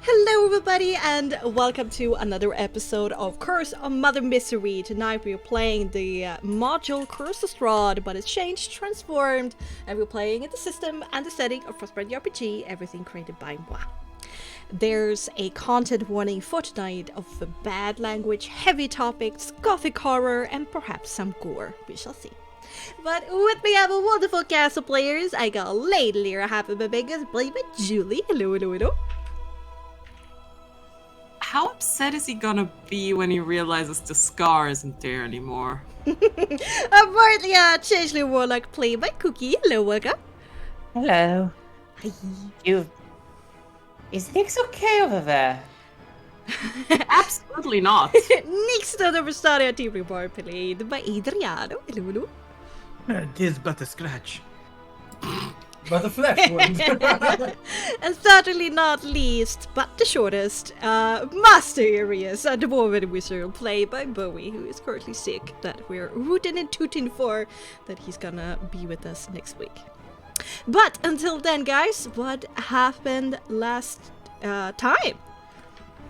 Hello everybody and welcome to another episode of Curse of Mother Misery. Tonight we're playing the module Curse of Strahd, but it's changed, transformed, and we're playing in the system and the setting of Frostmark RPG, everything created by moi. There's a content warning for tonight of bad language, heavy topics, gothic horror, and perhaps some gore. We shall see. But with me I have a wonderful cast of players. I got Lady Lyra, half of my biggest, baby Julie. Hello, hello, hello. How upset is he gonna be when he realizes the scar isn't there anymore? Partly a changeling warlock played by Cookie. Hello, welcome. Hello. Hi. Is Nick's okay over there? Absolutely not. Next to the Versaria team report played by Adriano. Hello, hello. It is but a scratch. But a flesh wound. And certainly not least, but the shortest, Master Arius, a dwarven wizard played by Bowie, who is currently sick, that we're rooting and tooting for that he's gonna be with us next week. But until then, guys, what happened last time?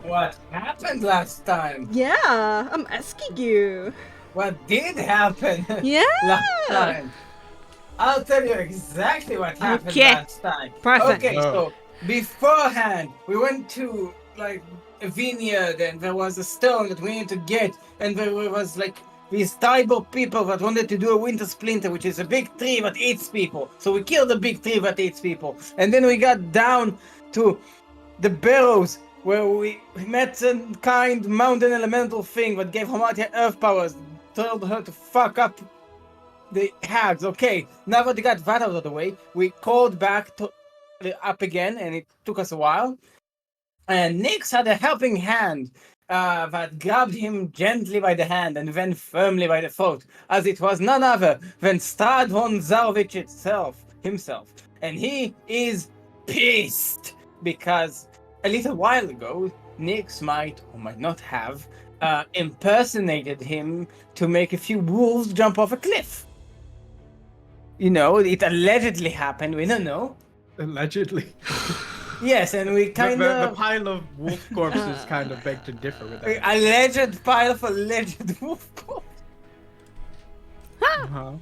What happened last time? Yeah, I'm asking you. What did happen Yeah. last time? I'll tell you exactly what happened Okay. last time. Perfect. Okay, so beforehand, we went to like a vineyard and there was a stone that we needed to get, and there was like these tribal people that wanted to do a winter splinter, which is a big tree that eats people. So we killed the big tree that eats people. And then we got down to the barrows where we met some kind mountain elemental thing that gave Hamatia earth powers, told her to fuck up the hags. Okay, now that we got that out of the way, we called back to up again, and it took us a while. And Nyx had a helping hand that grabbed him gently by the hand and then firmly by the throat, as it was none other than Strahd von Zarvich himself. And he is pissed because a little while ago, Nyx might or might not have impersonated him to make a few wolves jump off a cliff. You know, it allegedly happened. We don't know. Allegedly. Yes, and we kind The of pile of wolf corpses kind of beg to differ with that. alleged pile of alleged wolf corpse. Uh-huh.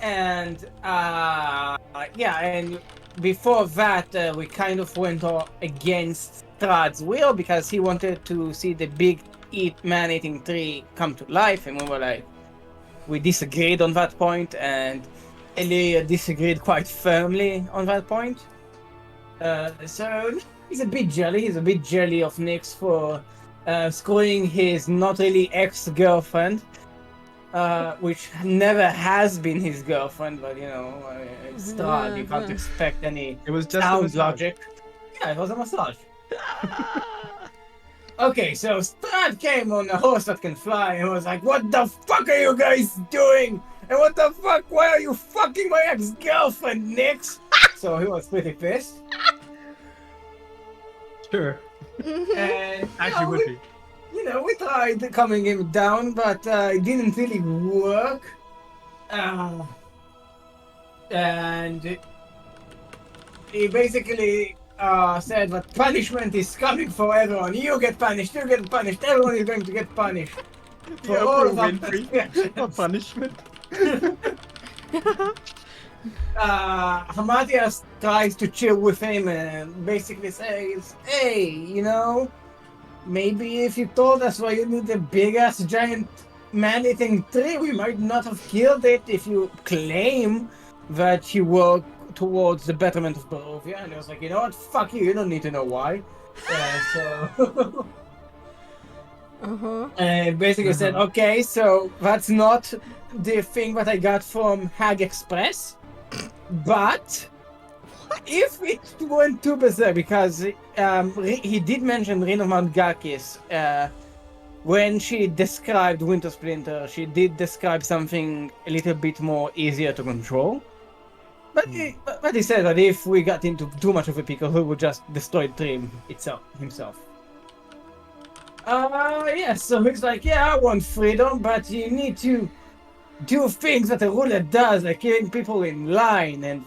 And and before that, we kind of went against Strahd's will because he wanted to see the big man-eating tree come to life, and we disagreed on that point, and Elia disagreed quite firmly on that point. So he's a bit jelly. He's a bit jelly of Nyx for screwing his not really ex-girlfriend, which never has been his girlfriend, but you know, it's Strahd. You can't expect any It was just a sound massage. logic. Yeah, it was a massage. Okay, so Strahd came on a horse that can fly and was like, "What the fuck are you guys doing? And what the fuck? Why are you fucking my ex-girlfriend, Nyx?" So he was pretty pissed. Sure. And Actually would be. we tried calming him down, but it didn't really work. And he basically said that punishment is coming for everyone. You get punished, everyone is going to get punished. For Yeah, all for of our Winfrey. For punishment. Hamadias tries to chill with him and basically says, "Hey, you know, maybe if you told us why you need a big-ass giant man-eating tree, we might not have killed it if you claim that you work towards the betterment of Barovia." And he was like, "You know what? Fuck you don't need to know why." So... And basically said, "Okay, so that's not the thing that I got from Hag Express, but if it went too berserk, because he did mention Rhine of Mount Garkis, when she described Winter Splinter, she did describe something a little bit more easier to control. But he said that if we got into too much of a pickle, he would just destroy the tree himself. So he's like, "Yeah, I want freedom, but you need to do things that a ruler does, like killing people in line and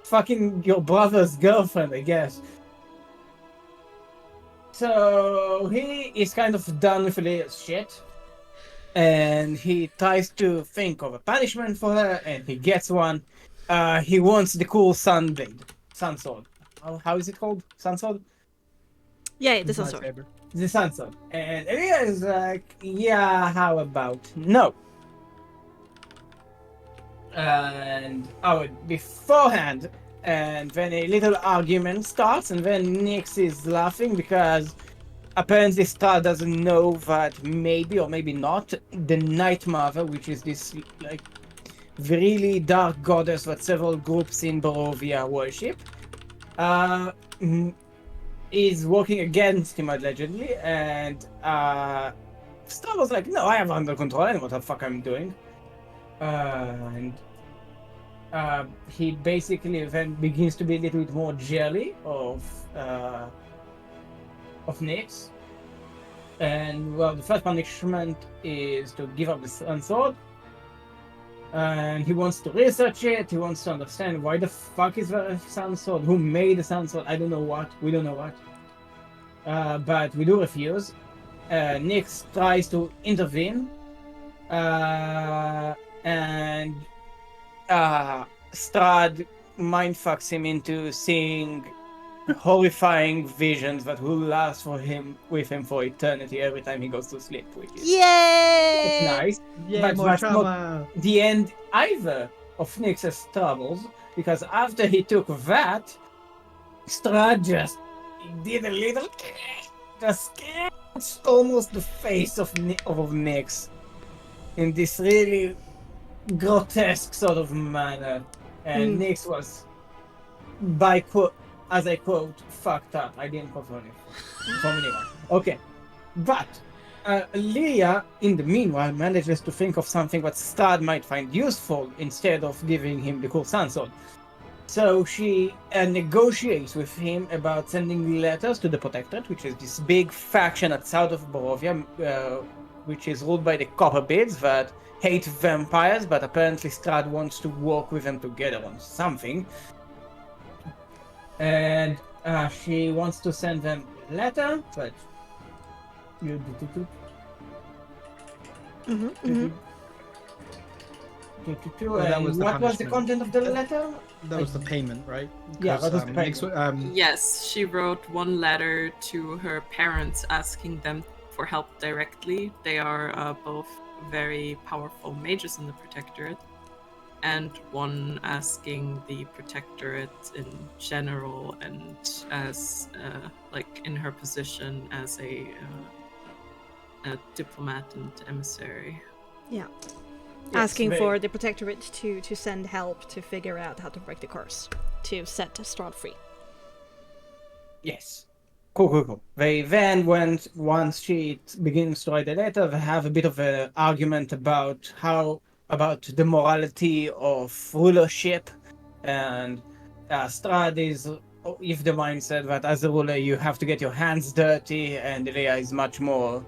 fucking your brother's girlfriend, I guess." So he is kind of done with Leah's shit. And he tries to think of a punishment for her, and he gets one. He wants the cool sun blade. Sun sword. How is it called? Sun sword? Yeah, this is sword. Lightsaber. The sun sword. And Leah is like, yeah, how about no? And beforehand, and then a little argument starts, and then Nyx is laughing because apparently Star doesn't know that maybe or maybe not the Night Mother, which is this like really dark goddess that several groups in Barovia worship, is working against him allegedly, and Star was like, no, I have under control, I know what the fuck I'm doing. And he basically then begins to be a little bit more jelly of Nyx. And well, the first punishment is to give up the sun sword. And he wants to research it, he wants to understand why the fuck is there a sun sword, who made the sun sword, I don't know what, we don't know what. But we do refuse. Nyx tries to intervene. And Strahd mindfucks him into seeing horrifying visions that will last with him for eternity every time he goes to sleep, which is Yay! nice. Yeah, But more that's trauma. not the end either of Nyx's troubles, because after he took that, Strahd just did a little just scratched almost the face of Nyx in this really grotesque sort of manner, and Nyx was, by quote, as I quote, fucked up. I didn't quote from anyone. Okay, but Leah, in the meanwhile, manages to think of something that Strahd might find useful instead of giving him the cool sun sword. So she negotiates with him about sending letters to the Protectorate, which is this big faction at south of Barovia, which is ruled by the Copperbeards that hate vampires, but apparently Strahd wants to work with them together on something. And she wants to send them a letter, but that was the what was the punishment. content of the letter? That was the payment, right? Yeah, Because, that was the Nyx, Yes, she wrote one letter to her parents asking them for help directly. They are both very powerful mages in the Protectorate, and one asking the Protectorate in general and as like in her position as a diplomat and emissary. Yeah. Yes, Asking very- for the Protectorate to send help to figure out how to break the curse, to set Strahd free. Yes. Cool. They then, once she begins to write the letter, they have a bit of an argument about the morality of rulership, and Strahd is of the mindset that as a ruler you have to get your hands dirty, and Leia is much more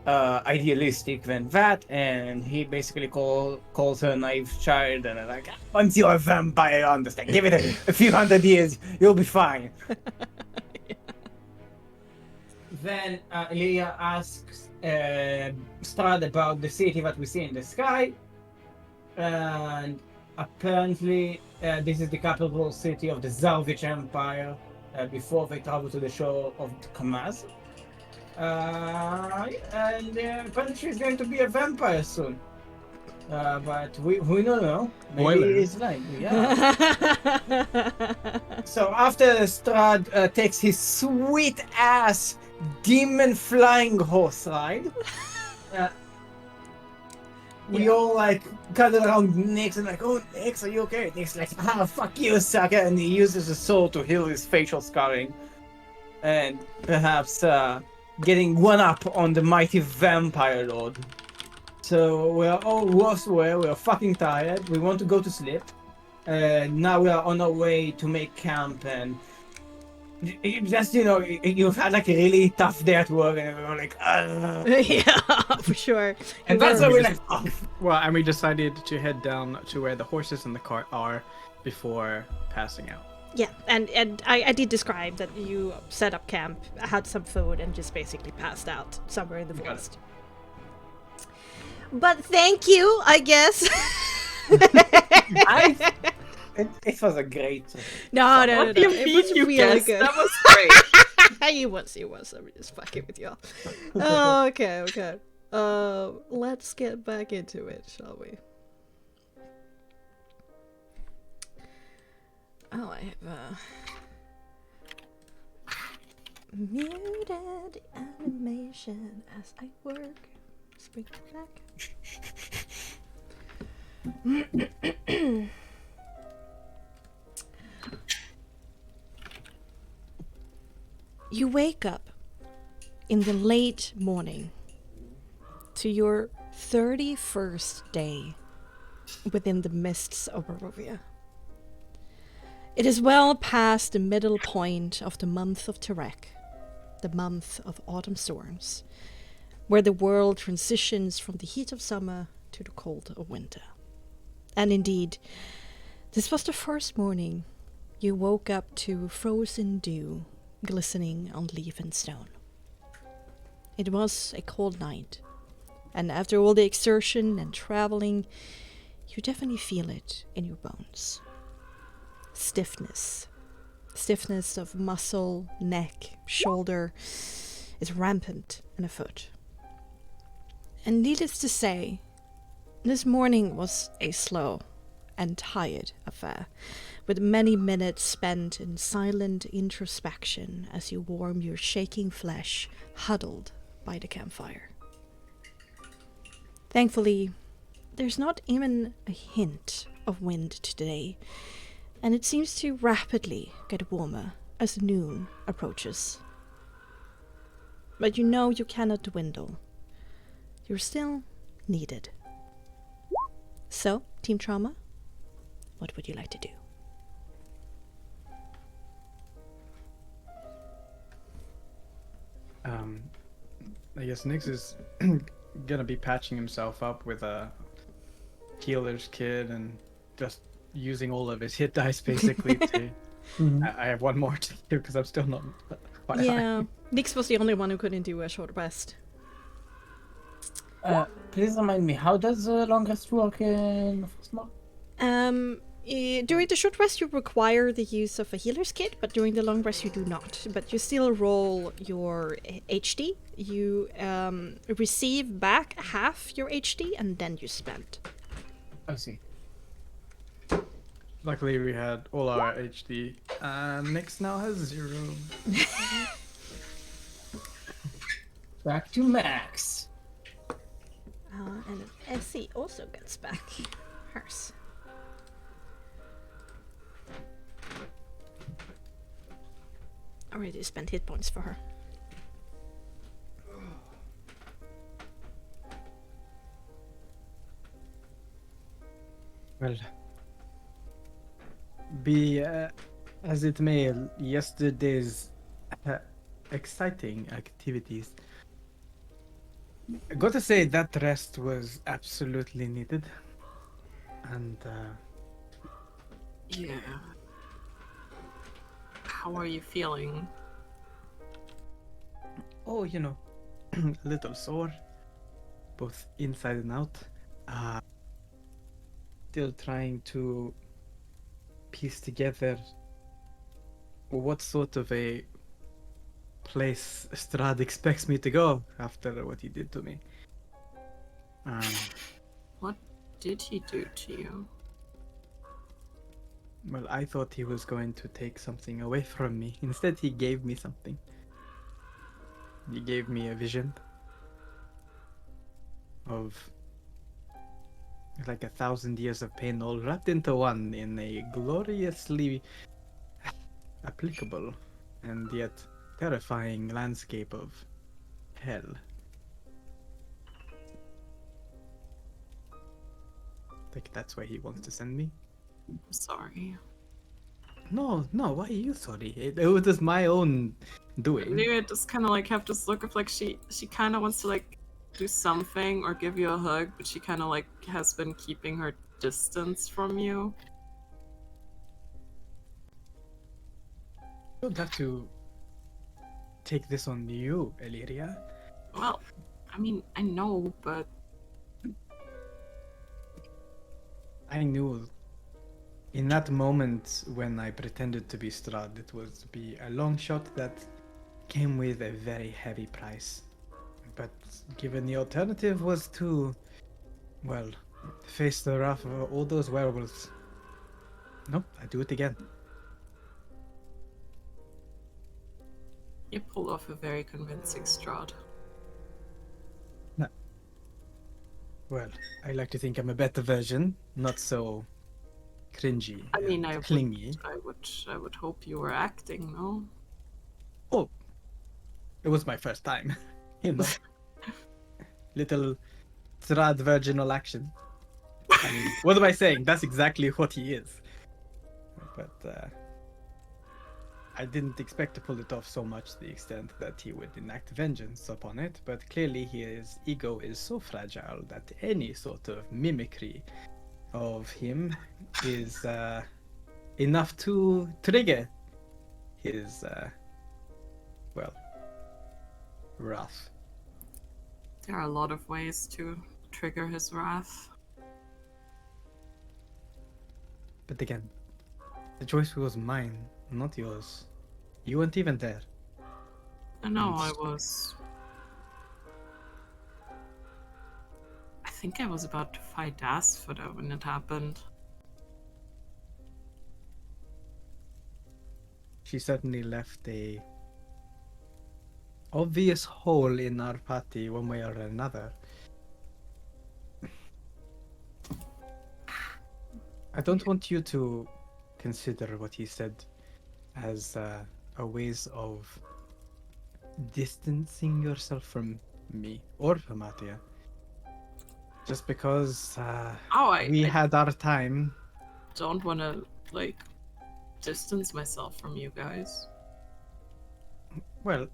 idealistic than that, and he basically calls her a naive child, and like, once you're a vampire, I understand. Give it a few hundred years, you'll be fine. Then Leia asks Strahd about the city that we see in the sky, and apparently this is the capital city of the Zarvich Empire before they travel to the shore of Kamaz. And apparently she's going to be a vampire soon. But we don't know. Maybe Meulen. it's like, yeah. So after Strahd takes his sweet ass demon flying horse ride, we all like gather around Nyx and like, oh Nyx, are you okay? Nyx like, fuck you, sucker, and he uses the sword to heal his facial scarring, and perhaps getting one up on the mighty vampire lord. So we're all worse aware, we're fucking tired, we want to go to sleep. Now we are on our way to make camp, and just, you've had like a really tough day at work, and we're like, Yeah, for sure. and that's why we're like, oh. well, and we decided to head down to where the horses and the cart are before passing out. Yeah, and I did describe that you set up camp, had some food, and just basically passed out somewhere in the forest. But thank you, I guess. It was a great. No. What do you It mean was you really guessed? good. That was great. He was. I'm just fucking with y'all. Okay. Let's get back into it, shall we? Oh, I have muted animation as I work. Let's bring it back. You wake up in the late morning to your 31st day within the mists of Barovia. It is well past the middle point of the month of Terek, the month of autumn storms, where the world transitions from the heat of summer to the cold of winter. And indeed, this was the first morning you woke up to frozen dew glistening on leaf and stone. It was a cold night, and after all the exertion and traveling, you definitely feel it in your bones. Stiffness of muscle, neck, shoulder is rampant in a foot. And needless to say, this morning was a slow and tired affair, with many minutes spent in silent introspection as you warm your shaking flesh huddled by the campfire. Thankfully, there's not even a hint of wind today, and it seems to rapidly get warmer as noon approaches. But you know you cannot dwindle. You're still needed. So, Team Trauma, what would you like to do? I guess Nyx is gonna be patching himself up with a healer's kit and just using all of his hit dice basically to. I have one more to do because I'm still not quite Yeah, high. Nyx was the only one who couldn't do a short rest. Please remind me, how does long rest work in Frostmark? During the short rest you require the use of a healer's kit, but during the long rest you do not. But you still roll your HD. You receive back half your HD and then you spend. I see. Luckily, we had all our HD. Nyx now has 0. Back to max. And Essie also gets back hers. Already spent hit points for her. Well, be as it may, yesterday's exciting activities. I gotta say that rest was absolutely needed, and Yeah. How are you feeling? oh, you know, a little sore, both inside and out. Still trying to piece together what sort of a place Strahd expects me to go after what he did to me. What did he do to you? Well, I thought he was going to take something away from me. Instead, he gave me something. He gave me a vision of like 1,000 years of pain all wrapped into one in a gloriously applicable and yet terrifying landscape of hell. I think that's where he wants to send me. I'm sorry. No, why are you sorry? It was my own doing. Maybe I just kind of like have this look of like she kind of wants to like do something or give you a hug, but she kind of like has been keeping her distance from you. don't have to take this on you, Illyria. Well, I mean, I know, but I knew in that moment when I pretended to be Strahd, it was to be a long shot that came with a very heavy price. But given the alternative was to, well, face the wrath of all those werewolves. Nope, I do it again. you pulled off a very convincing Strahd. Well, I like to think I'm a better version, not so cringy I mean, and clingy. I would hope you were acting, no? Oh, it was my first time, you know. Little Strahd virginal action. I mean, what am I saying? That's exactly what he is. But I didn't expect to pull it off so much to the extent that he would enact vengeance upon it, but clearly his ego is so fragile that any sort of mimicry of him is enough to trigger his, well, wrath. There are a lot of ways to trigger his wrath. But again, the choice was mine, not yours. You weren't even there. I know, I think I was about to fight Asford when it happened. She certainly left a obvious hole in our party one way or another. I don't want you to consider what he said as a ways of distancing yourself from me or from Atia. Just because we had our time. Don't want to, like, distance myself from you guys. Well,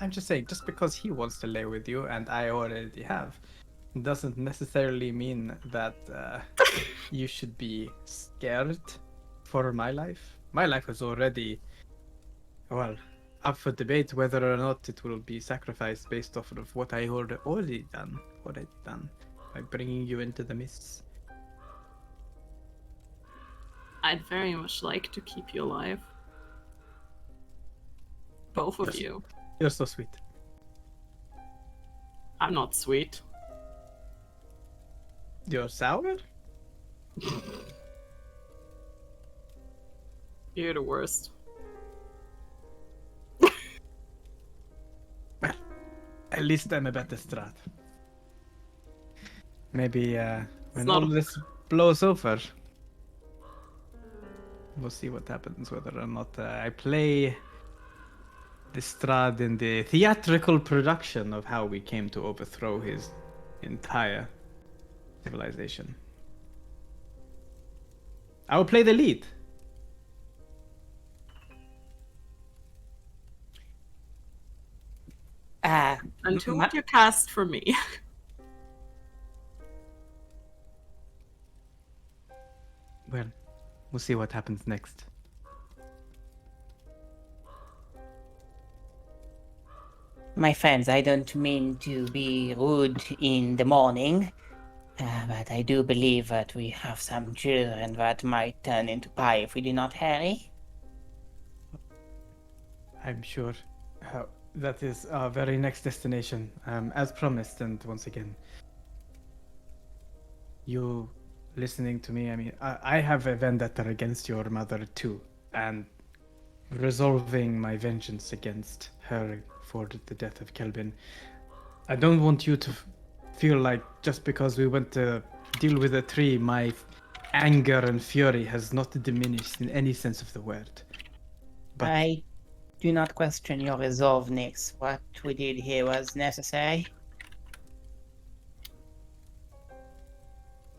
I'm just saying, just because he wants to lay with you and I already have, doesn't necessarily mean that you should be scared for my life. My life is already, well, up for debate whether or not it will be sacrificed based off of what I already done by bringing you into the mists. I'd very much like to keep you alive. Both of Yes. you. You're so sweet. I'm not sweet. You're sour? You're the worst. Well, at least I'm a better Strat. Maybe when not all a- this blows over, we'll see what happens, whether or not I play the Strahd in the theatrical production of how we came to overthrow his entire civilization. I will play the lead. And who would you cast for me? Well, we'll see what happens next. My friends, I don't mean to be rude in the morning, but I do believe that we have some children that might turn into pie if we do not hurry. I'm sure that is our very next destination, as promised. And once again, you listening to me, I mean, I have a vendetta against your mother too, and resolving my vengeance against her for the death of Kelvin. I don't want you to feel like just because we went to deal with a tree, my anger and fury has not diminished in any sense of the word. But I do not question your resolve, Nix. What we did here was necessary.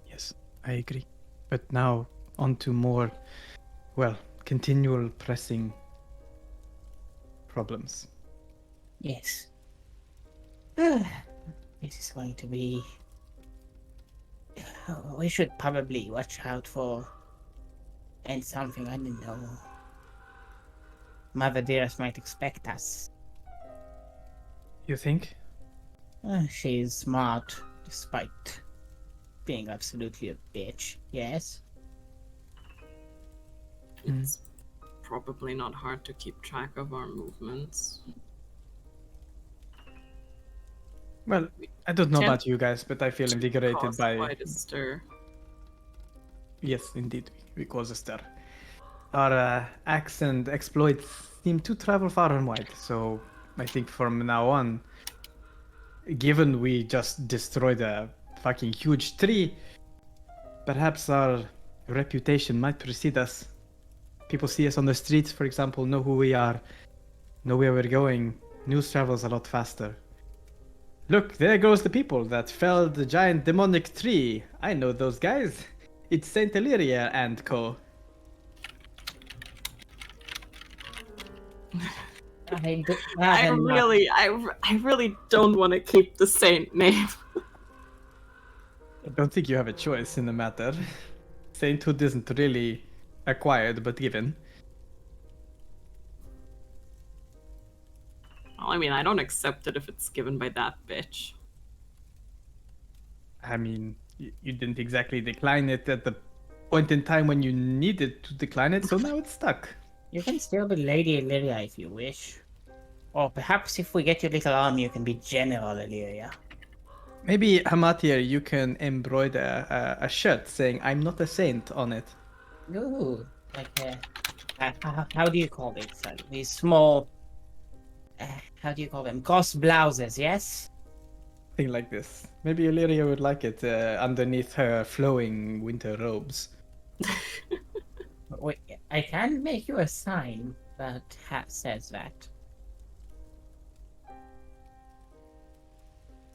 yes, I agree. But now on to more, well, continual pressing problems. Yes. This is going to be... We should probably watch out for... And something, I don't know. Mother Dearest might expect us. You think? She's smart, despite being absolutely a bitch, yes? It's probably not hard to keep track of our movements. Well, I don't know Tend about you guys, but I feel to invigorated cause by... quite a stir. Yes, indeed, we cause a stir. Our acts and exploits seem to travel far and wide, so I think from now on, given we just destroyed a fucking huge tree, perhaps our reputation might precede us. People see us on the streets, for example, know who we are, know where we're going. News travels a lot faster. Look, there goes the people that felled the giant demonic tree. I know those guys. It's Saint Illyria and co. I really don't want to keep the saint name. I don't think you have a choice in the matter. Sainthood isn't really acquired, but given. Well, I mean, I don't accept it if it's given by that bitch. I mean, you didn't exactly decline it at the point in time when you needed to decline it, so now it's stuck. You can still be Lady Illyria if you wish. Or perhaps if we get your little army, you can be General Illyria. Maybe, Hamatir, you can embroider a shirt saying, "I'm not a saint" on it. Ooh, like how do you call it? These small, how do you call them? Gauze blouses, yes? Thing like this. Maybe Illyria would like it underneath her flowing winter robes. Wait, I can make you a sign that says that.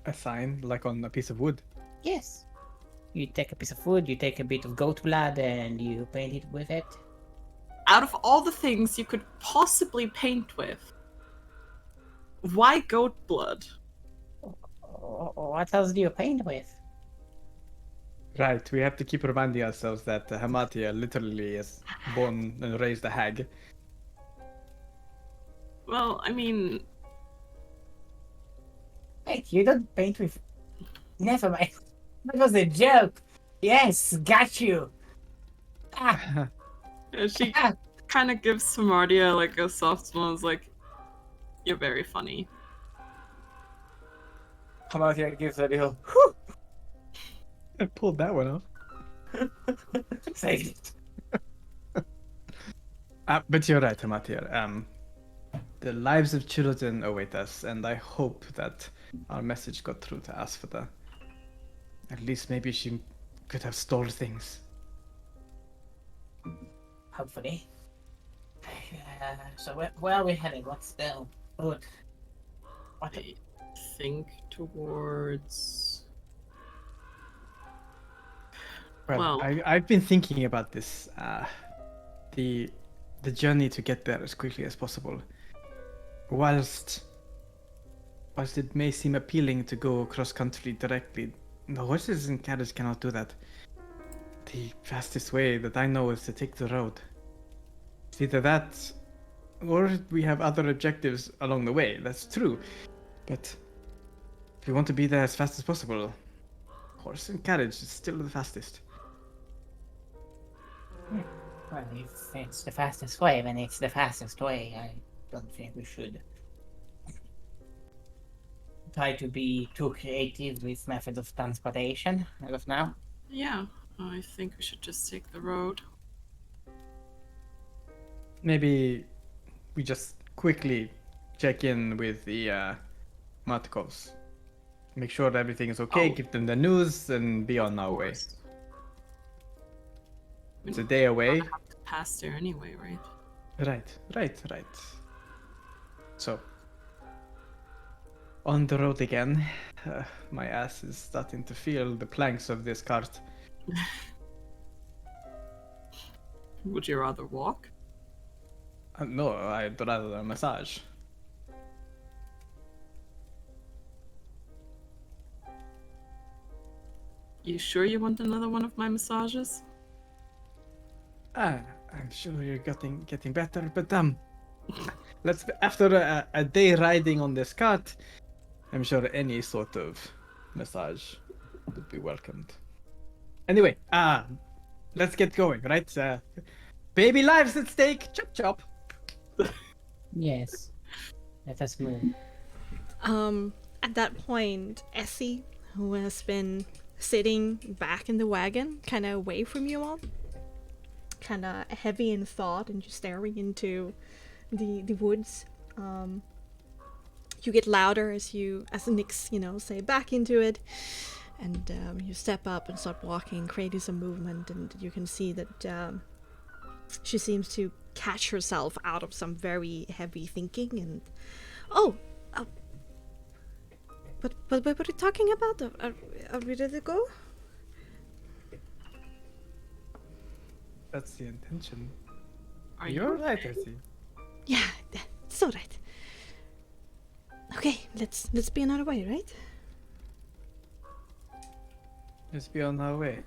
A sign, like on a piece of wood. Yes. You take a piece of wood, you take a bit of goat blood, and you paint it with it. Out of all the things you could possibly paint with, why goat blood? What else do you paint with? Right, we have to keep reminding ourselves that Hamatia literally is born and raised a hag. Well, I mean, Wait, you don't paint with... Never mind. That was a joke. Yes, got you. Ah, she kind of gives Samardia like a soft smile. Is like, you're very funny. Come out here and give that deal. I pulled that one off. Say it. But you're right, Hamatir. The lives of children await us, and I hope that our message got through to Asphodel. At least maybe she could have stole things. hopefully. So where are we heading? What's the route? What? I think towards. Well, I've been thinking about this. The journey to get there as quickly as possible. Whilst it may seem appealing to go cross country directly, the horses and carriage cannot do that. The fastest way that I know is to take the road. It's either that, or we have other objectives along the way. That's true, but if we want to be there as fast as possible, horse and carriage is still the fastest. Well, if it's the fastest way, then it's the fastest way. I don't think we should try to be too creative with methods of transportation as of now. Yeah, I think we should just take the road. Maybe we just quickly check in with the Matkovs. Make sure that everything is okay, give them the news, and be on our way. It's a day away. Have to pass there anyway, right? Right. So, on the road again. My ass is starting to feel the planks of this cart. Would you rather walk? No, I'd rather a massage. You sure you want another one of my massages? I'm sure you're getting better, but After a day riding on this cart, I'm sure any sort of massage would be welcomed. Anyway, let's get going, right? Baby lives at stake. Chop chop. Yes. Let us move. At that point, Essie, who has been sitting back in the wagon, kind of away from you all, kind of heavy in thought and just staring into the woods. You get louder as the Nyx, say back into it, and you step up and start walking, creating some movement, and you can see that she seems to catch herself out of some very heavy thinking. And but what are you talking about? Are we ready to go? That's the intention. Are You're you right, okay? Essie. Yeah, it's alright. Okay, let's be on our way, right? Let's be on our way.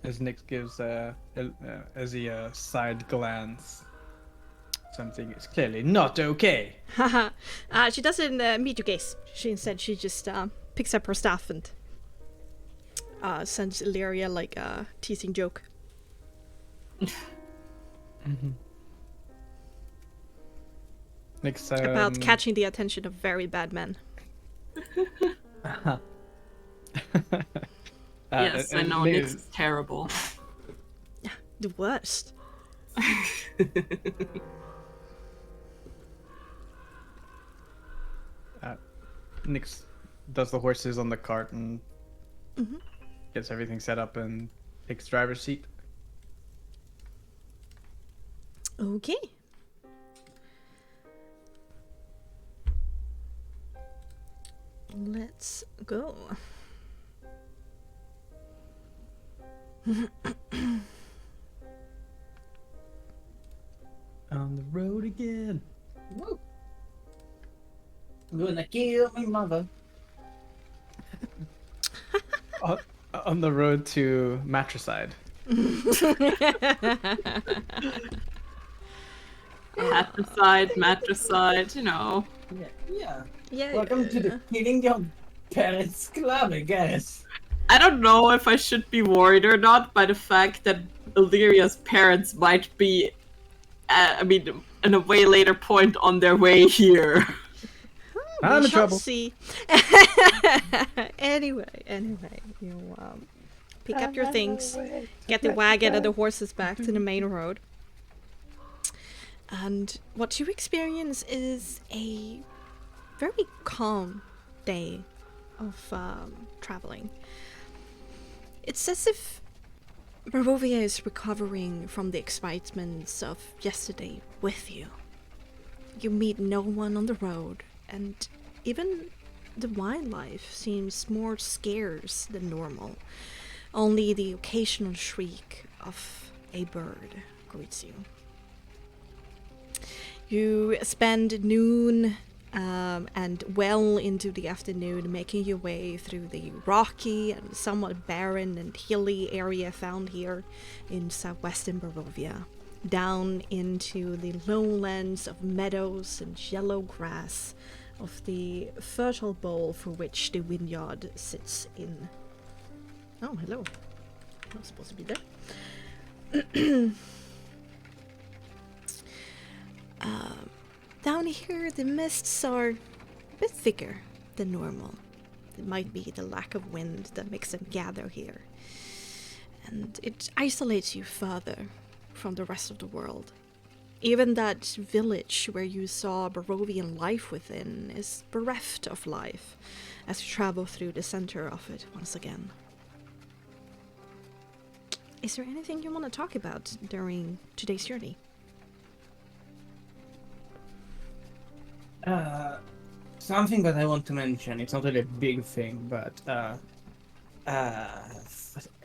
As Nick gives Ezzy a side glance. Something is clearly not okay. Haha. She doesn't meet your gaze. She just picks up her staff and sends Illyria like a teasing joke. Nick's About catching the attention of very bad men. Yes, I know. Nyx is terrible. The worst. Nix does the horses on the cart and gets everything set up and takes driver's seat. Okay. Let's go. On the road again. Woo. Gonna kill my mother. On the road to Matricide. Matricide, Yeah. Yeah. Welcome to the Killing Your Parents Club, I guess. I don't know if I should be worried or not by the fact that Illyria's parents might be, in a way later point on their way here. I'm We in shall trouble. see. Anyway, you pick up your things, get the wagon and the horses back to the main road. And what you experience is a very calm day of traveling. It's as if Barovia is recovering from the excitements of yesterday with you. You meet no one on the road, and even the wildlife seems more scarce than normal. Only the occasional shriek of a bird greets you. You spend noon and well into the afternoon making your way through the rocky and somewhat barren and hilly area found here in southwestern Barovia, down into the lowlands of meadows and yellow grass of the fertile bowl for which the vineyard sits in. Oh, hello. Not supposed to be there. Down here, the mists are a bit thicker than normal. It might be the lack of wind that makes them gather here. And it isolates you further from the rest of the world. Even that village where you saw Barovian life within is bereft of life as you travel through the center of it once again. Is there anything you want to talk about during today's journey? Something that I want to mention, it's not really a big thing, but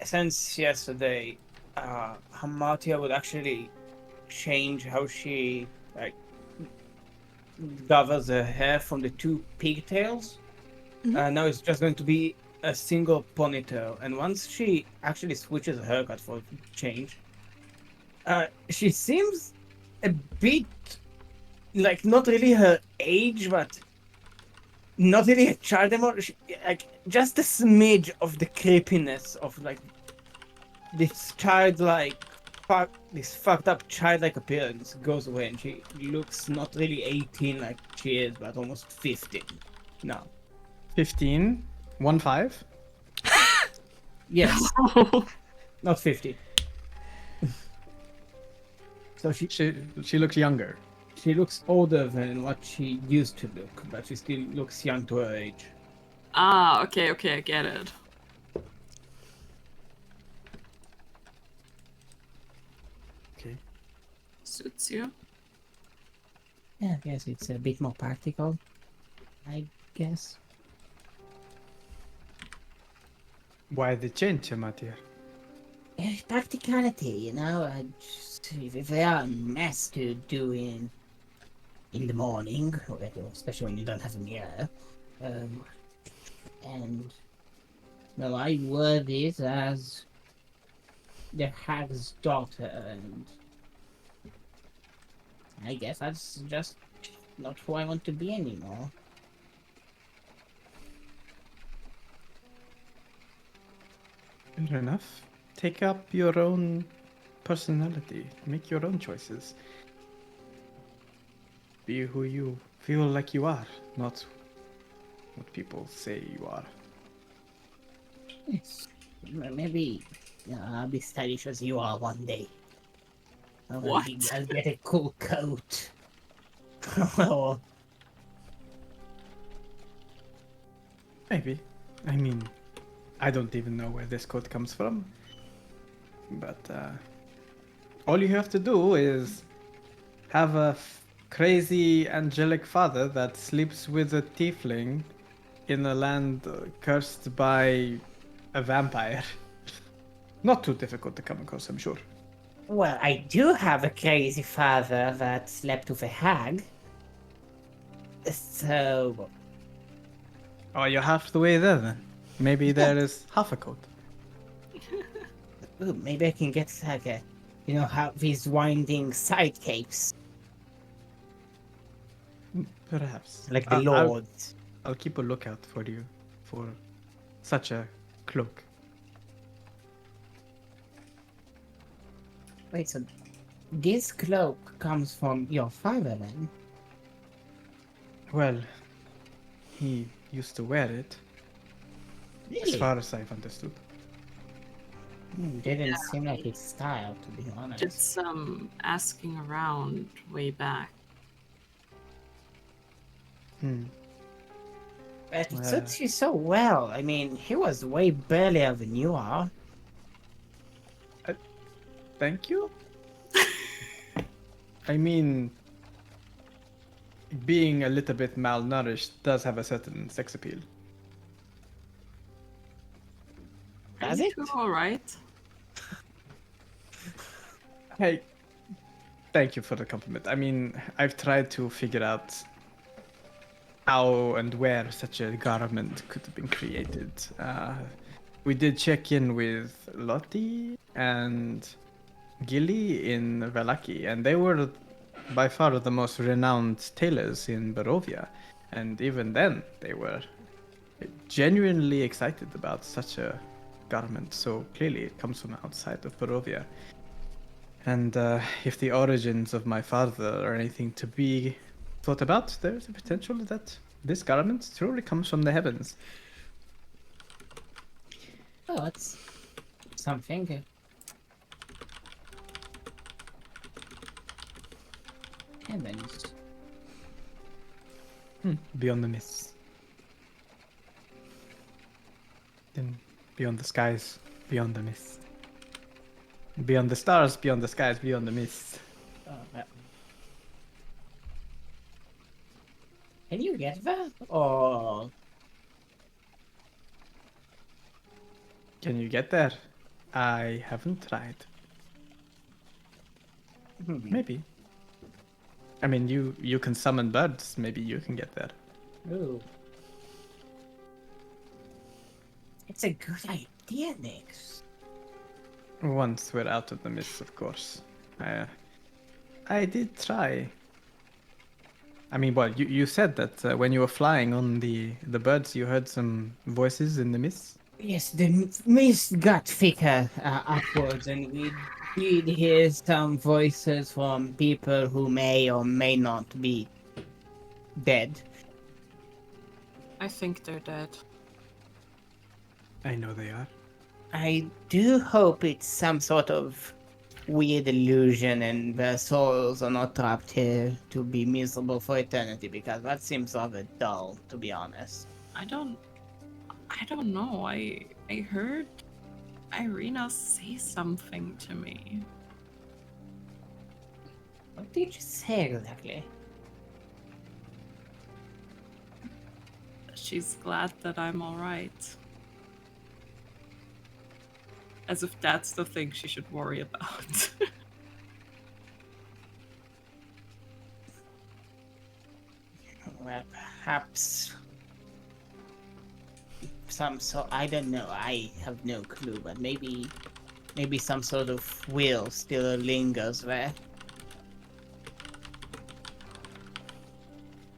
since yesterday, Hamatia would actually change how she gathers her hair from the two pigtails. Now it's just going to be a single ponytail, and once she actually switches her haircut for change, she seems a bit like not really her age, but not really a child anymore. Like just a smidge of the creepiness of like this childlike, this fucked up childlike appearance goes away, and she looks not really 18 like she is, but almost 15 now. 15? 1-5? Yes, not 50. So She looks younger. she looks older than what she used to look, but she still looks young to her age. Ah, okay, I get it. Okay. Suits you. Yeah, I guess it's a bit more practical. I guess. Why the change, my dear? Practicality, you know. If there are a mess to do in the morning, especially when you don't have a mirror, and well, I wear this as the hag's daughter, and I guess that's just not who I want to be anymore. Fair enough. Take up your own personality. Make your own choices. Be who you feel like you are, not what people say you are. Yes. Maybe I'll be stylish as you are one day. What? I'll get a cool coat. Or Maybe. I mean, I don't even know where this coat comes from. But all you have to do is have a crazy angelic father that sleeps with a tiefling in a land cursed by a vampire. Not too difficult to come across, I'm sure. well, I do have a crazy father that slept with a hag. So Oh, you're half the way there then. Maybe there is half a coat. ooh, maybe I can get like a, how these winding side capes, Perhaps. like the I'll lords. I'll keep a lookout for you for such a cloak. Wait, so this cloak comes from your father then? Well, he used to wear it, as Really? far as I've understood. Didn't seem like his style, to be Did honest. some asking around way back. Hmm. But it suits you so well. I mean, he was way burlier than you are. Thank you? I mean, being a little bit malnourished does have a certain sex appeal. Are Does you it? two alright? Hey, thank you for the compliment. I mean, I've tried to figure out how and where such a garment could have been created. We did check in with Lottie and Gilly in Valaki, and they were by far the most renowned tailors in Barovia. And even then, they were genuinely excited about such a garment. So clearly, it comes from outside of Barovia. And if the origins of my father are anything to be thought about, there's a potential that this garment truly comes from the heavens. Oh, it's something. Heavens. Beyond the mists. Then beyond the skies, beyond the mists. Beyond the stars, beyond the skies, beyond the mists. Oh, well. Can you get that? Or Can you get there? I haven't tried. Maybe. I mean, you can summon birds. Maybe you can get there. ooh. It's a good idea, Nix. Once we're out of the mists, of course. I did try I mean, well, you said that when you were flying on the birds, you heard some voices in the mist. Yes, the mist got thicker upwards, and we did hear some voices from people who may or may not be dead. I think they're dead. I know they are. I do hope it's some sort of weird illusion and their souls are not trapped here to be miserable for eternity, because that seems rather dull, to be honest. I don't know. I heard Irina say something to me. What did you say exactly? She's glad that I'm alright. As if that's the thing she should worry about. Well, perhaps some sort. I don't know. I have no clue, but maybe some sort of will still lingers there.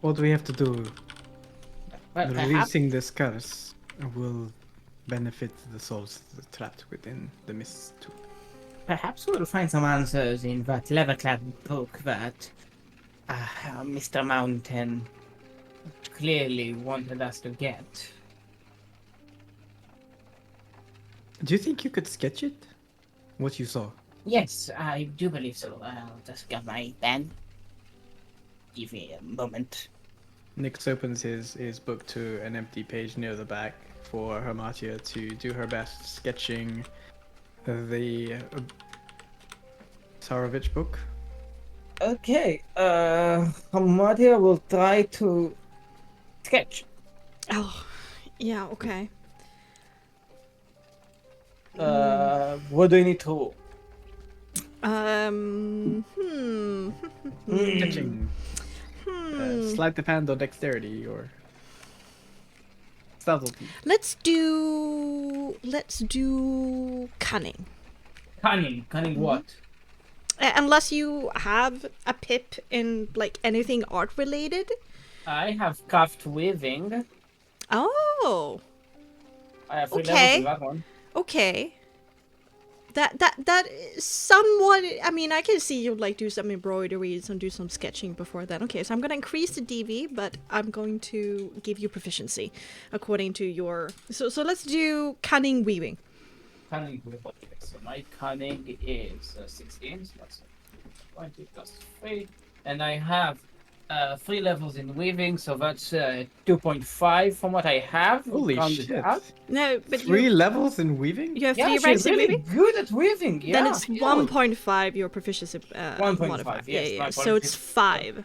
What do we have to do? Well, perhaps, Releasing this curse will benefit the souls trapped within the mist too. perhaps we'll find some answers in that leather-clad book that Mr. Mountain clearly wanted us to get. Do you think you could sketch it? What you saw? Yes, I do believe so. I'll just get my pen. Give me a moment. Nix opens his book to an empty page near the back for Hermatia to do her best sketching the Sarovich book. Okay, Amadia will try to sketch. Oh, yeah, okay. What do you need to? Sketching. Sleight of hand or dexterity or subtlety. Let's do cunning. Cunning what? Unless you have a pip in like anything art related. I have cuffed weaving. Oh, I have 3 Okay. levels in that one. okay. That is somewhat. I mean, I can see you like do some embroideries and do some sketching before that. Okay, so I'm gonna increase the DV, but I'm going to give you proficiency according to your. So let's do cunning weaving. Cunning weaving. Okay, so my cunning is 16. So that's 20 plus 3, and I have 3 levels in weaving, so that's 2.5 from what I have. Holy Rounded shit! out. No, but 3 levels in weaving? you have Yeah, 3 she's ranks in really weaving. good at weaving. Yeah, Then it's 1.5 your proficiency 1.5, modifier. yes, Yeah. my So it's proficiency. 5.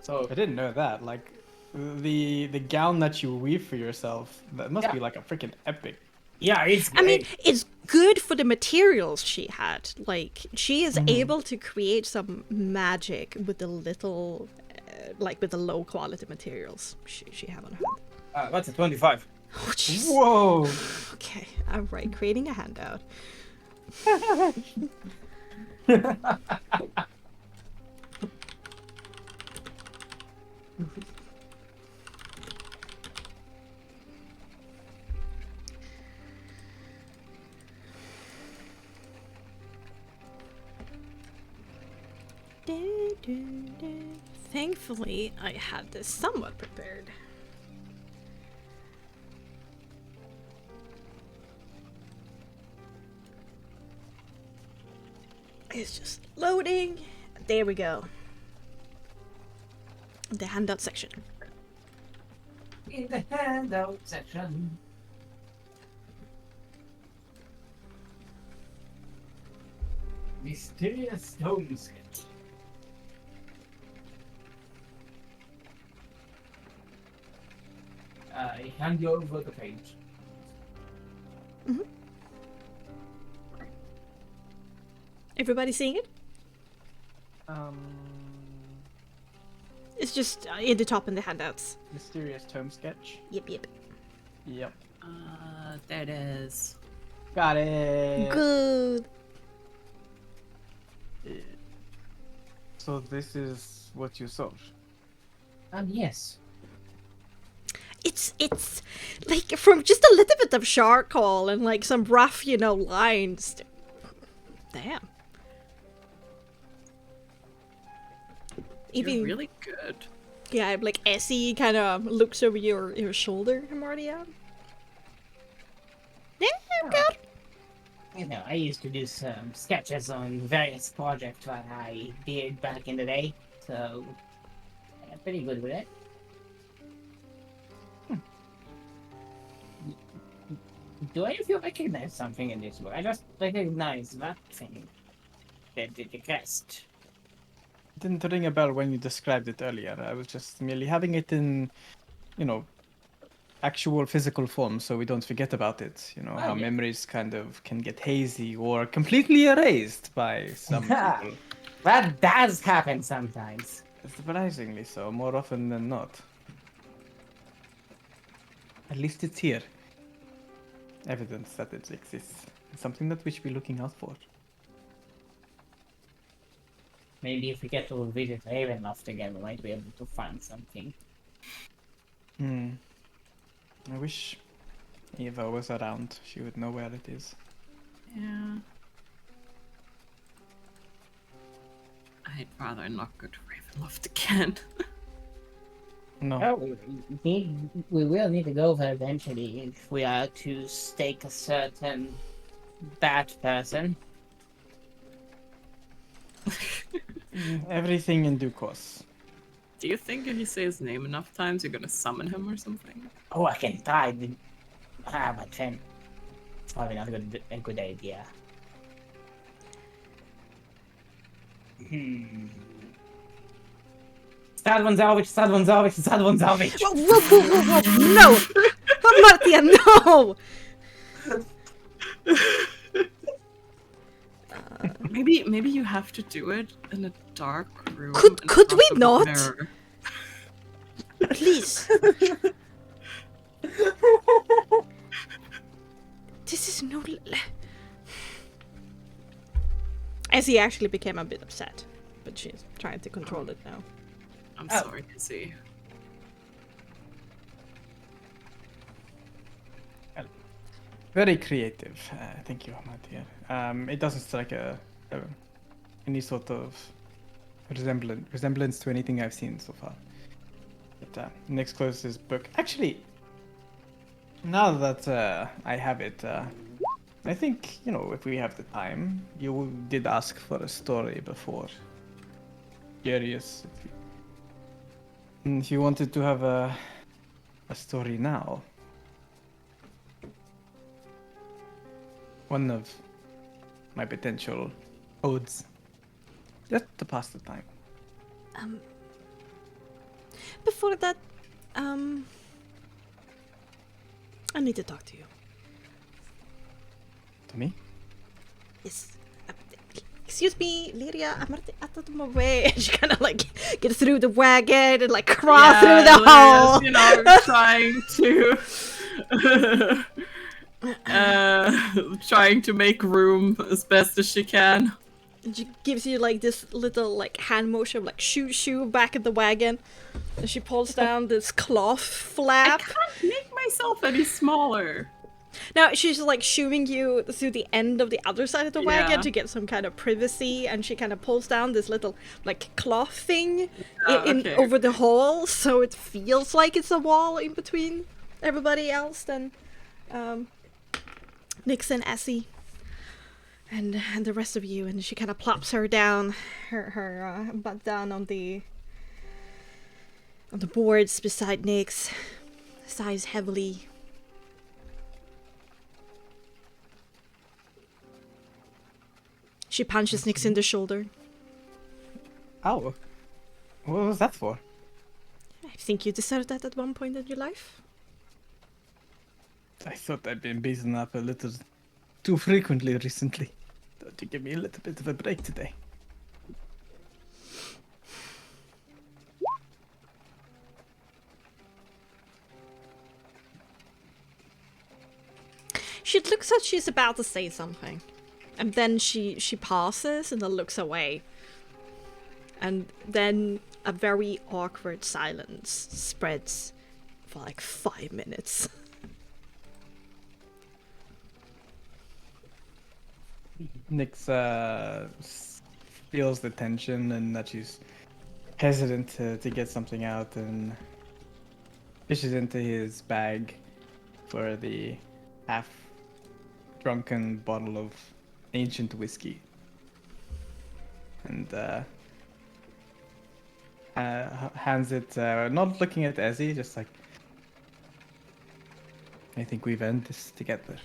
So I didn't know that. Like the gown that you weave for yourself, that must Yeah. be like a freaking epic. yeah, it's I mean, great. it's good for the materials she had. Like, she is able to create some magic with the little, like with the low quality materials she have on hand. That's a 25. Oh, jeez. Whoa! Okay, all right, creating a handout. Thankfully, I had this somewhat prepared. It's just loading. There we go. The handout section. In the handout section. Mysterious stone sketch. I hand you over the page. Everybody seeing it? It's just in the top in the handouts. Mysterious tome sketch. Yep. Yep. There it is. Got it. Good. So this is what you saw. Yes. It's like from just a little bit of charcoal and like some rough, lines. Damn. You're Even really good. yeah, like Essie kind of looks over your shoulder, Mardia. Yeah, good. You know, I used to do some sketches on various projects that I did back in the day, so I'm pretty good with it. Do I feel recognize something in this book? I just recognize that thing. The crest. Didn't ring a bell when you described it earlier. I was just merely having it in, actual physical form so we don't forget about it. You know, how yeah. memories kind of can get hazy or completely erased by some people. That does happen sometimes. Surprisingly so, more often than not. At least it's here. Evidence that it exists. Something that we should be looking out for. Maybe if we get to visit Ravenloft again, we might be able to find something. I wish Eva was around. She would know where it is. Yeah. I'd rather not go to Ravenloft again. No. Oh, we will need to go there eventually if we are to stake a certain bad person. Everything in due course. Do you think if you say his name enough times, you're gonna summon him or something? Oh, I can try. But then it's probably not a good idea. Sadvonzovich. Whoa. No! Martia, no! Maybe you have to do it in a dark room. Could we in front of a not? mirror. Please. This is no... Essie actually became a bit upset, but she's trying to control it now. I'm sorry to see. Very creative. Thank you, Mattia. It doesn't strike any sort of resemblance to anything I've seen so far. But next closest book. Actually, now that I have it, I think, if we have the time, you did ask for a story before. Curious if you wanted to have a story now. One of my potential odes. Just to pass the time. Before that, I need to talk to you. To me? Yes. Excuse me, Lyria, I'm out of my way. And she kind of like gets through the wagon and like crawl through the hole. Trying to trying to make room as best as she can. And she gives you like this little like hand motion of like shoo back at the wagon. And she pulls down this cloth flap. I can't make myself any smaller. Now she's like shooing you through the end of the other side of the wagon Yeah. to get some kind of privacy, and she kind of pulls down this little like cloth thing Okay. over the hole, so it feels like it's a wall in between everybody else than Nix and Essie and the rest of you. And she kind of plops her down, her butt down on the boards beside Nix, sighs heavily. She punches Nix in the shoulder. Ow. What was that for? I think you deserved that at one point in your life. I thought I'd been beaten up a little too frequently recently. Thought you'd give me a little bit of a break today. She looks like she's about to say something. And then she pauses and then looks away. And then a very awkward silence spreads for like 5 minutes. Nyx feels the tension and that she's hesitant to get something out and fishes into his bag for the half-drunken bottle of ancient whiskey. And hands it, not looking at Ezzy, just like, I think we've earned this together.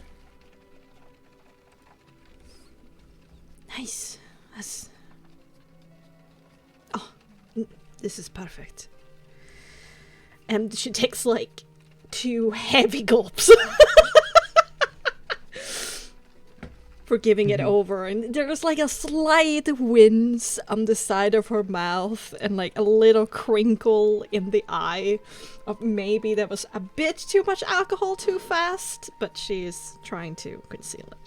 Nice. That's... Oh, this is perfect. And she takes like 2 heavy gulps for giving it over. And there's like a slight wince on the side of her mouth and like a little crinkle in the eye of maybe there was a bit too much alcohol too fast, but she's trying to conceal it.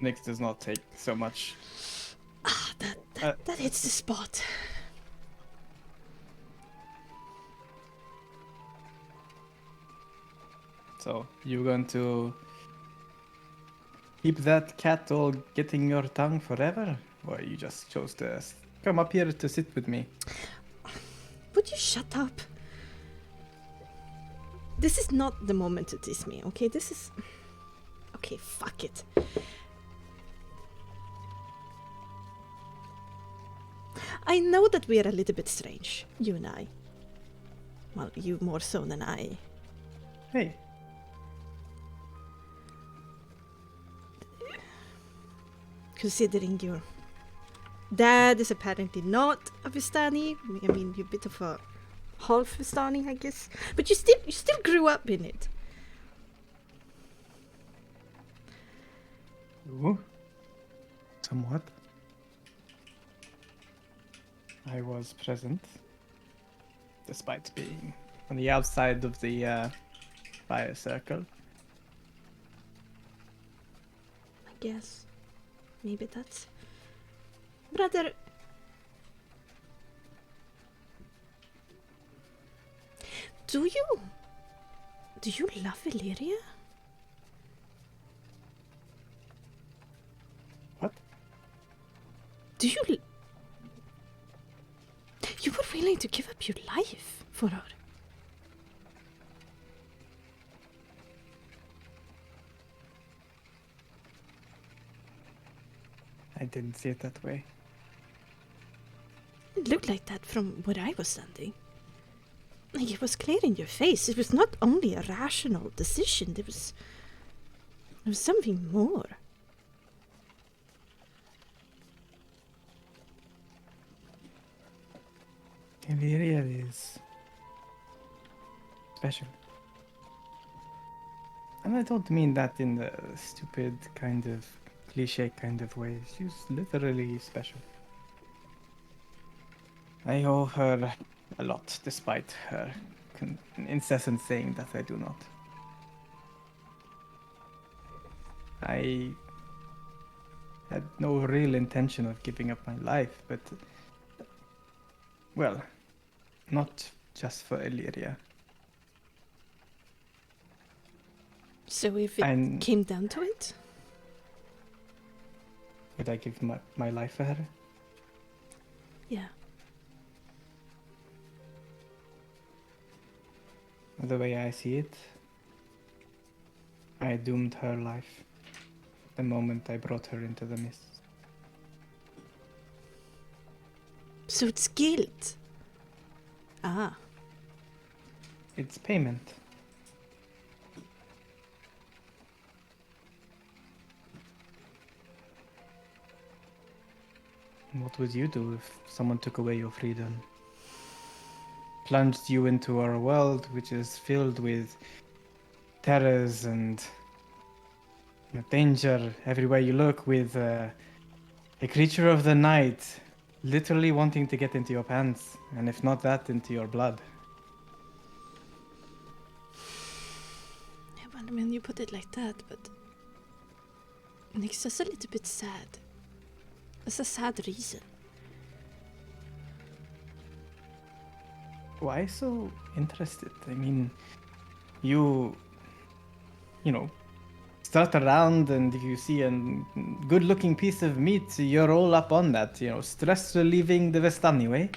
Nyx does not take so much. Ah, that hits the spot. So, you going to keep that cat all getting your tongue forever? Or you just chose to come up here to sit with me? Would you shut up? This is not the moment to diss me, okay? This is... Okay, fuck it. I know that we are a little bit strange, you and I. Well, you more so than I. Hey. Considering your dad is apparently not a Vistani. I mean, you're a bit of a half Vistani, I guess. But you still grew up in it. Ooh. Somewhat. I was present, despite being on the outside of the fire circle. I guess. Maybe that's... Brother... Do you love Illyria? What? Do you... You were willing to give up your life for her. I didn't see it that way. It looked like that from where I was standing. Like it was clear in your face. It was not only a rational decision. There was something more. Illyria is special. And I don't mean that in the stupid kind of cliche kind of way. She's literally special. I owe her a lot, despite her incessant saying that I do not. I had no real intention of giving up my life, but... Well, not just for Illyria. So if it came down to it? Would I give my life for her? Yeah. The way I see it, I doomed her life the moment I brought her into the mist. So it's guilt. Ah. It's payment. What would you do if someone took away your freedom? Plunged you into our world, which is filled with terrors and danger everywhere you look, with a creature of the night literally wanting to get into your pants, and if not that, into your blood. Yeah, well, I mean, you put it like that, but it's just a little bit sad. It's a sad reason. Why so interested? I mean, you know, start around and if you see a good-looking piece of meat, you're all up on that. Stress relieving the Vestani way.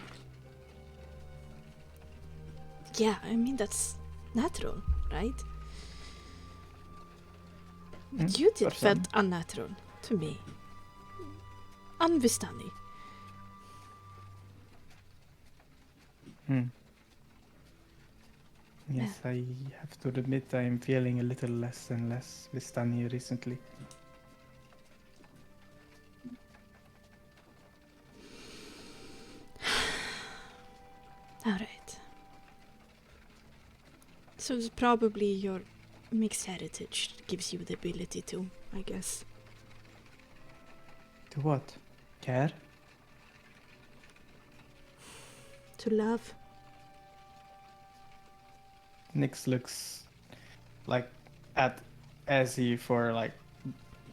Yeah, I mean, that's natural, right? What you did for some. felt unnatural to me. Unvistani. Yes, I have to admit I'm feeling a little less and less Vistani recently. Alright. So it's probably your mixed heritage that gives you the ability to, I guess. To what? Care? To love. Nix looks like at Ezzy for like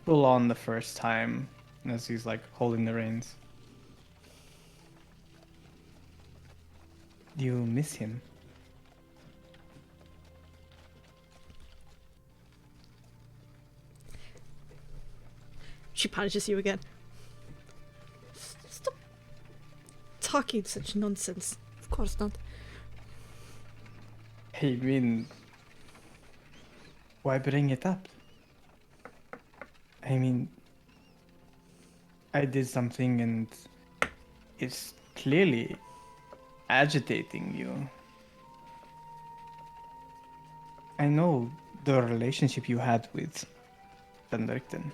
full on the first time as he's like holding the reins. Do you miss him? She punches you again. Stop talking such nonsense. Of course not. I mean, why bring it up? I mean, I did something and it's clearly agitating you. I know the relationship you had with Thunderton.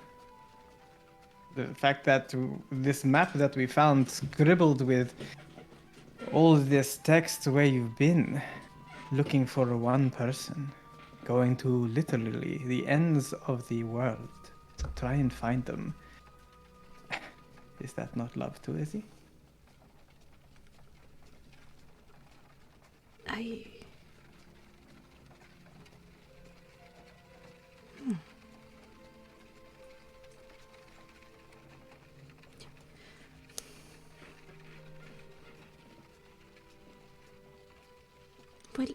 The fact that this map that we found scribbled with all this text where you've been, looking for one person, going to literally the ends of the world to try and find them. Is that not love too, Izzy? Well,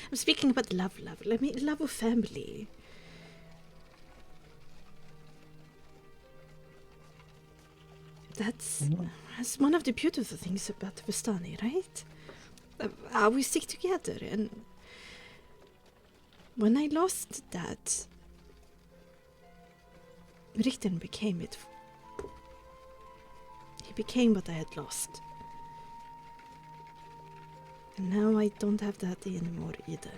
I'm speaking about love. I mean, love of family. That's one of the beautiful things about Vistani, right? How we stick together. And when I lost that, Richten became it. He became what I had lost. And now I don't have that anymore either.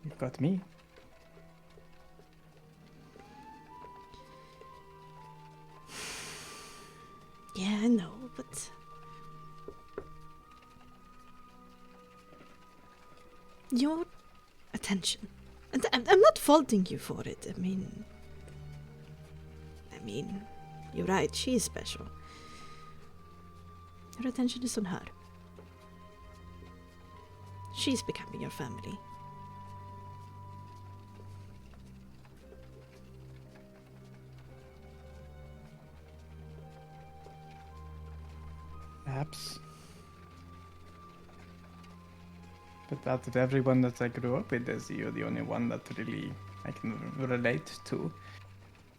You've got me. Yeah, I know, but your attention. And I'm not faulting you for it. I mean, you're right, she is special. Your attention is on her. She's becoming your family. Perhaps. But out of everyone that I grew up with, Izzy, you're the only one that really I can relate to.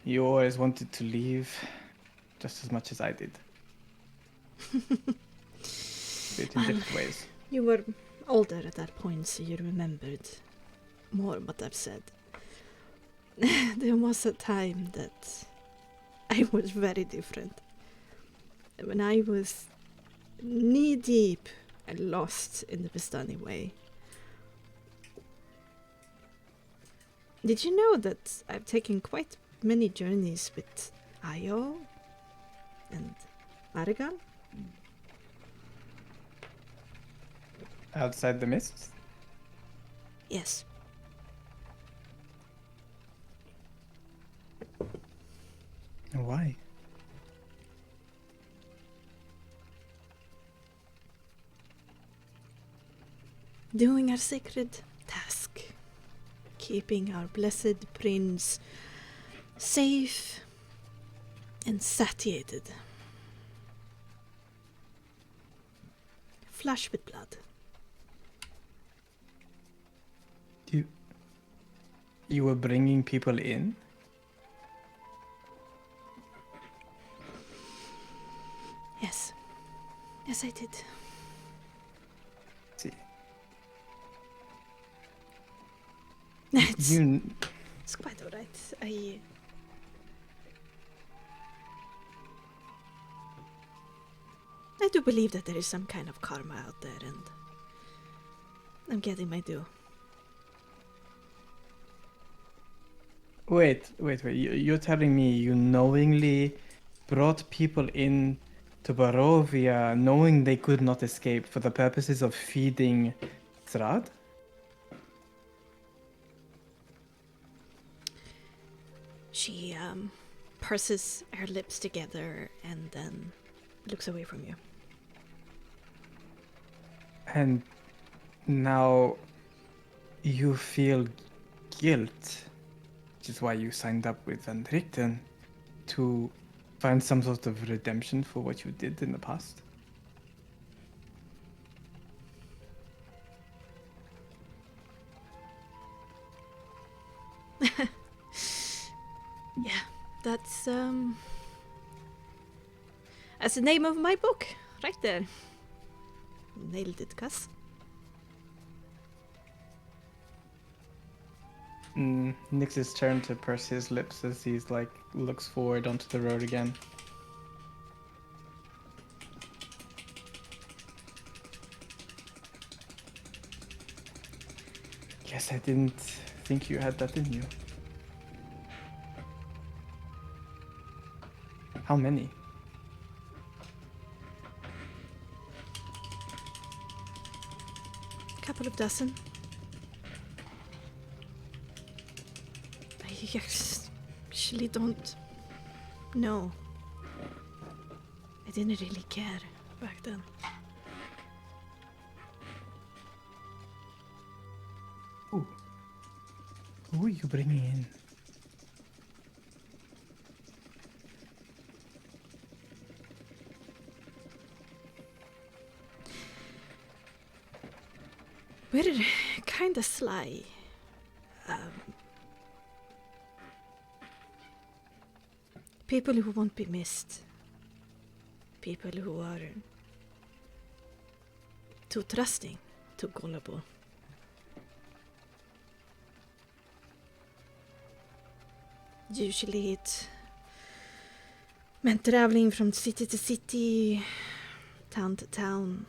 You always wanted to leave just as much as I did. But in different ways. You were older at that point, so you remembered more what I've said. There was a time that I was very different. When I was knee-deep and lost in the Vistani way. Did you know that I've taken quite many journeys with Ayo and Aragon? Outside the mists? Yes. Why? Doing our sacred task. Keeping our blessed prince safe and satiated. flush with blood. You were bringing people in? Yes. Yes, I did. See. It's quite alright. I do believe that there is some kind of karma out there, and I'm getting my due. Wait. You're telling me you knowingly brought people in to Barovia knowing they could not escape for the purposes of feeding Thrad? She purses her lips together and then looks away from you. And now you feel guilt, which is why you signed up with Unwritten to find some sort of redemption for what you did in the past. Yeah, that's the name of my book, right there. Nailed it, Gus. Nix's turn to purse his lips as he's looks forward onto the road again. Guess I didn't think you had that in you. How many? A couple of dozen. I actually don't know. I didn't really care back then. Who are you bringing in? We're kinda sly. People who won't be missed. People who are too trusting, too gullible. Usually it meant traveling from city to city, town to town,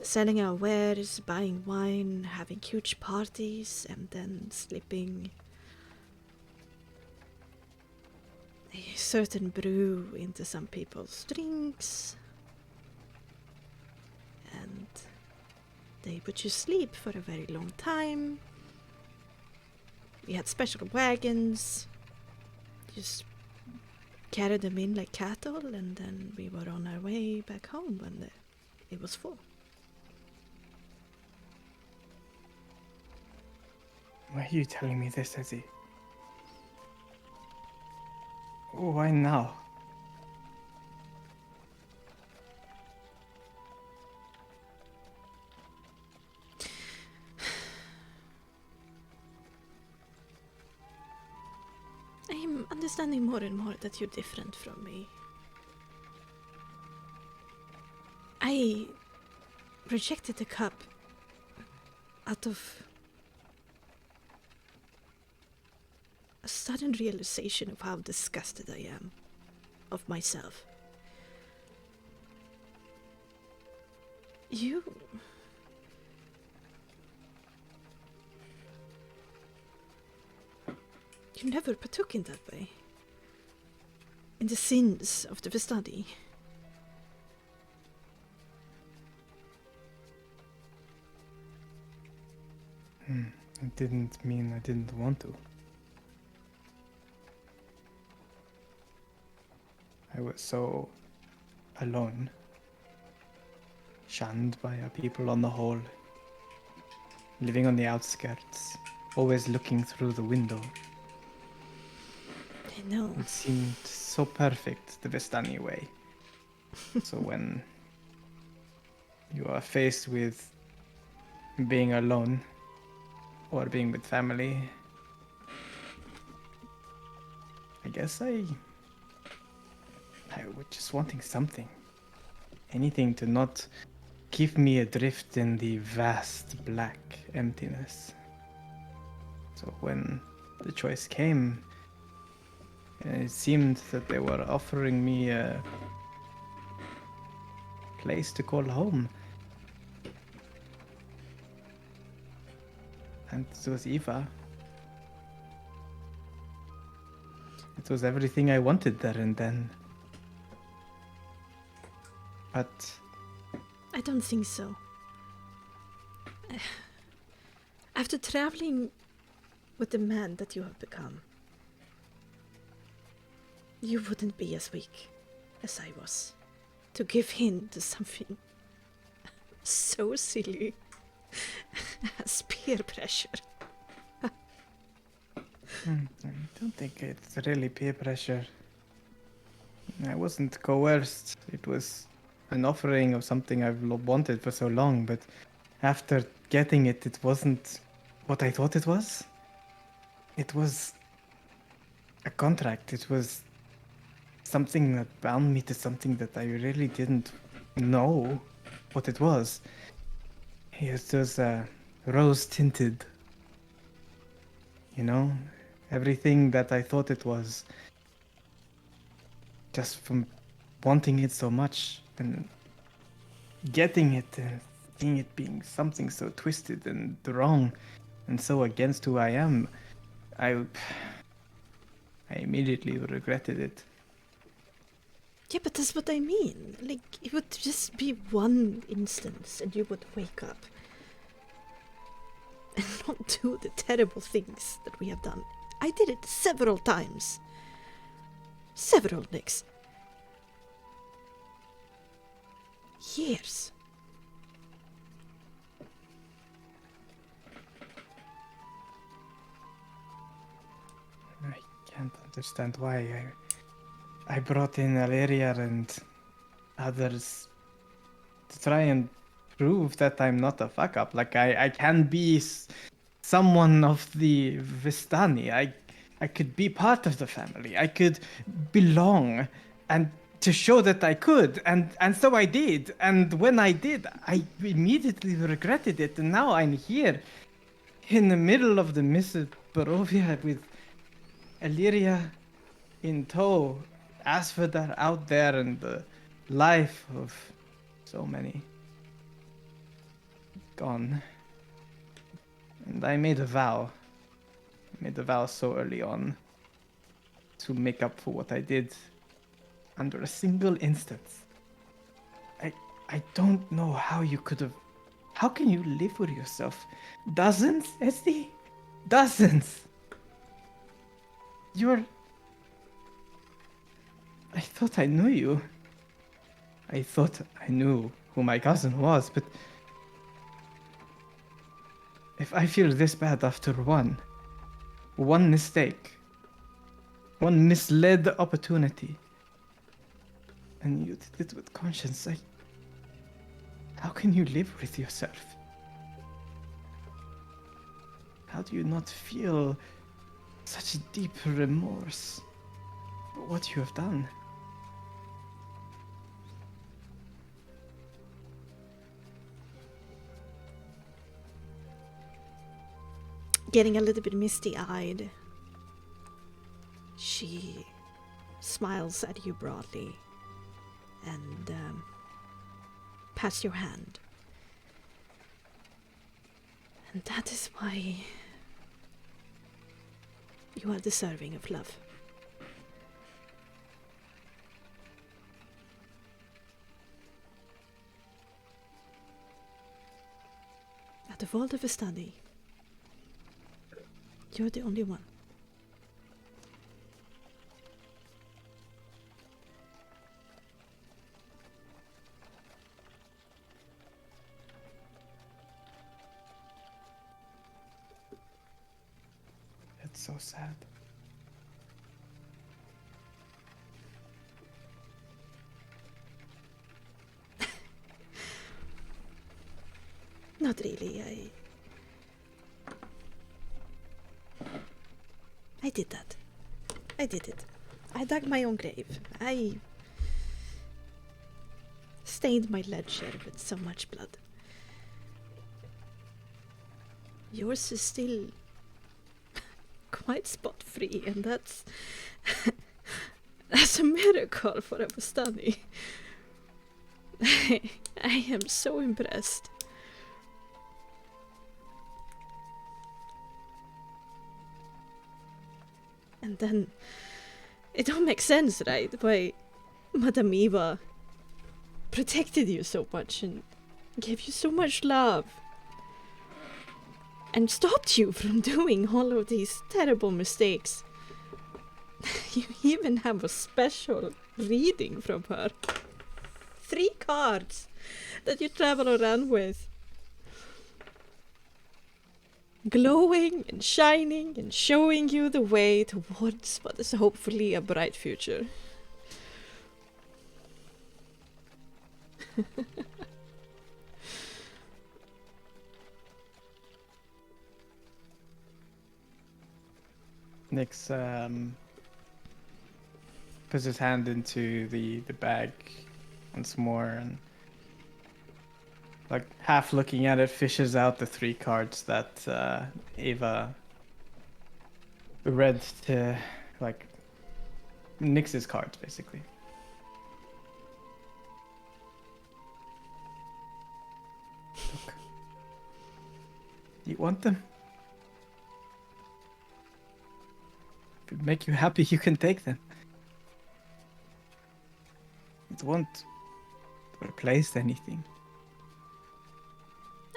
selling our wares, buying wine, having huge parties, and then slipping a certain brew into some people's drinks. And they would just sleep for a very long time. We had special wagons, just carried them in like cattle, and then we were on our way back home when it was full. Why are you telling me this, Ezzy? Why now? I'm understanding more and more that you're different from me. I rejected the cup out of a sudden realization of how disgusted I am of myself. You never partook in that way. In the sins of the Vestadi. It didn't mean I didn't want to. I was so alone, shunned by our people on the whole, living on the outskirts, always looking through the window. I know. It seemed so perfect, the Vestani way. So when you are faced with being alone or being with family, I guess I was just wanting something. Anything to not keep me adrift in the vast black emptiness. So when the choice came, it seemed that they were offering me a place to call home. And it was Eva. It was everything I wanted there and then. But I don't think so. After traveling with the man that you have become, you wouldn't be as weak as I was to give in to something so silly as peer pressure. I don't think it's really peer pressure. I wasn't coerced. It was an offering of something I've wanted for so long, but after getting it, it wasn't what I thought it was. It was a contract. It was something that bound me to something that I really didn't know what it was. It was rose tinted. You know, everything that I thought it was, just from wanting it so much and getting it and seeing it being something so twisted and wrong and so against who I am, I immediately regretted it. Yeah, but that's what I mean. Like, it would just be one instance and you would wake up and not do the terrible things that we have done. I did it several times. Several, Nix. Years. I can't understand why I brought in Valeria and others to try and prove that I'm not a fuck up. Like I can be someone of the Vistani. I could be part of the family. I could belong, and to show that I could, and so I did. And when I did, I immediately regretted it. And now I'm here, in the middle of the Miss Barovia with Illyria in tow, Asphodar out there, and the life of so many gone. And I made a vow. I made a vow so early on to make up for what I did under a single instance. I don't know how you could have. How can you live with yourself? Dozens, Esty? Dozens! You're. I thought I knew you. I thought I knew who my cousin was, but if I feel this bad after one mistake, one misled opportunity, and you did it with conscience, how can you live with yourself? How do you not feel such deep remorse for what you have done? Getting a little bit misty-eyed, she smiles at you broadly and pats your hand. And that is why you are deserving of love. Out of all the study, you're the only one. It's so sad. not really. I did that. I did it. I dug my own grave. I stained my ledger with so much blood. Yours is still quite spot-free, and that's that's a miracle for a Bustani. I am so impressed. And then it all makes sense, right? Why Madame Eva protected you so much and gave you so much love. And stopped you from doing all of these terrible mistakes. You even have a special reading from her. 3 cards that you travel around with. Glowing and shining and showing you the way towards what is hopefully a bright future. Nyx puts his hand into the bag once more and, like, half looking at it, fishes out the 3 cards that Eva read to, like, Nyx's cards, basically. Look. You want them? If it make you happy, you can take them. It won't replace anything.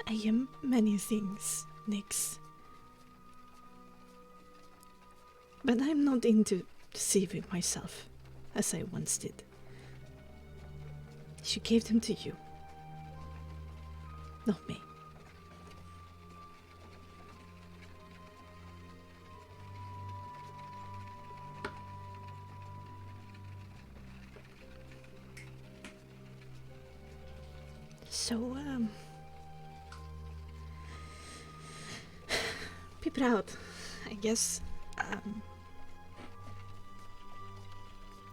I am many things, Nyx. But I'm not into deceiving myself, as I once did. She gave them to you. Not me. So, be proud, I guess.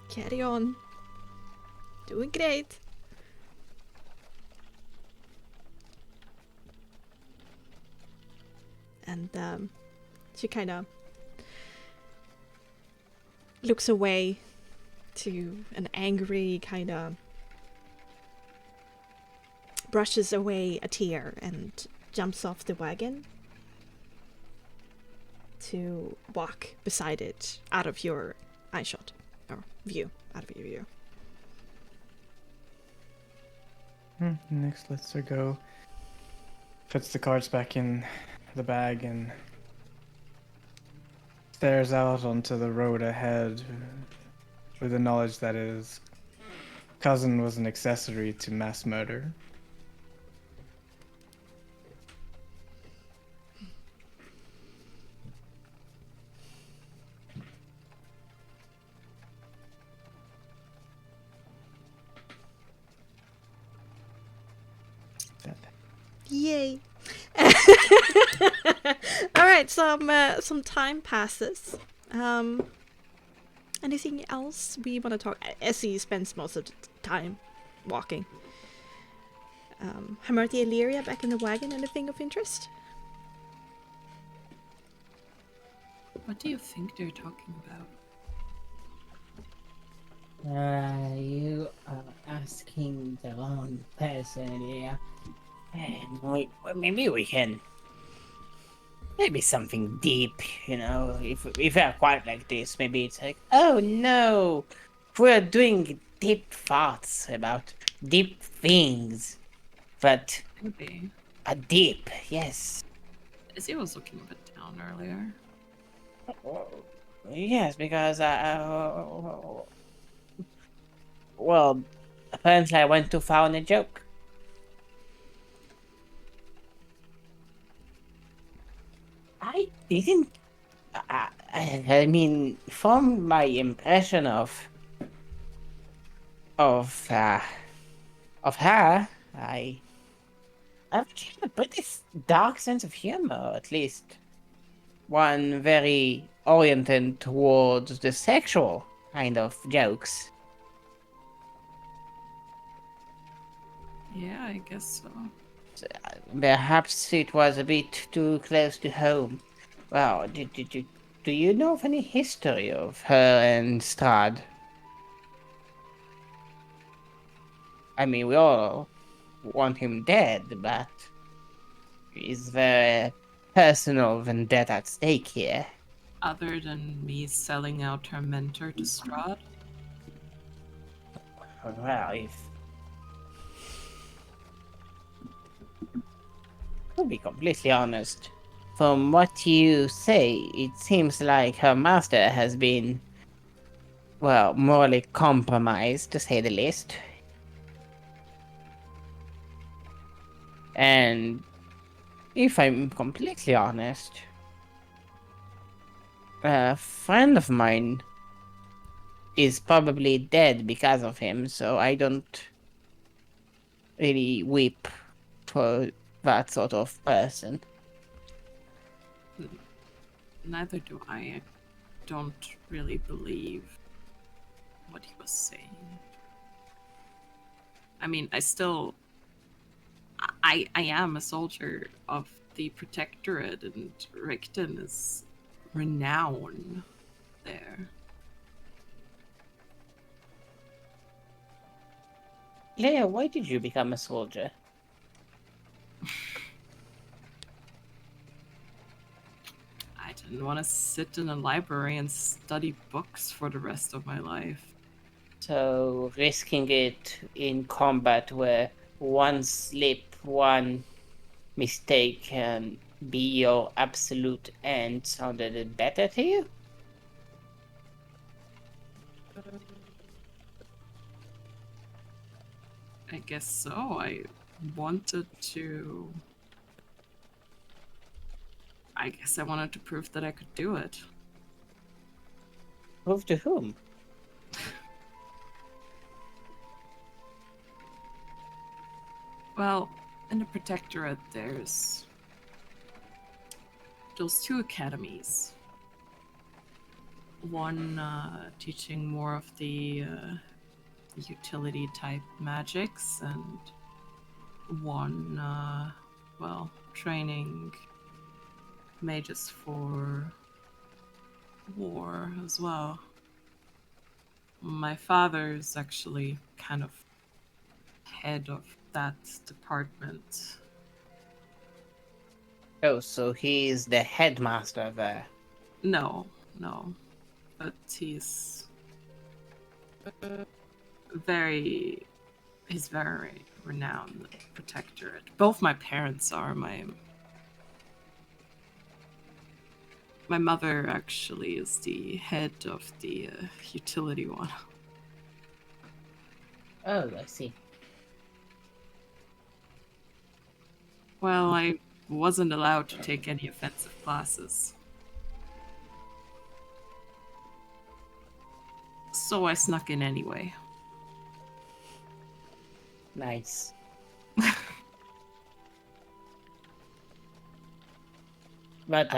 Carry on. Doing great. And, she kind of looks away to an angry kind of brushes away a tear and jumps off the wagon to walk beside it out of your eyeshot or view, out of your view. Nyx lets her go, puts the cards back in the bag and stares out onto the road ahead with the knowledge that his cousin was an accessory to mass murder. Yay! All right, some time passes. Anything else we want to talk? Essie spends most of the time walking. Hamarti Illyria back in the wagon. Anything of interest? What do you think they're talking about? You are asking the wrong person here. And maybe we can. Maybe something deep, you know. If we're quiet like this, maybe it's like, oh no, we're doing deep thoughts about deep things. But Maybe. deep, yes. Izzy was looking up at town earlier. Yes, because well, apparently I went too far on a joke. I didn't. I mean, from my impression of her, I I've a pretty dark sense of humor, at least one very oriented towards the sexual kind of jokes. Yeah, I guess so. Perhaps it was a bit too close to home. Well, do you know of any history of her and Strad? I mean, we all want him dead, but is there a personal vendetta at stake here? Other than me selling out her mentor to Strahd? Well, if to be completely honest, from what you say, it seems like her master has been, well, morally compromised, to say the least. And if I'm completely honest, a friend of mine is probably dead because of him, so I don't really weep for that sort of person. Neither do I. I don't really believe what he was saying. I mean, I am a soldier of the Protectorate, and Richten is renowned there. Leia, why did you become a soldier? I didn't want to sit in a library and study books for the rest of my life. So risking it in combat where one slip, one mistake can be your absolute end sounded it better to you? I guess so. I wanted to... I guess I wanted to prove that I could do it. Prove to whom? Well, in the Protectorate, there's those two academies. One teaching more of the utility type magics, and one, well, training mages for war as well. My father's actually kind of head of that department. Oh, so he's the headmaster there. No, but he's very renowned Protectorate. Both my parents are. My mother actually is the head of the utility one. Oh, I see. Well, I wasn't allowed to take any offensive classes. So I snuck in anyway. Nice. But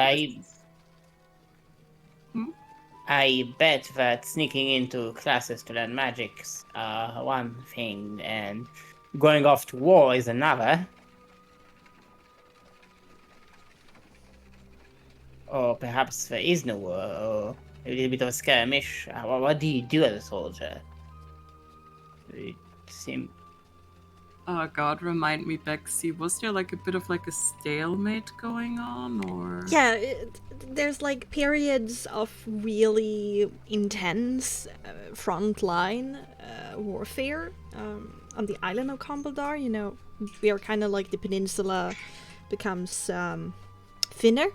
I bet that sneaking into classes to learn magics are one thing, and going off to war is another. Or perhaps there is no war, or a little bit of a skirmish. What do you do as a soldier? It seems... Oh god, remind me, Bexxy, was there like a bit of like a stalemate going on, or...? Yeah, there's like periods of really intense frontline warfare on the island of Combledar. You know, we are kind of like the peninsula becomes thinner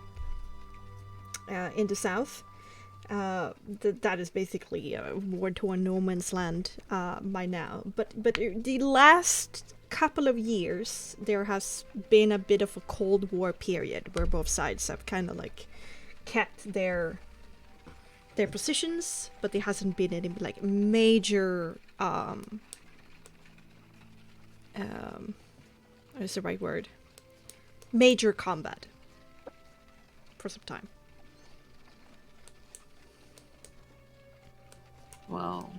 in the south. That is basically a war-torn no man's land by now. But the last couple of years, there has been a bit of a Cold War period where both sides have kind of like kept their positions, but there hasn't been any like major what is the right word? major combat for some time. Well,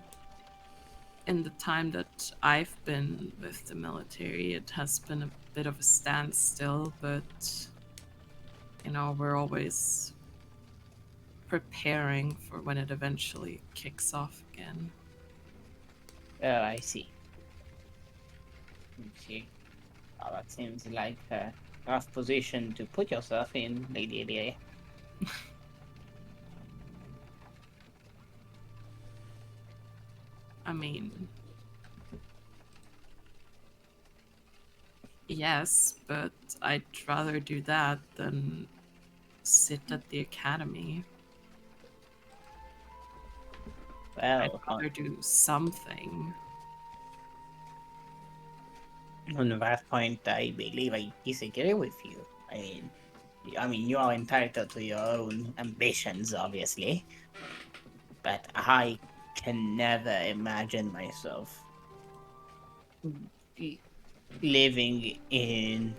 in the time that I've been with the military, it has been a bit of a standstill, but, we're always preparing for when it eventually kicks off again. Oh, I see. Okay. Oh, that seems like a rough position to put yourself in, Lady Adelia. I mean, yes, but I'd rather do that than sit at the academy. I'd Well, rather do something. on that point, I believe I disagree with you. I mean, you are entitled to your own ambitions, obviously, but I can never imagine myself living in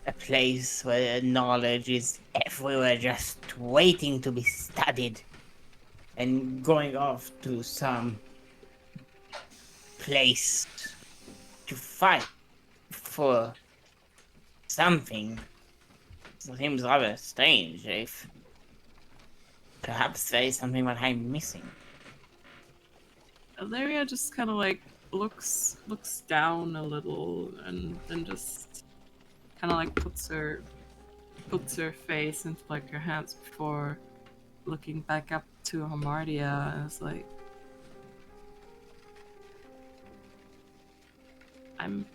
a place where knowledge is everywhere, just waiting to be studied, and going off to some place to fight for something. Seems rather strange. If perhaps there is something that I'm missing. Valeria just kind of like looks down a little and then just kind of like puts her face into like her hands before looking back up to Hamartia and is like, I'm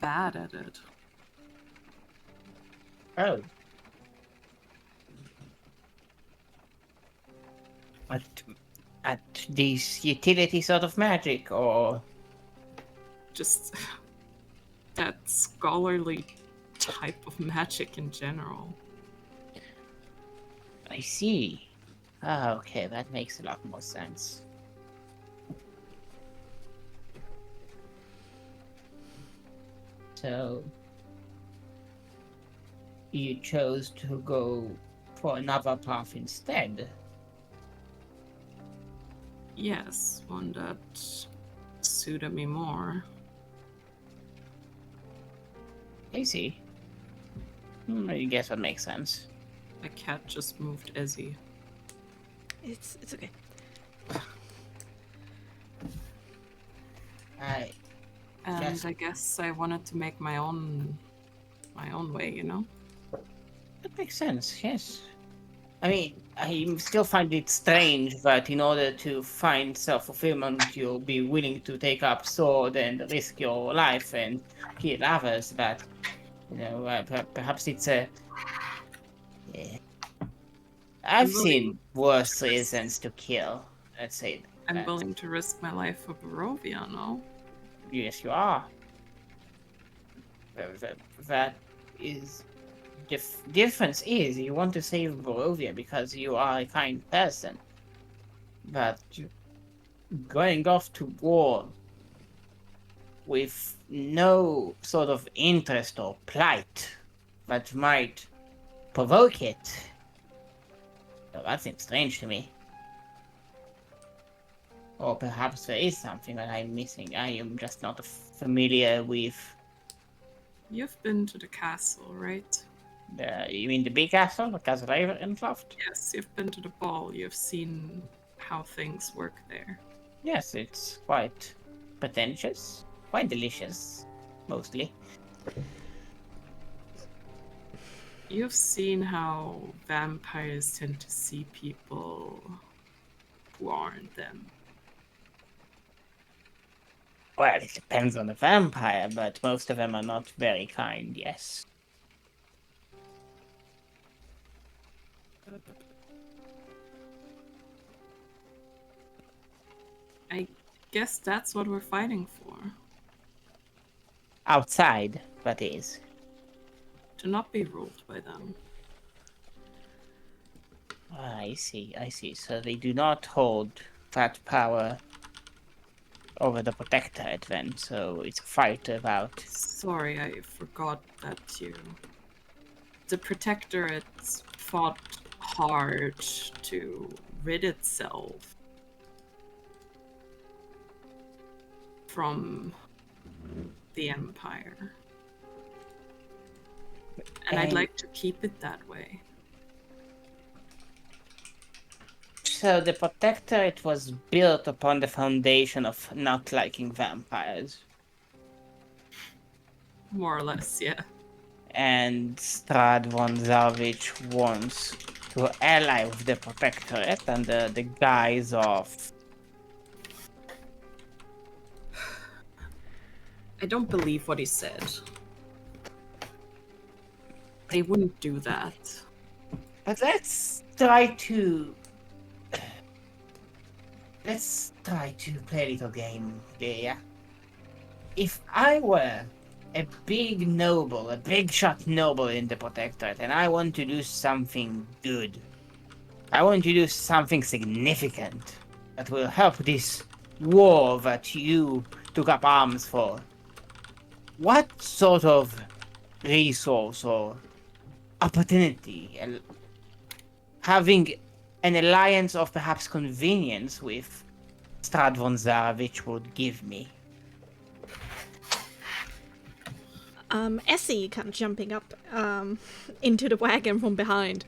bad at it. Oh. At this utility sort of magic, or Just that scholarly type of magic in general. I see. Ah, okay, that makes a lot more sense. So you chose to go for another path instead. Yes, one that suited me more. I see. I guess that makes sense. The cat just moved Izzy. It's okay. And Yes. I guess I wanted to make my own way, That makes sense, yes. I mean, I still find it strange that in order to find self-fulfillment, you'll be willing to take up sword and risk your life and kill others, but, perhaps it's a... Yeah. I've seen worse reasons to kill, let's say I'm that. willing to risk my life for Barovia, no? Yes, you are. That is... difference is you want to save Barovia because you are a kind person, but going off to war with no sort of interest or plight that might provoke it, well, that seems strange to me. Or perhaps there is something that I'm missing. I am just not familiar with... You've been to the castle, right? You mean the big castle, the Castle Ravencroft? Yes, you've been to the ball. You've seen how things work there. Yes, it's quite pretentious, quite delicious, mostly. You've seen how vampires tend to see people who aren't them. Well, it depends on the vampire, but most of them are not very kind, yes. I guess that's what we're fighting for. Outside, that is. To not be ruled by them. I see. So they do not hold that power over the protectorate then, so it's a fight about... Sorry, I forgot that the Protectorate fought hard to rid itself from the Empire. And I'd like to keep it that way. So the protectorate was built upon the foundation of not liking vampires. More or less, yeah. And Strad von Zarvich wants to ally with the protectorate under the guise of... I don't believe what he said. They wouldn't do that. But let's try to play a little game, yeah? If I were a big noble, a big shot noble in the protectorate, and I want to do something good, I want to do something significant that will help this war that you took up arms for, what sort of resource or opportunity having an alliance of perhaps convenience with Strad von Zarevich would give me? Essie kind of jumping up into the wagon from behind.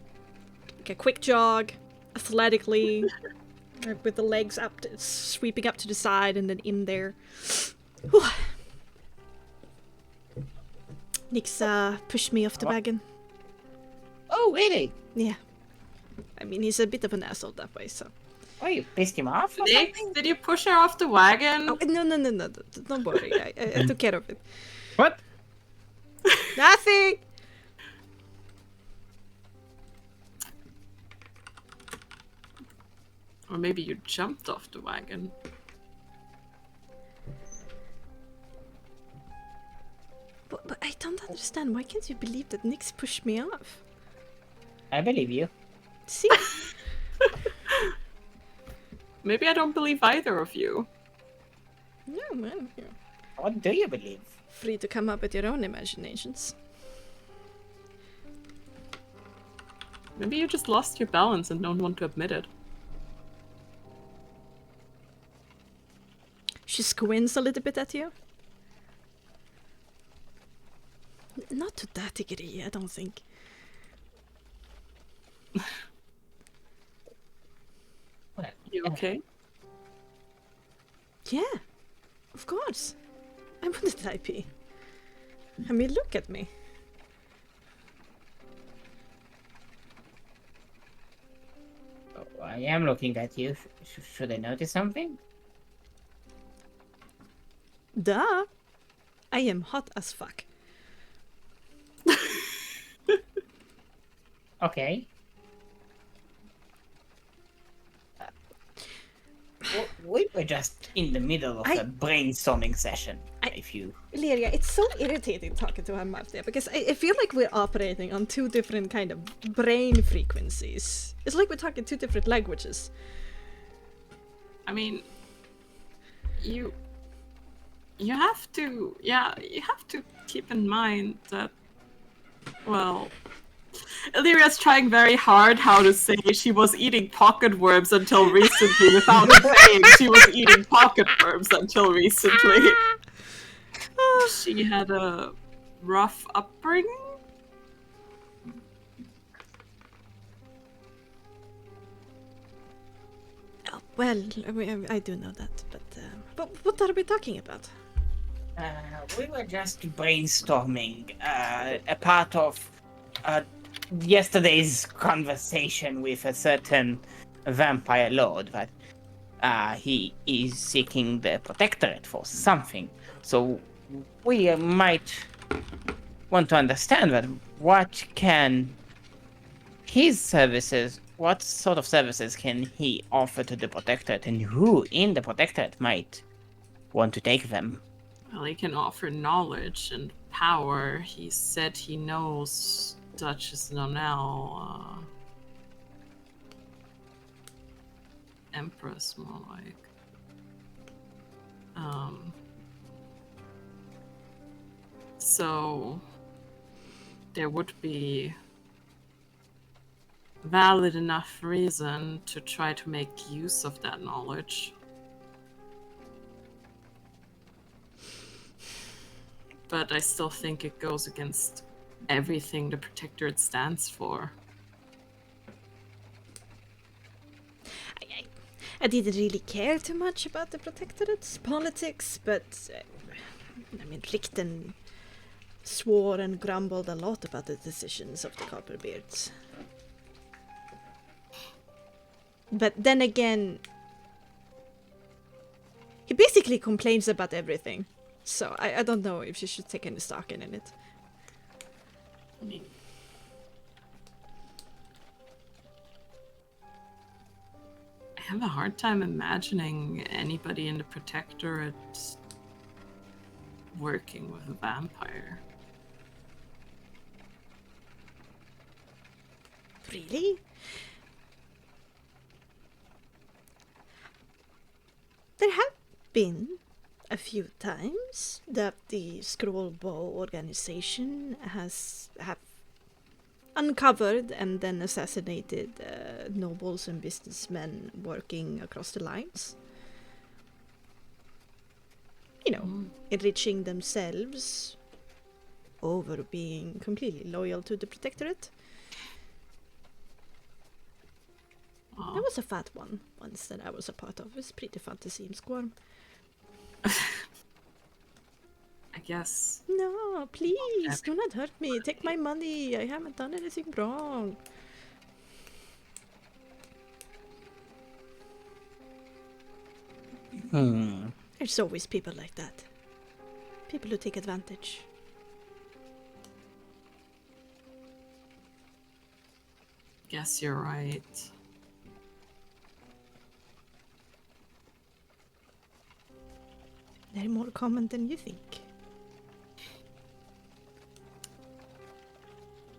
Like a quick jog, athletically, with the legs up, sweeping up to the side and then in there. Whew. Nix pushed me off the wagon. Oh, really? Yeah. I mean, he's a bit of an asshole that way, so. Oh, you pissed him off or Nick, something? did you push her off the wagon? Oh, no. Don't worry. I took care of it. What? Nothing! Or maybe you jumped off the wagon. But I don't understand. Why can't you believe that Nix pushed me off? I believe you. See? Maybe I don't believe either of you. No, man. You're What do you believe? free to come up with your own imaginations. Maybe you just lost your balance and don't want to admit it. She squints a little bit at you. Not to that degree, I don't think. Well, You okay? Yeah, of course. I wouldn't IP. I mean, look at me. I am looking at you. Should I notice something? Duh. I am hot as fuck. Okay. We were just in the middle of a brainstorming session. If you... Lyria, it's so irritating talking to him out there because I feel like we're operating on two different kind of brain frequencies. It's like we're talking two different languages. I mean, you have to, you have to keep in mind that, well, Illyria's trying very hard how to say she was eating pocket worms until recently without saying she was eating pocket worms until recently. She had a rough upbringing. Oh, well, I do know that, but what are we talking about? We were just brainstorming a part of yesterday's conversation with a certain vampire lord, but he is seeking the protectorate for something. So we might want to understand that what can his services, what sort of services can he offer to the protectorate, and who in the protectorate might want to take them? Well, he can offer knowledge and power. He said he knows Duchess Nonel, Empress, more like. So there would be valid enough reason to try to make use of that knowledge. But I still think it goes against everything the Protectorate stands for. I didn't really care too much about the Protectorate's politics, but I mean, Richten swore and grumbled a lot about the decisions of the Copperbeards. But then again, he basically complains about everything. So I don't know if you should take any stock in it. I mean, I have a hard time imagining anybody in the Protectorate working with a vampire. Really? There have been a few times that the Scrollbow organization have uncovered and then assassinated nobles and businessmen working across the lines. You know, enriching themselves over being completely loyal to the Protectorate. Oh. There was a fat one once that I was a part of. It was pretty fun to see him squirm. I guess. No, please, do not hurt me. Take my money. I haven't done anything wrong. There's always people like that. People who take advantage. Guess you're right. They're more common than you think.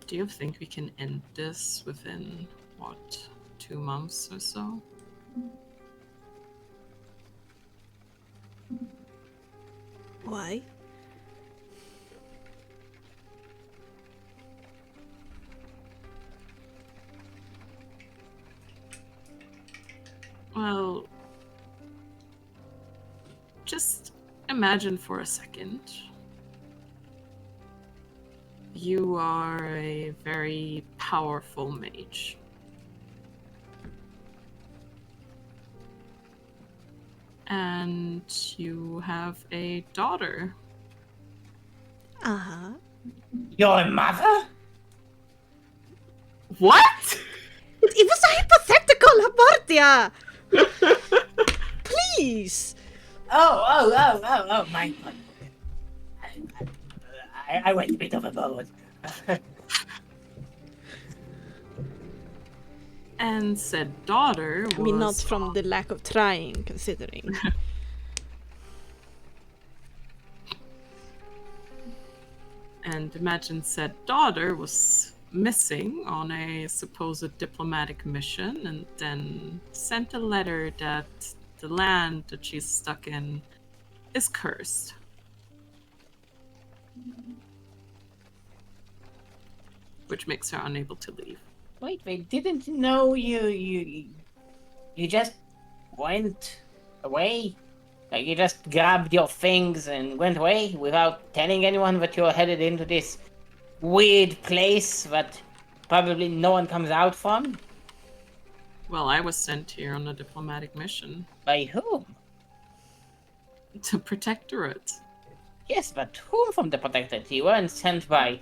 Do you think we can end this within, what, 2 months or so? Why? Well, just imagine for a second. You are a very powerful mage. And you have a daughter. Uh-huh. Your mother? What? It was a hypothetical, Abortia! Please! Oh, my God. I went a bit overboard. And said daughter was... I mean, not from the lack of trying, considering. And imagine said daughter was missing on a supposed diplomatic mission and then sent a letter that the land that she's stuck in is cursed. Which makes her unable to leave. Wait, didn't know you just went away? Like you just grabbed your things and went away without telling anyone that you're headed into this weird place that probably no one comes out from? Well, I was sent here on a diplomatic mission. By whom? To Protectorate. Yes, but whom from the Protectorate? You weren't sent by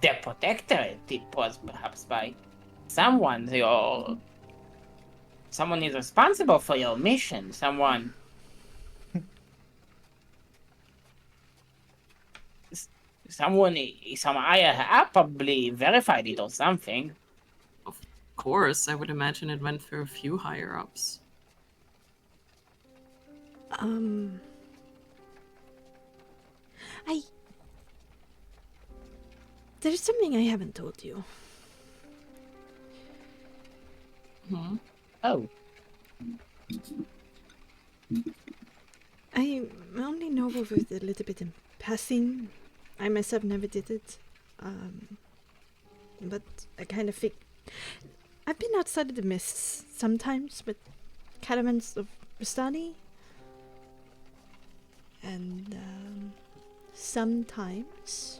the Protectorate. It was perhaps by someone. Someone is responsible for your mission. Someone. Some I probably verified it or something. Of course, I would imagine it went through a few higher-ups. There's something I haven't told you. Hmm? Oh. I only know of it a little bit in passing. I myself never did it. But I kind of think I've been outside of the mists sometimes with caravans of Rustani. And sometimes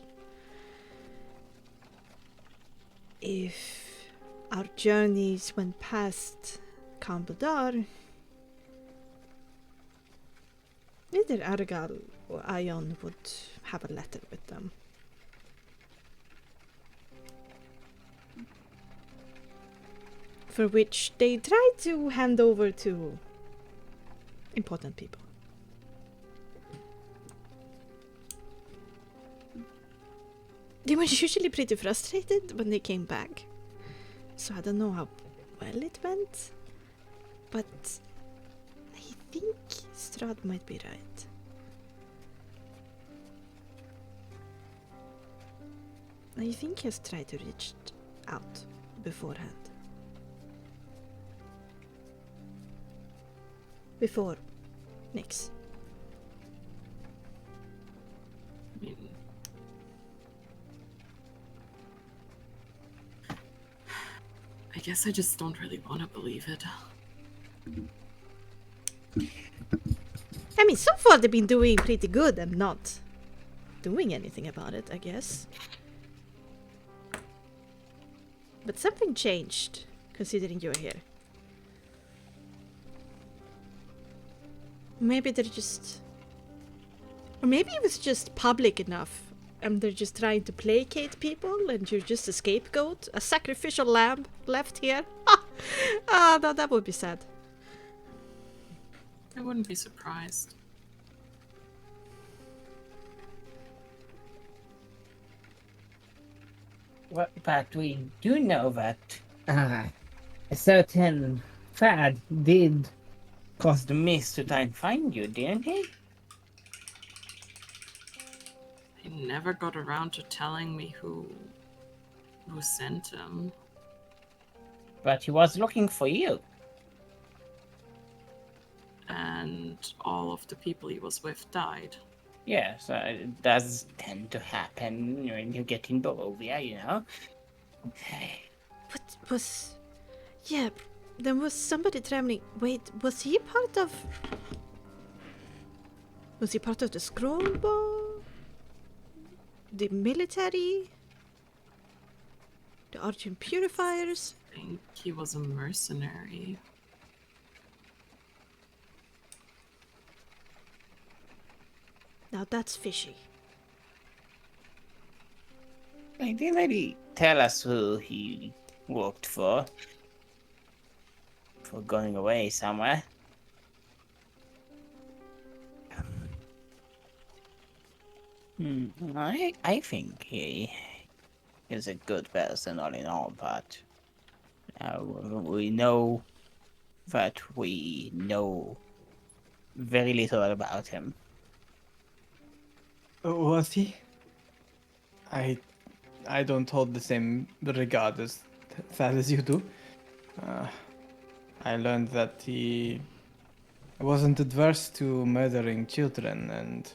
if our journeys went past Kambadar, either Argal or Ion would have a letter with them. For which they try to hand over to important people. They were usually pretty frustrated when they came back. So I don't know how well it went. But I think Strahd might be right. I think he has tried to reach out beforehand. Before Nyx. I mean, I guess I just don't really want to believe it. I mean, so far they've been doing pretty good and not doing anything about it, I guess. But something changed, considering you're here. Maybe they're just... Or maybe it was just public enough and they're just trying to placate people and you're just a scapegoat, a sacrificial lamb left here. No, that would be sad. I wouldn't be surprised. Well, but we do know that a certain Fad did cause the mist to try and find you, didn't he? He never got around to telling me who sent him. But he was looking for you. And all of the people he was with died. Yes, it does tend to happen when you get in Barovia, you know. What was... Yeah, there was somebody traveling... Wait, was he part of... Was he part of the Scrollbow? The military? The Argent Purifiers? I think he was a mercenary. Now that's fishy. He didn't really tell us who he worked for going away somewhere. I think he is a good person all in all, but we know that we know very little about him. Was he? I don't hold the same regard as Thad as you do. I learned that he wasn't adverse to murdering children and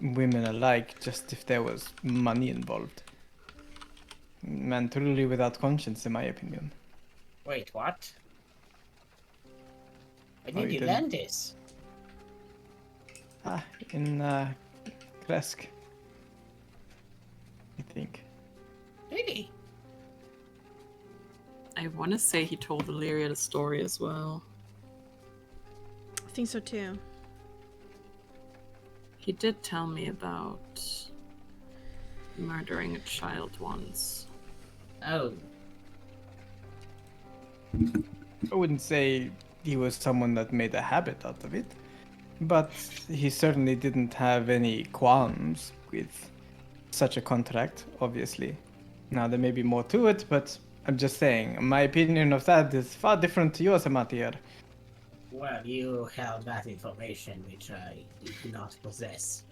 women alike, just if there was money involved. Man truly without conscience, in my opinion. Wait, what? When Oh, did you you didn't? learn this? In Kresk, I think. Really? I want to say he told Illyria the story as well. I think so too. He did tell me about murdering a child once. Oh, I wouldn't say he was someone that made a habit out of it, but he certainly didn't have any qualms with such a contract, obviously. Now, there may be more to it, but I'm just saying, my opinion of that is far different to yours, Amatir. well, you held that information which I did not possess.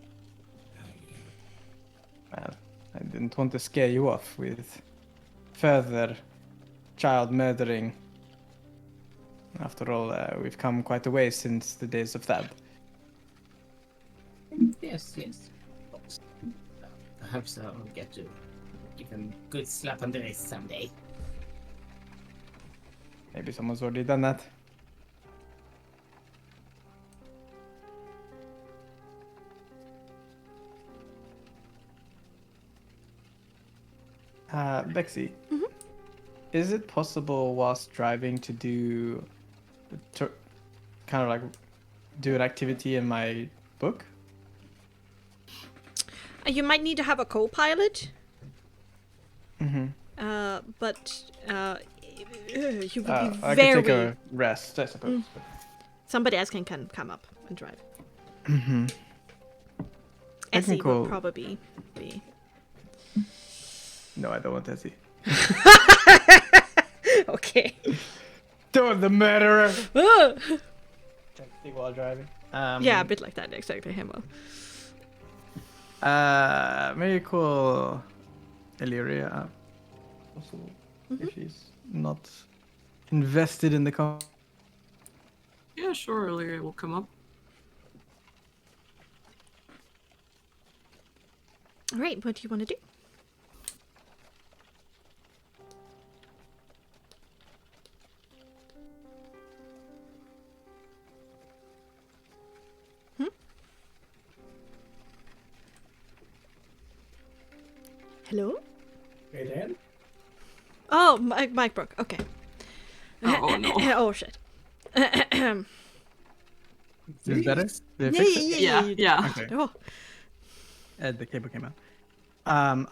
Well, I didn't want to scare you off with further child murdering. After all, we've come quite a way since the days of Thab. Yes, yes. I hope so. I'll get to give him a good slap on the wrist someday. Maybe someone's already done that. Bexxy, is it possible whilst driving to do kind of like do an activity in my book? You might need to have a co-pilot. But you would be I very. could take a rest, I suppose. Somebody else can come up and drive. Essie Technical- would probably be. No, I don't want Essie. Okay. Don't the murderer! Texting while driving. Yeah, a bit like that, exactly. Him. Maybe call Illyria up. Possible. If she's not invested in the car. Yeah, sure, Illyria will come up. All right, what do you want to do? Hello? Hey, Dan? Oh, Mike broke. Okay. Oh, no. Oh shit. Is this better? Did it Yeah, fix it? Yeah. Okay. Oh. The cable came out.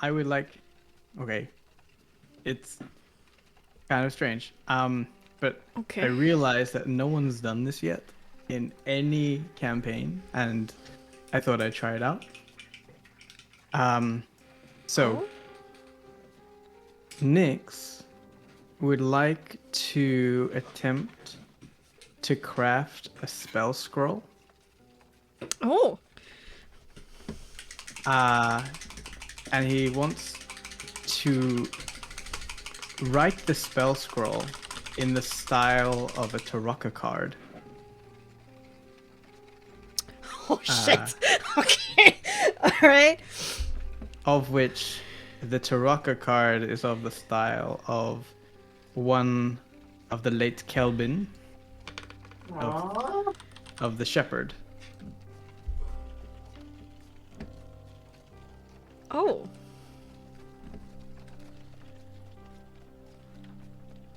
I would like. Okay. It's kind of strange. But Okay. I realized that no one's done this yet in any campaign, and I thought I'd try it out. So Nyx would like to attempt to craft a spell scroll. Oh. And he wants to write the spell scroll in the style of a Taraka card. Oh shit. Okay. All right. Of which the Taraka card is of the style of one of the late Kelvin of the Shepherd. Oh.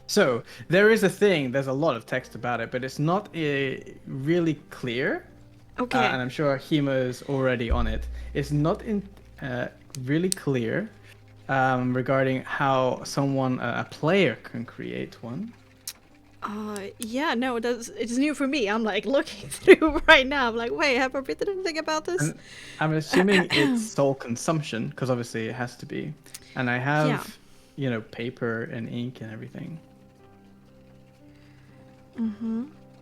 So there is a thing. There's a lot of text about it, but it's not really clear. Okay. And I'm sure Hema is already on it. It's not really clear regarding how someone, a player, can create one. Yeah, no, it's new for me. I'm like looking through right now. I'm like, wait, have I written anything about this? And I'm assuming it's soul consumption, because obviously it has to be. And I have, paper and ink and everything.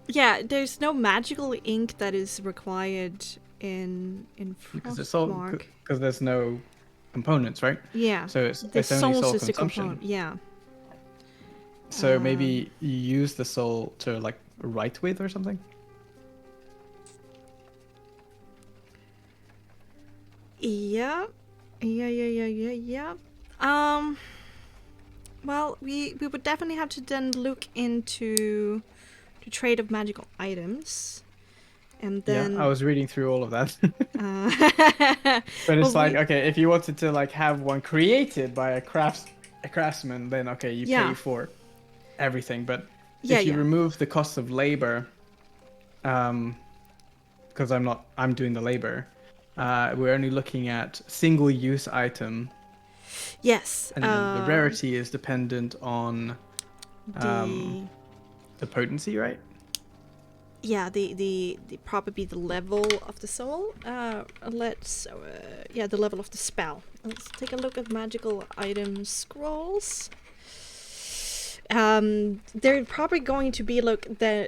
Yeah, there's no magical ink that is required in Because it's soul, Frostmark. because there's no components, right? Yeah. So it's The only soul is the consumption. component. Yeah. So maybe you use the soul to like write with or something. Yeah. Well, we would definitely have to then look into the trade of magical items. And then Yeah, I was reading through all of that. But Well, it's like, okay, if you wanted to like have one created by a craftsman, then okay, you Yeah. pay for everything. But Yeah, if you yeah. remove the cost of labor, because I'm doing the labor, we're only looking at single-use item, yes. and the rarity is dependent on The the potency, right? yeah, the probably the level of the soul. The level of the spell. Let's take a look at magical item scrolls. They're probably going to be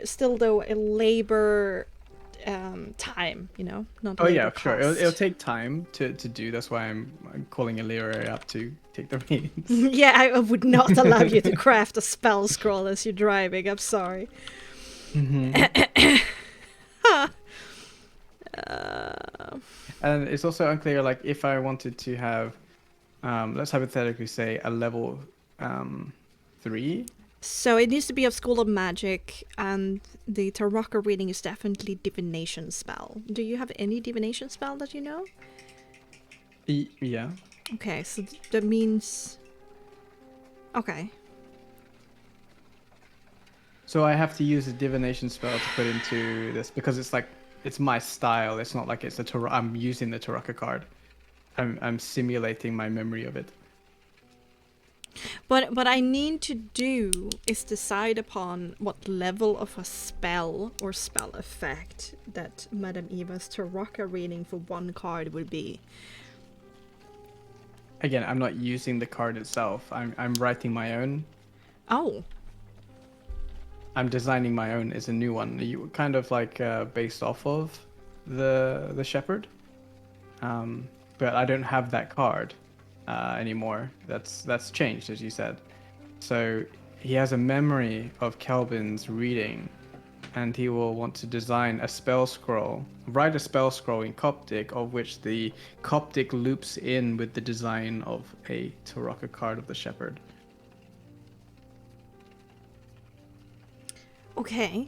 still though a labor time, not Oh labor yeah, sure. It'll cost. take time to do. That's why I'm calling Illyria up to take the reins. Yeah, I would not allow you to craft a spell scroll as you're driving. I'm sorry. And it's also unclear, like, if I wanted to have, let's hypothetically say, a level 3. So it needs to be of School of Magic, and the Taraka reading is definitely divination spell. Do you have any divination spell that you know? Yeah. Okay, so that means... Okay. So I have to use a divination spell to put into this because it's like, it's my style. It's not like it's I'm using the Taraka card. I'm simulating my memory of it. But what I need to do is decide upon what level of a spell or spell effect that Madame Eva's Taraka reading for one card would be. Again, I'm not using the card itself. I'm writing my own. Oh. I'm designing my own as a new one. You kind of like based off of the shepherd. But I don't have that card anymore. That's changed, as you said. So he has a memory of Kelvin's reading, and he will want to design a spell scroll, write a spell scroll in Coptic, of which the Coptic loops in with the design of a Taraka card of the shepherd. Okay.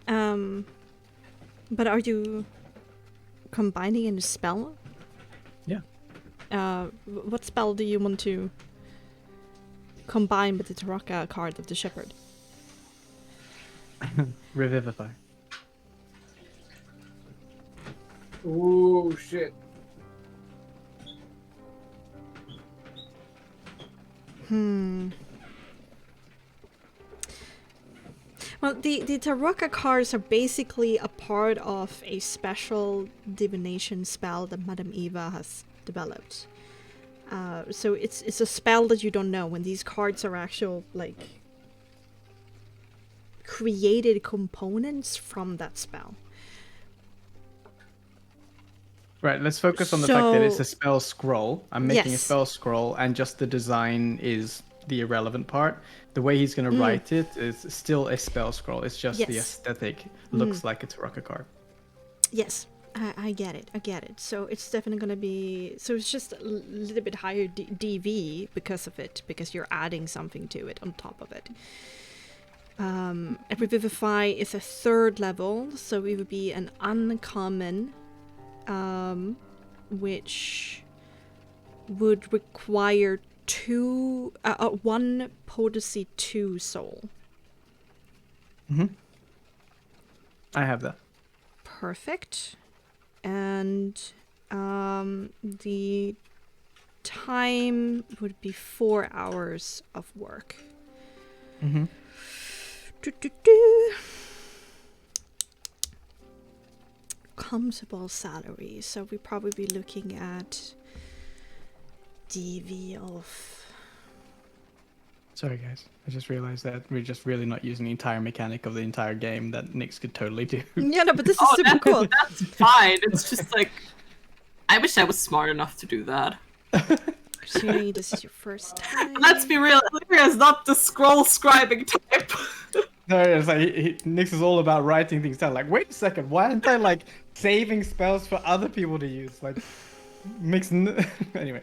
But are you combining in a spell? Yeah. What spell do you want to combine with the Taraka card of the shepherd? Revivify. Ooh, shit. Well, the Taraka cards are basically a part of a special divination spell that Madame Eva has developed. So it's a spell that you don't know, when these cards are actual, like, created components from that spell. Right, let's focus on the fact that it's So- a spell scroll. I'm making a Yes. spell scroll, and just the design is the irrelevant part. The way he's going to write it is still a spell scroll. It's just the Yes. aesthetic looks like a Taraka card. Yes, I get it. So it's definitely going to be... So it's just a little bit higher DV because of it, because you're adding something to it on top of it. Revivify is a 3rd level, so it would be an uncommon, which would require 1 potency 2 soul. I have that. Perfect. And the time would be 4 hours of work. Comfortable salary, so we probably be looking at DV of... Sorry, guys. I just realized that we're just really not using the entire mechanic of the entire game that Nyx could totally do. Yeah, no, but this is super cool. That's fine. It's just like, I wish I was smart enough to do that. Assuming this is your first time. Let's be real, Illyria is not the scroll scribing type. No, it's like Nyx is all about writing things down. Like, wait a second, why aren't I like saving spells for other people to use? Like, anyway.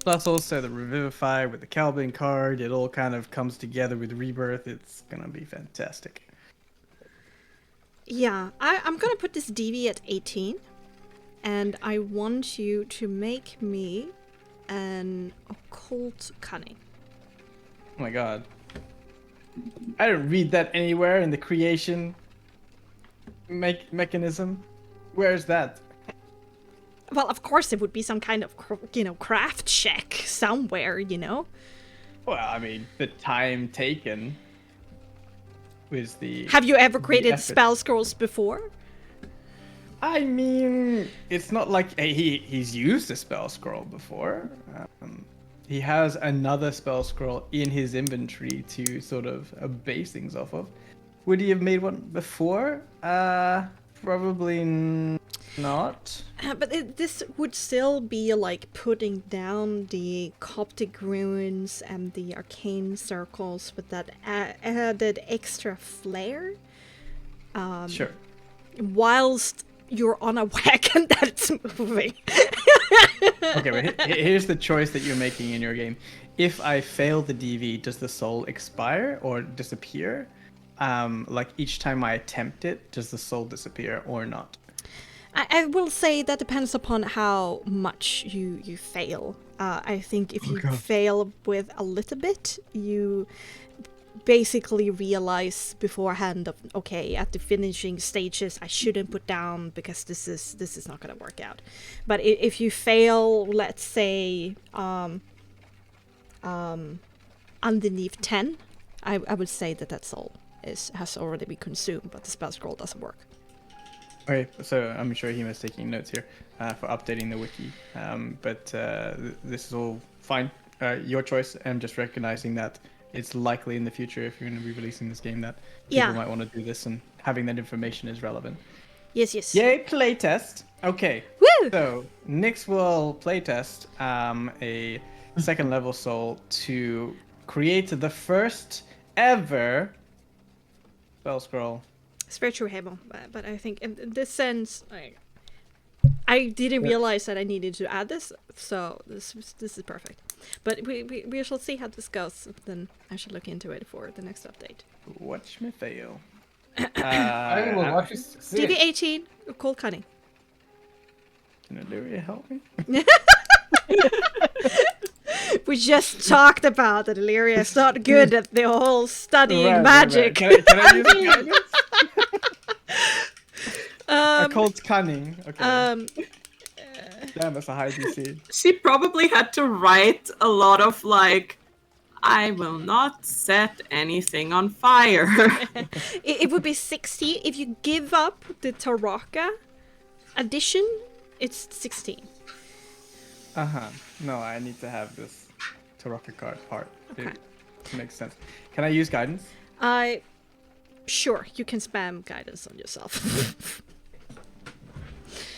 Plus also the Revivify with the Calvin card. It all kind of comes together with Rebirth. It's gonna be fantastic. Yeah, I'm gonna put this DV at 18. And I want you to make me an occult cunning. Oh my god. I didn't read that anywhere in the creation mechanism. Where's that? Well, of course, it would be some kind of, craft check somewhere, Well, I mean, the time taken was the... Have you ever created effort. spell scrolls before? I mean, it's not like he's used a spell scroll before. He has another spell scroll in his inventory to sort of base things off of. Would he have made one before? Probably not. But this would still be like putting down the Coptic runes and the arcane circles with that added extra flair. Sure. whilst you're on a wagon that's moving. Okay, but here's the choice that you're making in your game. If I fail the DV, does the soul expire or disappear? Like each time I attempt it, does the soul disappear or not? I will say that depends upon how much you fail. I think if you fail with a little bit, you basically realize beforehand of, okay, at the finishing stages I shouldn't put down because this is not gonna work out. But if you fail, let's say underneath 10, I would say that soul has already been consumed, but the spell scroll doesn't work. Okay, so I'm sure he was taking notes here for updating the wiki, but this is all fine. Your choice, and just recognizing that it's likely in the future, if you're going to be releasing this game, that people might want to do this, and having that information is relevant. Yes. Yay, playtest. Okay. Woo! So Nyx will playtest a second level soul to create the first ever spell scroll. Spiritual Hable, but I think in this sense, I didn't realize that I needed to add this, so this is perfect. But we shall see how this goes. Then I should look into it for the next update. Watch me fail. I will watch this. DV18, Cold Cunning. Can Illyria help me? We just talked about that Illyria is not good at the whole studying magic. Right. Can I use guidance? Cold Cunning. Okay. Damn, that's a high DC. She probably had to write a lot of like, I will not set anything on fire. It would be 60. If you give up the Taraka addition, it's 16. No, I need to have this Taraka card part. Okay. It makes sense. Can I use guidance? Sure, you can spam guidance on yourself.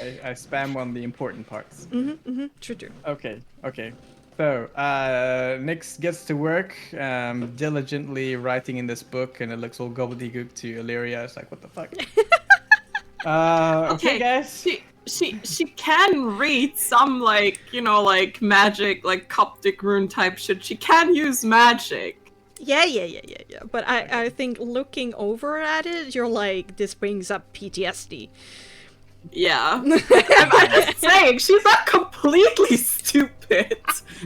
I spam on the important parts. True. Okay. So, Nyx gets to work, diligently writing in this book, and it looks all gobbledygook to Illyria. It's like, what the fuck? Okay, guys. She can read some like, like magic, like Coptic rune type shit. She can use magic. Yeah. But I think looking over at it, you're like, this brings up PTSD. Yeah. I'm just saying, she's not completely stupid.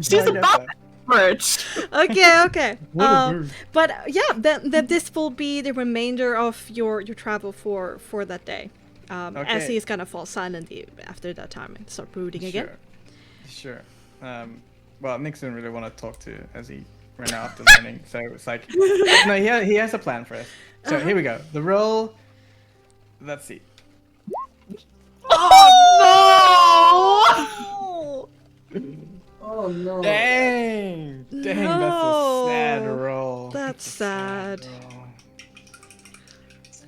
She's about average. Okay. But yeah, then this will be the remainder of your travel for that day. As he's gonna fall silent after that time and start brooding again. Sure. Well, Nyx didn't really want to talk to as he ran out after learning, so it's like, no, he has a plan for us. So here we go. The roll. Let's see. Oh no! Oh no! Dang! That's a sad roll. That's sad.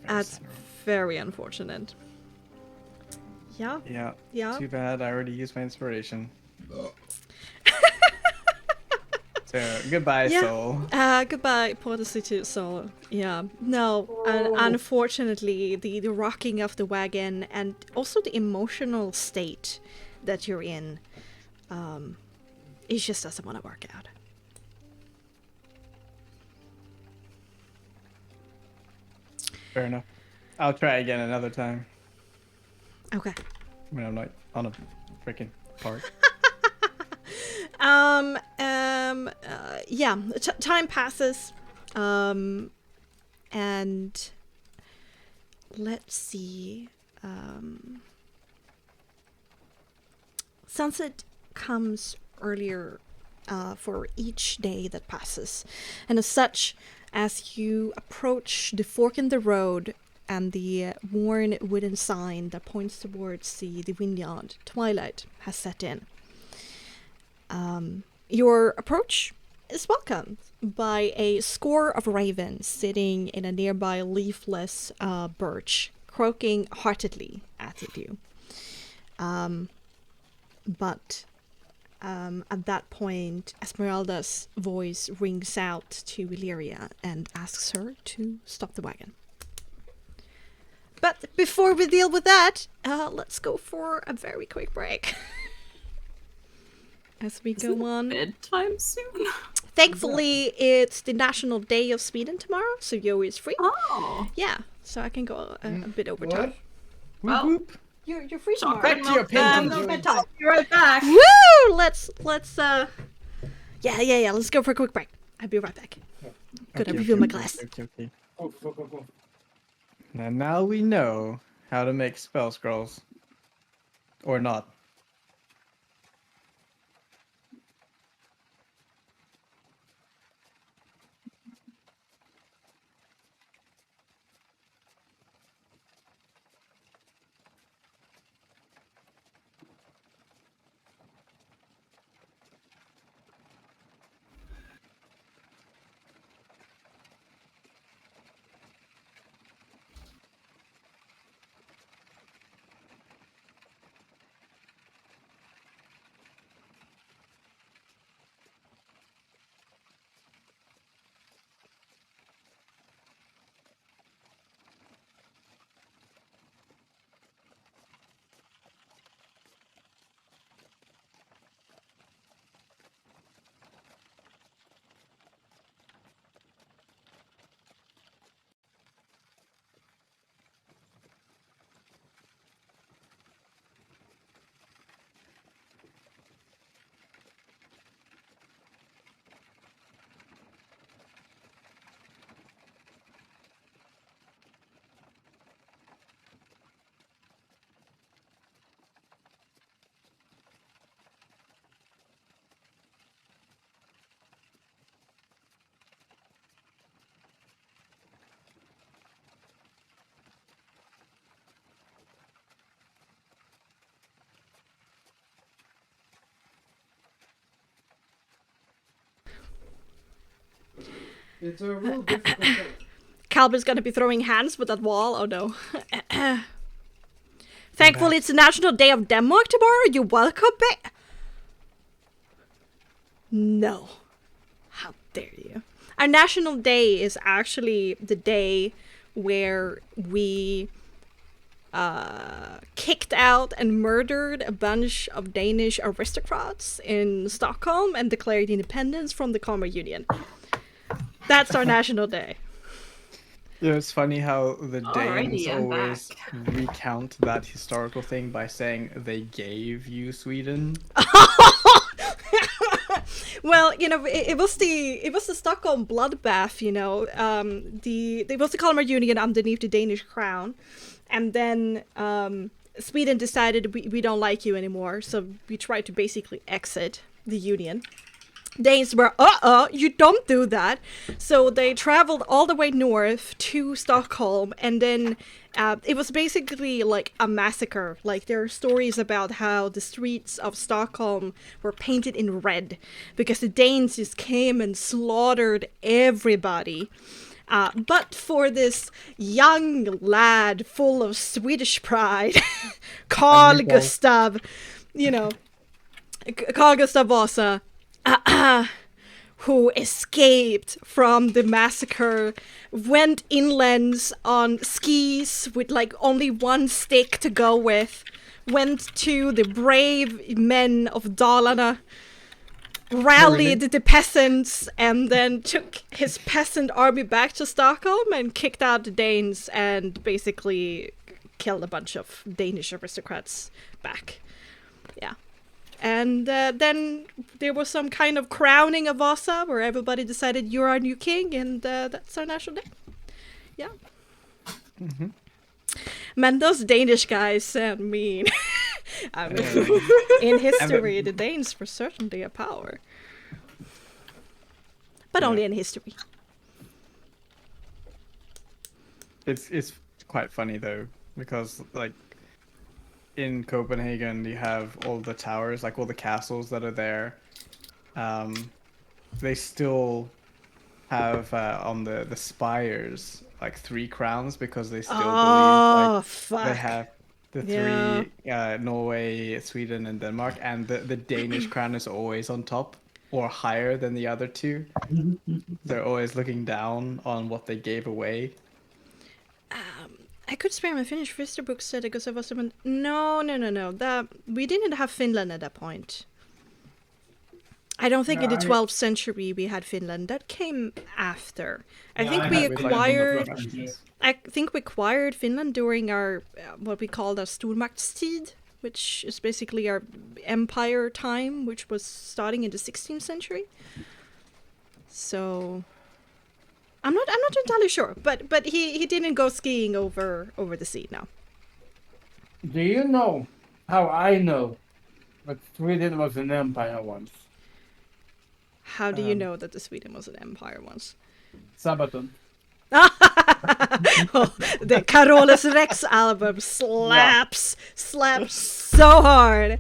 That's very unfortunate. Yeah. Too bad. I already used my inspiration. So goodbye, soul. Goodbye, Portacity Soul. Yeah. No, unfortunately, the rocking of the wagon and also the emotional state that you're in, it just doesn't want to work out. Fair enough. I'll try again another time. Okay. When I'm not on a freaking park. Yeah, time passes, and let's see, sunset comes earlier, for each day that passes, and as such, as you approach the fork in the road and the worn wooden sign that points towards the vineyard, twilight has set in. Your approach is welcomed by a score of ravens sitting in a nearby leafless birch, croaking heartedly at you. But at that point, Esmeralda's voice rings out to Illyria and asks her to stop the wagon. But before we deal with that, let's go for a very quick break. As we go on. Bedtime soon? Thankfully, it's the National Day of Sweden tomorrow, so Yo is free. Oh. Yeah, so I can go a bit over time. Well, Whoop. You're free tomorrow. chocolate Back to your milk then. painting, Joey. Bedtime. I'll be right back. Woo! Let's yeah. Let's go for a quick break. I'll be right back. Good, I refill my glass. Okay. Oh, go. And now we know how to make spell scrolls. Or not. It's a real difficult thing. Calvin's gonna be throwing hands with that wall. Oh no. Thankfully, it's the National Day of Denmark tomorrow. You're welcome, No. How dare you? Our National Day is actually the day where we kicked out and murdered a bunch of Danish aristocrats in Stockholm and declared independence from the Commerce Union. That's our National Day. Yeah, it's funny how the Danes Alrighty, I'm always recount that historical thing by saying they gave you Sweden. Well, you know, it was the Stockholm bloodbath. You know, it was the Kalmar Union underneath the Danish crown, and then Sweden decided we don't like you anymore, so we tried to basically exit the union. Danes were, you don't do that. So they traveled all the way north to Stockholm, and then it was basically like a massacre. Like, there are stories about how the streets of Stockholm were painted in red because the Danes just came and slaughtered everybody. But for this young lad full of Swedish pride, Carl Gustav, Carl Gustav Vasa, who escaped from the massacre, went inland on skis with like only one stick to go with, went to the brave men of Dalarna, rallied the peasants, and then took his peasant army back to Stockholm and kicked out the Danes and basically killed a bunch of Danish aristocrats back. Yeah. And then there was some kind of crowning of Vasa where everybody decided you're our new king, and that's our national day. Yeah. Mm-hmm. Man, those Danish guys sound mean. I mean, in history, the Danes were certainly a power. But only in history. It's quite funny though, because like in Copenhagen you have all the towers, like all the castles that are there. They still have on the spires like 3 crowns because they still believe like fuck. they have the 3 Norway, Sweden, and Denmark, and the Danish crown is always on top or higher than the other 2. They're always looking down on what they gave away. I could spare my Finnish Fister book set because I was no. That we didn't have Finland at that point. I don't think in the 12th century we had Finland. That came after. I think we acquired Finland during our what we called our Stormaktstid, which is basically our empire time, which was starting in the 16th century. So I'm not entirely sure, but he didn't go skiing over the sea now. Do you know how I know that Sweden was an empire once? How do you know that the Sweden was an empire once? Sabaton. Oh, the Carolus Rex album slaps so hard.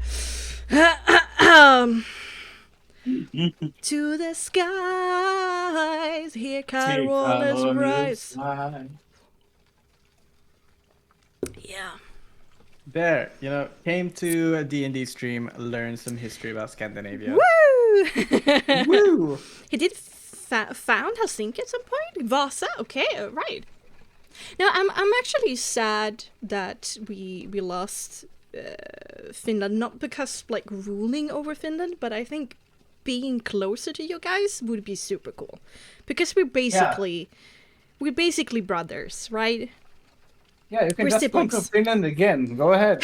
To the skies, here Carolus rise. Yeah. There, came to a D&D stream, learned some history about Scandinavia. Woo! Woo! He did found Helsinki at some point. Vasa, okay, right. Now I'm actually sad that we lost Finland, not because like ruling over Finland, but I think being closer to you guys would be super cool, because we're basically brothers, right? Yeah, you can We're just siblings. come to Finland again. Go ahead.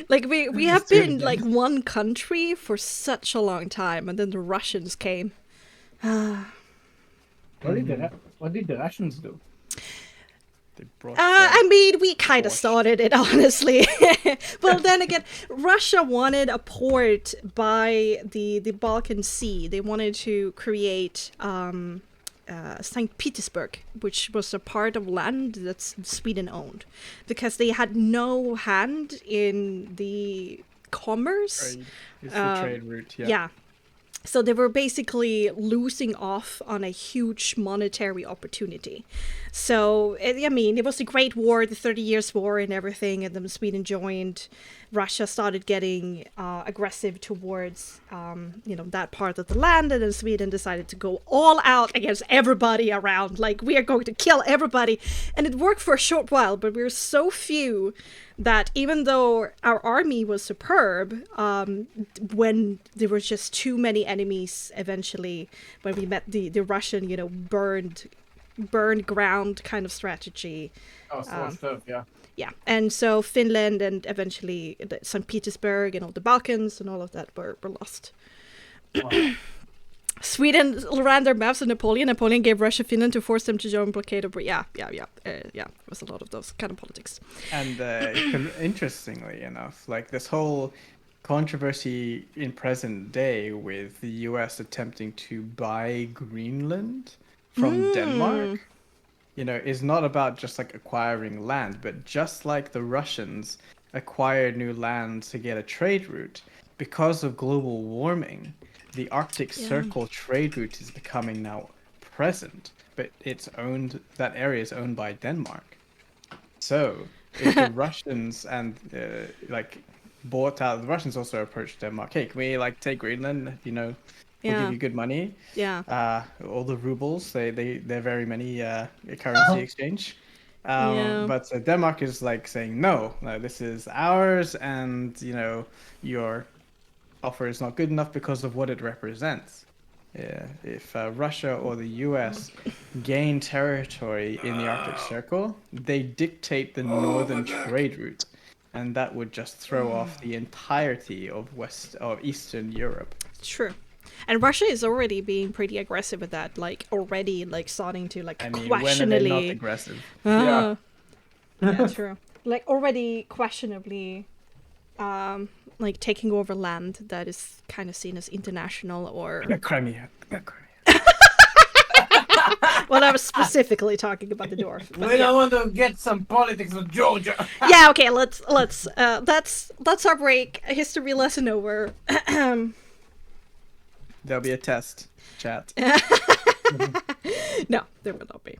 Like we have been like one country for such a long time, and then the Russians came. What did the Russians do? They brought I mean, we kind of started it, honestly. Well, then again, Russia wanted a port by the Balkan Sea. They wanted to create St. Petersburg, which was a part of land that's Sweden owned, because they had no hand in the commerce. trade. It's the trade route, yeah. Yeah. So they were basically losing off on a huge monetary opportunity. So, I mean, it was a great war, the 30 Years' War and everything, and then Sweden joined. Russia started getting aggressive towards, that part of the land, and then Sweden decided to go all out against everybody around. Like, we are going to kill everybody. And it worked for a short while, but we were so few that even though our army was superb, when there were just too many enemies, eventually, when we met the Russian, burned ground kind of strategy. Oh, stuff, yeah. Yeah, and so Finland and eventually St. Petersburg and all the Balkans and all of that were lost. Wow. Sweden ran their maps with Napoleon. Napoleon gave Russia Finland to force them to join blockade of Yeah. There was a lot of those kind of politics. And interestingly enough, like this whole controversy in present day with the US attempting to buy Greenland from Denmark, is not about just like acquiring land, but just like the Russians acquired new land to get a trade route, because of global warming, the Arctic Circle trade route is becoming now present, but that area is owned by Denmark. So if the Russians and bought out, the Russians also approached Denmark. Hey, can we take Greenland? We'll give you good money. Yeah. All the rubles, they're very many currency exchange. But Denmark is saying no, this is ours, and your offer is not good enough because of what it represents. If Russia or the US gain territory in the Arctic Circle, they dictate the northern trade route, and that would just throw off the entirety of Eastern Europe. True. And Russia is already being pretty aggressive with that, starting to questionably. When are they not aggressive? Yeah, true. Already questionably, taking over land that is kind of seen as international or. Crimea. Well, I was specifically talking about the dwarf. We don't want to get some politics with Georgia. Yeah. Okay. Let's. That's our break. History lesson over. There'll be a test, chat. No, there will not be.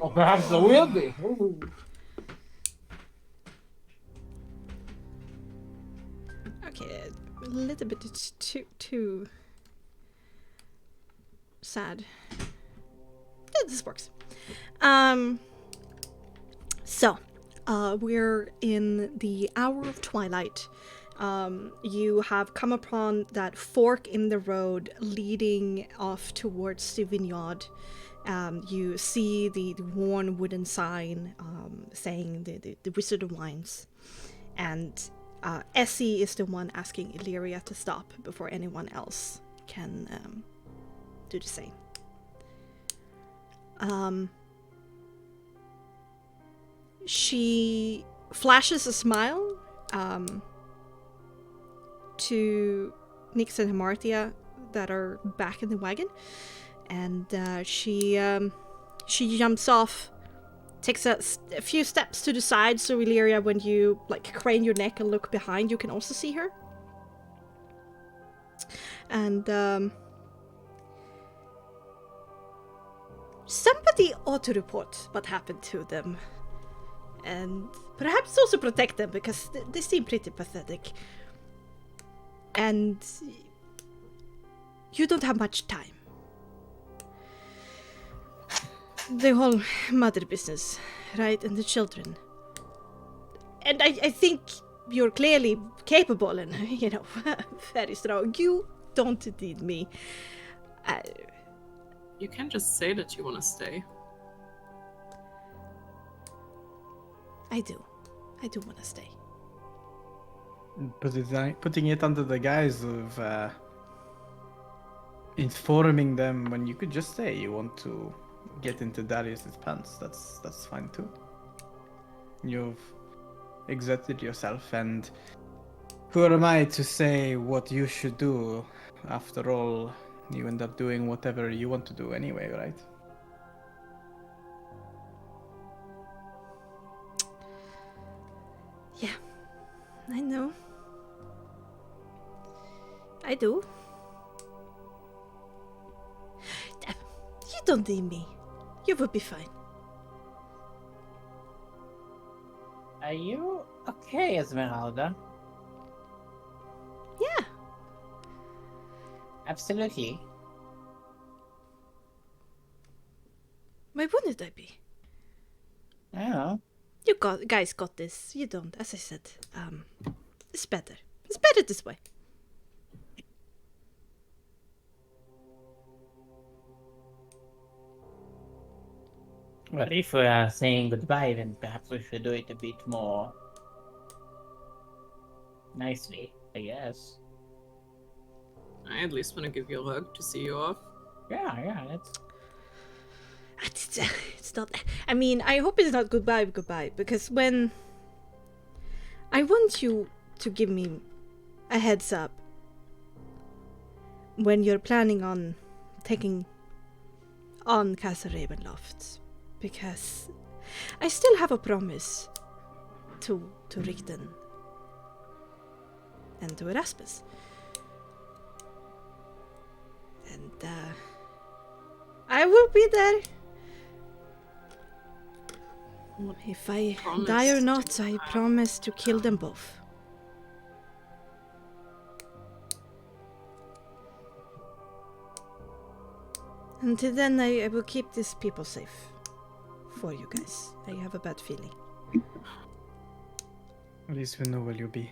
Or perhaps there will be. Ooh. Okay, a little bit too sad. Yeah, this works. So, we're in the hour of twilight. You have come upon that fork in the road leading off towards the vineyard. You see the worn wooden sign saying the Wizard of Wines. And Essie is the one asking Illyria to stop before anyone else can do the same. She flashes a smile to Nyx and Hamartia that are back in the wagon, and she jumps off, takes a few steps to the side, so Illyria, when you like crane your neck and look behind, you can also see her. And somebody ought to report what happened to them, and perhaps also protect them, because they seem pretty pathetic. And you don't have much time. The whole mother business, right? And the children. And I think you're clearly capable and, very strong. You don't need me. You can just say that you want to stay. I do want to stay. Putting it under the guise of informing them when you could just say you want to get into Darius's pants. That's fine too. You've exerted yourself, and who am I to say what you should do? After all, you end up doing whatever you want to do anyway, right? Yeah, I know. I do. You don't need me. You will be fine. Are you okay, Esmeralda? Yeah. Absolutely. Why wouldn't I be? I know. You guys got this. You don't. As I said, it's better. It's better this way. Well, if we are saying goodbye, then perhaps we should do it a bit more nicely, I guess. I at least want to give you a hug to see you off. Yeah, that's... It's not... I mean, I hope it's not goodbye, because when... I want you to give me a heads up when you're planning on taking on Castle Ravenloft, because I still have a promise to Richten and to Erasmus. And I will be there. If I die or not, I promise to kill them both. Until then, I will keep these people safe. For you guys. I have a bad feeling. At least we know where you'll be.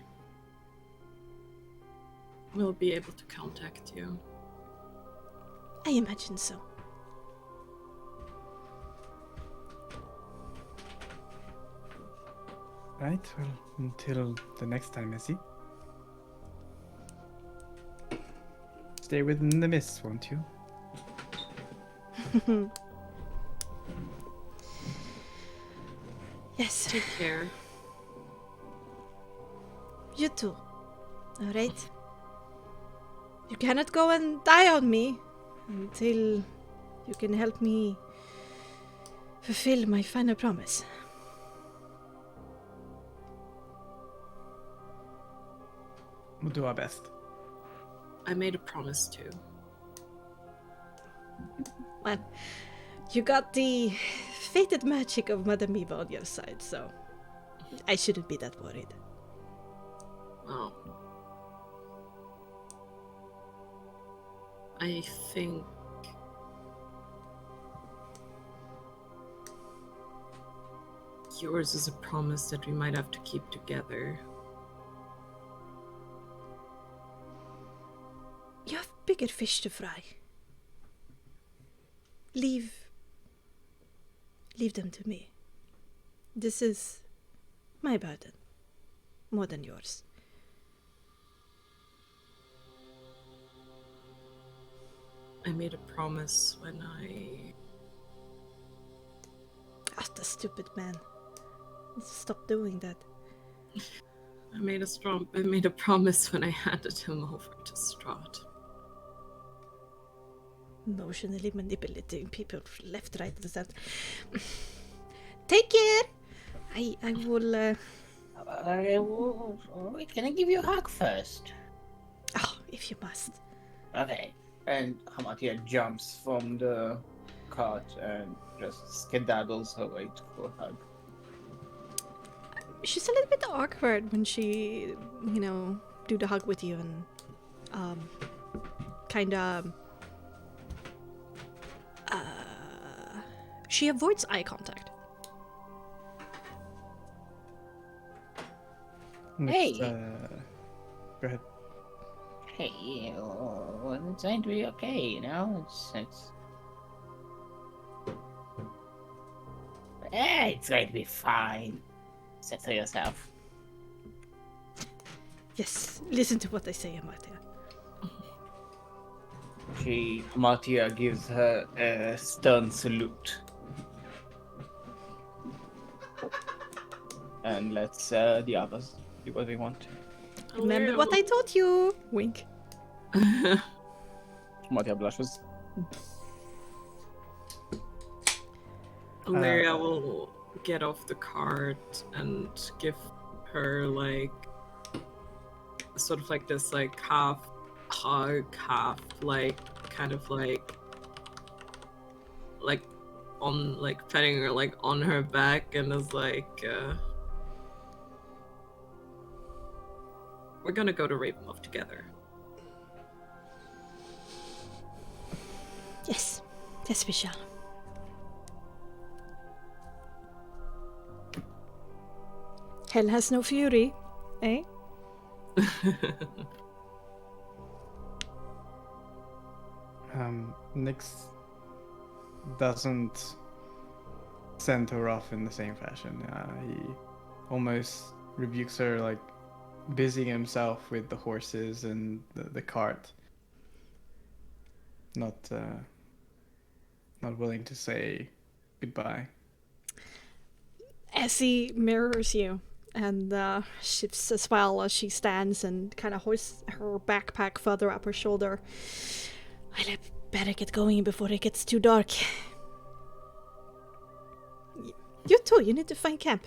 We'll be able to contact you. I imagine so. Right, well, until the next time, Essie. Stay within the mist, won't you? Yes. Take care. You too. Alright? You cannot go and die on me until you can help me fulfill my final promise. We'll do our best. I made a promise too. Well, you got the fated magic of Madame Eva on your side, so I shouldn't be that worried. Oh. I think Yours is a promise that we might have to keep together. You have bigger fish to fry. Leave them to me. This is my burden, more than yours. I made a promise when I... Ah, the stupid man. Stop doing that. I made a promise when I handed him over to Strahd. Emotionally manipulating people left, right, and center. Take care! I will, Wait, can I give you a hug first? Oh, if you must. Okay. And Hamatia jumps from the cart and just skedaddles her way to a hug. She's a little bit awkward when she, do the hug with you and, kinda, she avoids eye contact. Next, Hey. Go ahead. Hey, it's going to be okay, you know? It's going to be fine. Say to yourself. Yes, listen to what I say, Amatia. Hamatia gives her a stern salute. And lets the others do what they want. Remember what I taught you! Wink. Hamatia blushes. Illyria will get off the cart and give her like sort of like this like half hug, half like kind of like on like petting her like on her back, and is like we're gonna go to Ravenloft together. Yes, we shall. Hell has no fury, eh? Nyx doesn't send her off in the same fashion. He almost rebukes her, like busying himself with the horses and the cart. Not willing to say goodbye. Essie mirrors you and shifts as well as she stands and kind of hoists her backpack further up her shoulder. I'd better get going before it gets too dark. You too, you need to find camp.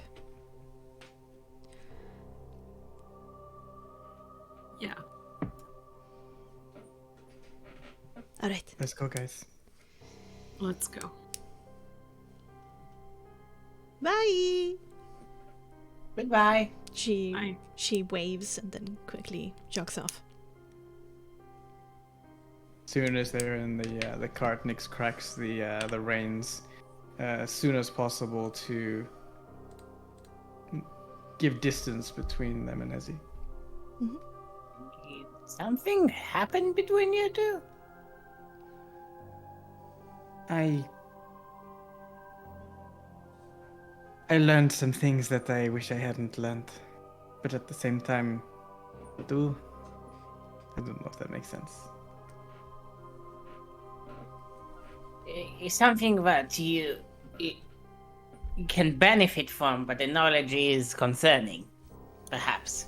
Yeah. Alright. Let's go, guys. Let's go. Bye! Goodbye. Bye. She waves and then quickly jogs off. Soon as they're in the cart, Nyx cracks the reins as soon as possible to give distance between them and Ezzy. Something happened between you two? I learned some things that I wish I hadn't learned, but at the same time, I don't know if that makes sense. It's something that you can benefit from, but the knowledge is concerning, perhaps.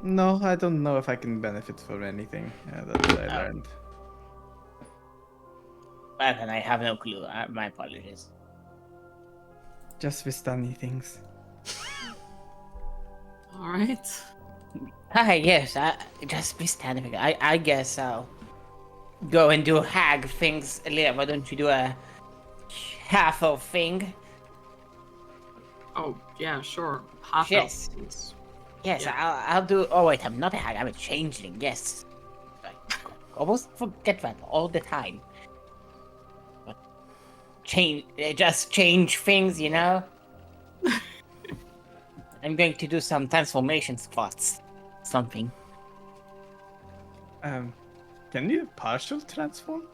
No, I don't know if I can benefit from anything that I learned. Well, then I have no clue. My apologies. Just Vistani things. All right. Hi, yes, just be standing. I guess I'll go and do hag things later. Why don't you do a half of thing? Oh yeah, sure. Half Yes. elf. Yes, Yeah. I'll do. Oh wait, I'm not a hag. I'm a changeling. Yes, I almost forget that all the time. But change things, you know? I'm going to do some transformation squats. Something. Can you partial transform?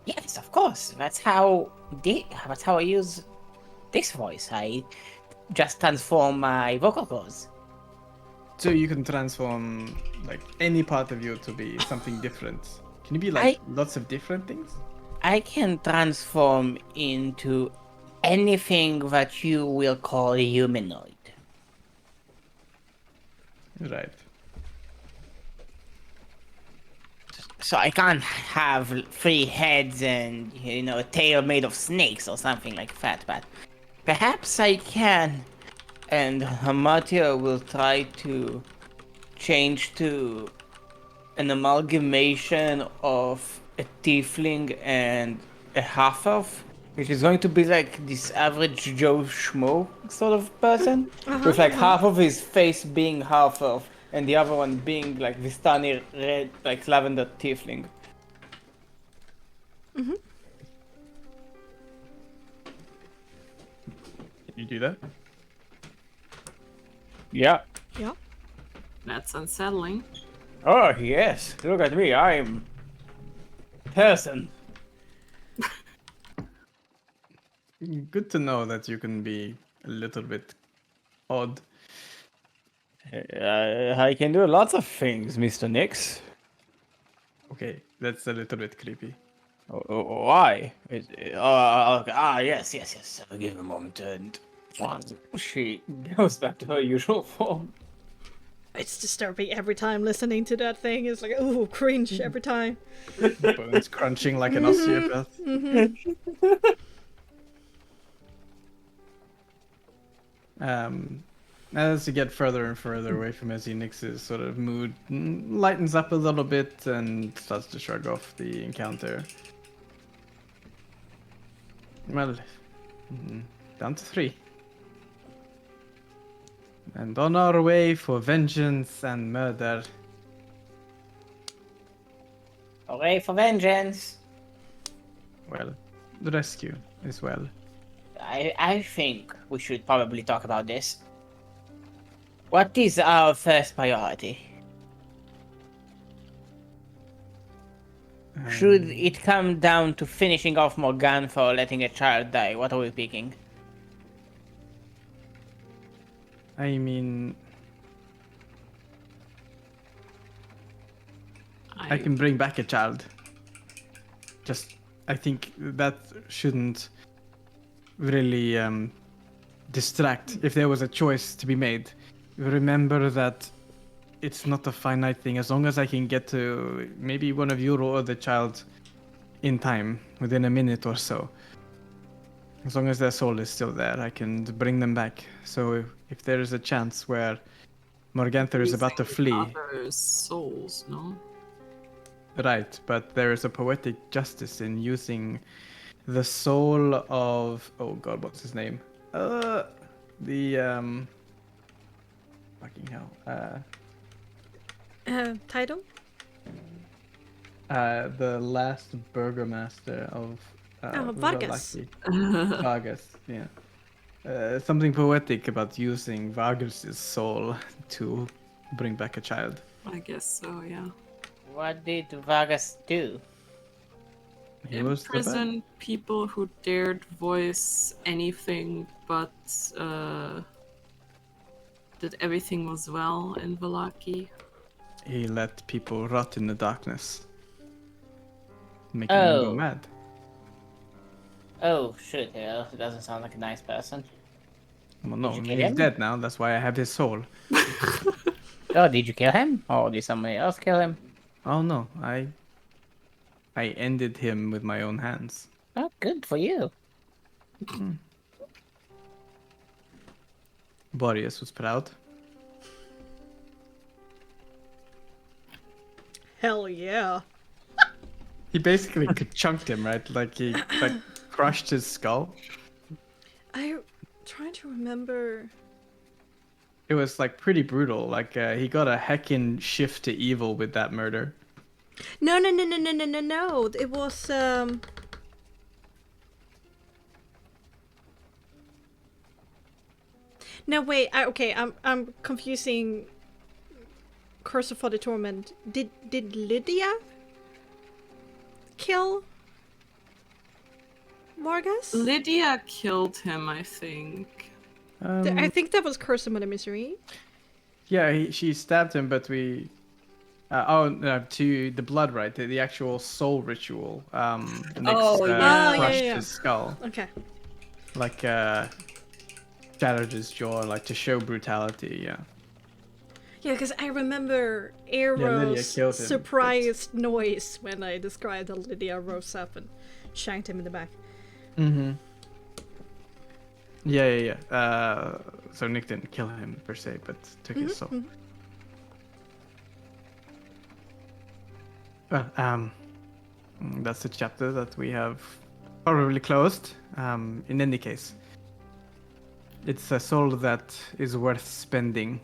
Yes, of course. That's how I use this voice. I just transform my vocal cords. So you can transform like any part of you to be something different. Can you be like lots of different things? I can transform into anything that you will call humanoid. Right. So I can't have 3 heads and, a tail made of snakes or something like that, but perhaps I can. And Hamatia will try to change to an amalgamation of a tiefling and a half-elf, which is going to be like this average Joe Schmo sort of person, with like half of his face being half-elf and the other one being like this tiny red, like lavender tiefling. Can you do that? Yeah. Yeah. That's unsettling. Oh yes, look at me, I'm person. Good to know that you can be a little bit odd. I can do lots of things, Mr. Nix. Okay, that's a little bit creepy. Why? Yes. Give me a moment, and she goes back to her usual form. It's disturbing every time listening to that thing. It's like, ooh, cringe every time. Bones crunching like an osteopath. As you get further and further away from Ezzy, Nix's sort of mood lightens up a little bit and starts to shrug off the encounter. Well, down to 3. And on our way for vengeance and murder. Hooray for vengeance! Well, the rescue as well. I think we should probably talk about this. What is our first priority? Should it come down to finishing off Morgan for letting a child die? What are we picking? I mean, I can bring back a child. I think that shouldn't really distract if there was a choice to be made. Remember that it's not a finite thing. As long as I can get to maybe one of you or the child in time, within a minute or so. As long as their soul is still there, I can bring them back. So if there is a chance where Morganther is about to flee... Others' souls, no? Right, but there is a poetic justice in using the soul of... Oh god, what's his name? Fucking hell. Title? The last burgomaster of... Vargas. Valaki. Vargas, yeah. Something poetic about using Vargas' soul to bring back a child. I guess so, yeah. What did Vargas do? He was the best. Imprison people who dared voice anything but that everything was well in Valaki. He let people rot in the darkness, making them go mad. Oh, shit, yeah, he doesn't sound like a nice person. Well, no, Did you kill he's him? dead now. That's why I have his soul. Oh, did you kill him? Or did somebody else kill him? Oh no, I ended him with my own hands. Oh, good for you. Boreas was proud. Hell yeah. He basically chunked him, right? Like he crushed his skull. I'm trying to remember. It was like pretty brutal. Like he got a heckin' shift to evil with that murder. No. It was No, wait. Okay, I'm confusing Curse of the Torment. Did Lydia kill Morgus? Lydia killed him, I think. I think that was Curse of Mother Misery. Yeah, she stabbed him, but we. To the blood, right? The actual soul ritual. Oh, yeah. Crushed yeah. his skull, Okay. like shattered his jaw, like to show brutality. Yeah. Yeah, because I remember Lydia Arrow's killed him, surprised noise when I described that Lydia rose up and shanked him in the back. Mm-hmm. Yeah. So Nick didn't kill him per se, but took his soul. Mm-hmm. Well, that's the chapter that we have probably closed. In any case, it's a soul that is worth spending.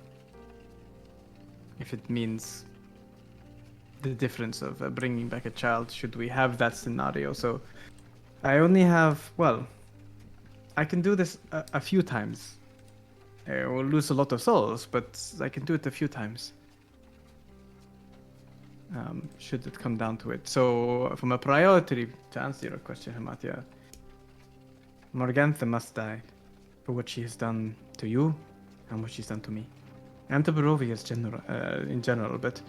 If it means the difference of bringing back a child, should we have that scenario? So I only have, well, I can do this a few times. I will lose a lot of souls, but I can do it a few times. Should it come down to it. So from a priority, to answer your question, Hamatia, Morgantha must die for what she has done to you and what she's done to me. And to Barovius in general, but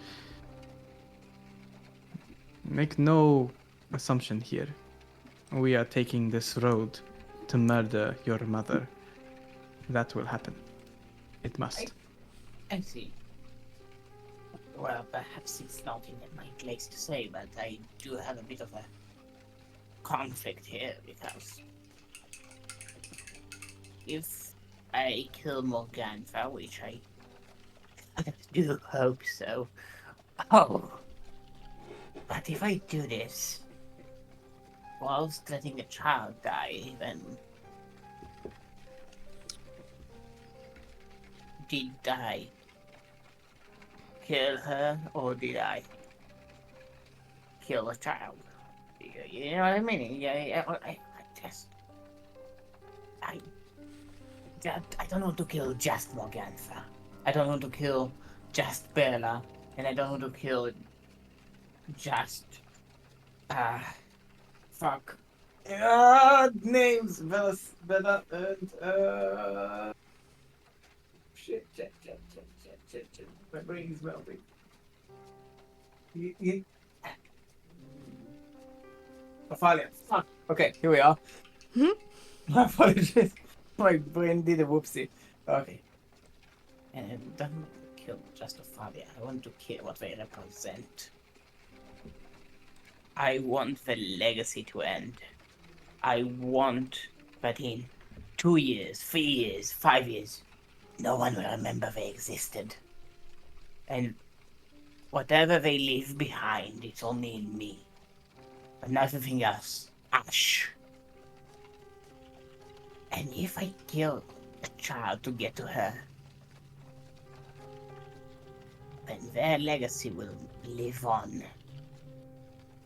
make no assumption here. We are taking this road to murder your mother. That will happen. It must. I see. Well, perhaps it's not in my place to say, but I do have a bit of a conflict here, because if I kill Morgantha, which I do hope so, but if I do this whilst letting a child die, then did I kill her, or did I kill a child? You know what I mean? I don't want to kill just Morgantha. I don't want to kill just Bella, and I don't want to kill just fuck. Names Bella and shit. My brain is melting. Ophalia. Fuck. Okay, here we are. My apologies. My brain did a whoopsie. Okay. And I don't want to kill just Ophalia. I want to kill what they represent. I want the legacy to end. I want that in 2 years, 3 years, 5 years, no one will remember they existed. And whatever they leave behind, it's only in me. But nothing else. Ash. And if I kill a child to get to her, then their legacy will live on.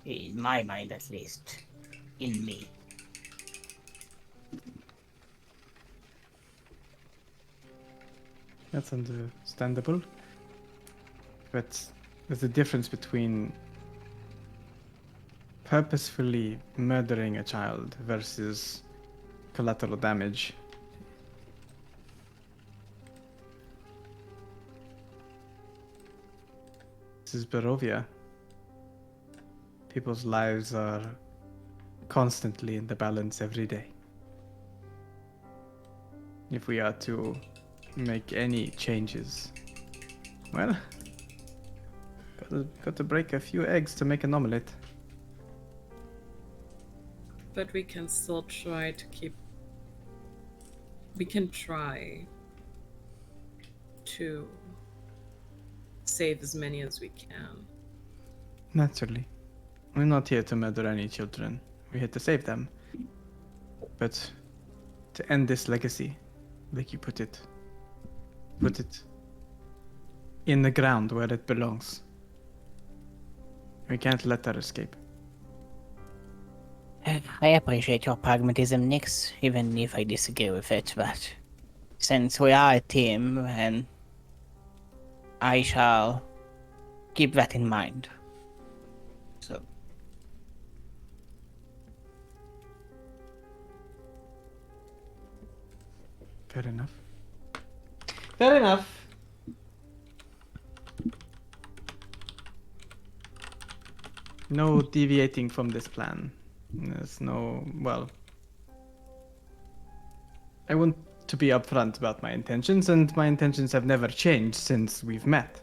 In my mind, at least. In me. That's understandable. But there's a difference between purposefully murdering a child versus collateral damage. This is Barovia. People's lives are constantly in the balance every day. If we are to make any changes, well, got to break a few eggs to make an omelette. But we can still try to keep... We can try to save as many as we can. Naturally. We're not here to murder any children. We're here to save them. But to end this legacy, like you put it in the ground where it belongs. We can't let her escape. I appreciate your pragmatism, Nix, even if I disagree with it, but since we are a team, and I shall keep that in mind. So, fair enough. Fair enough. No deviating from this plan. There's no, well, I want to be upfront about my intentions, and my intentions have never changed since we've met.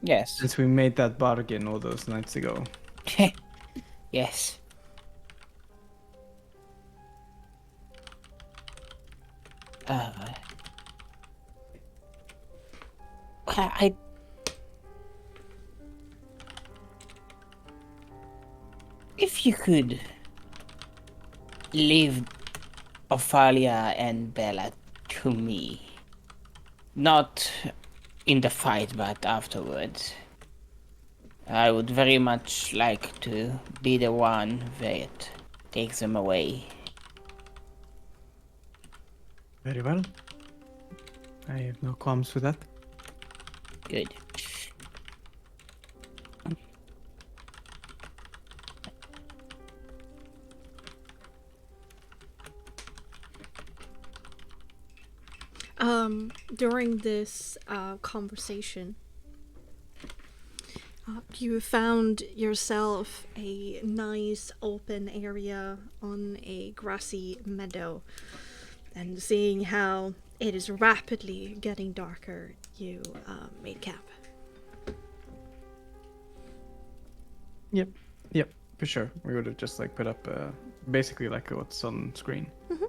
yes. Since we made that bargain all those nights ago. Yes. I if you could leave Ophalia and Bella to me, not in the fight, but afterwards, I would very much like to be the one that takes them away. Very well. I have no qualms with that. Good. During this conversation, you found yourself a nice open area on a grassy meadow, and seeing how it is rapidly getting darker, you made camp. Yep, for sure. We would have just like put up basically like what's on screen. Mm-hmm.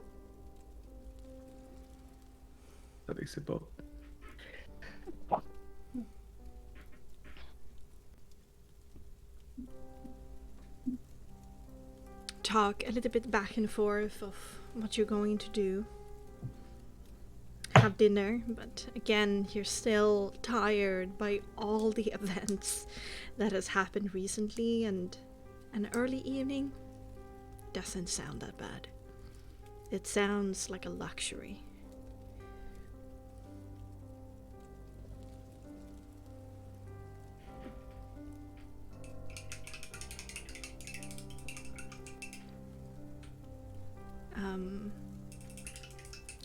That makes it both. Talk a little bit back and forth of what you're going to do. Have dinner, but again, you're still tired by all the events that has happened recently, and an early evening doesn't sound that bad. It sounds like a luxury.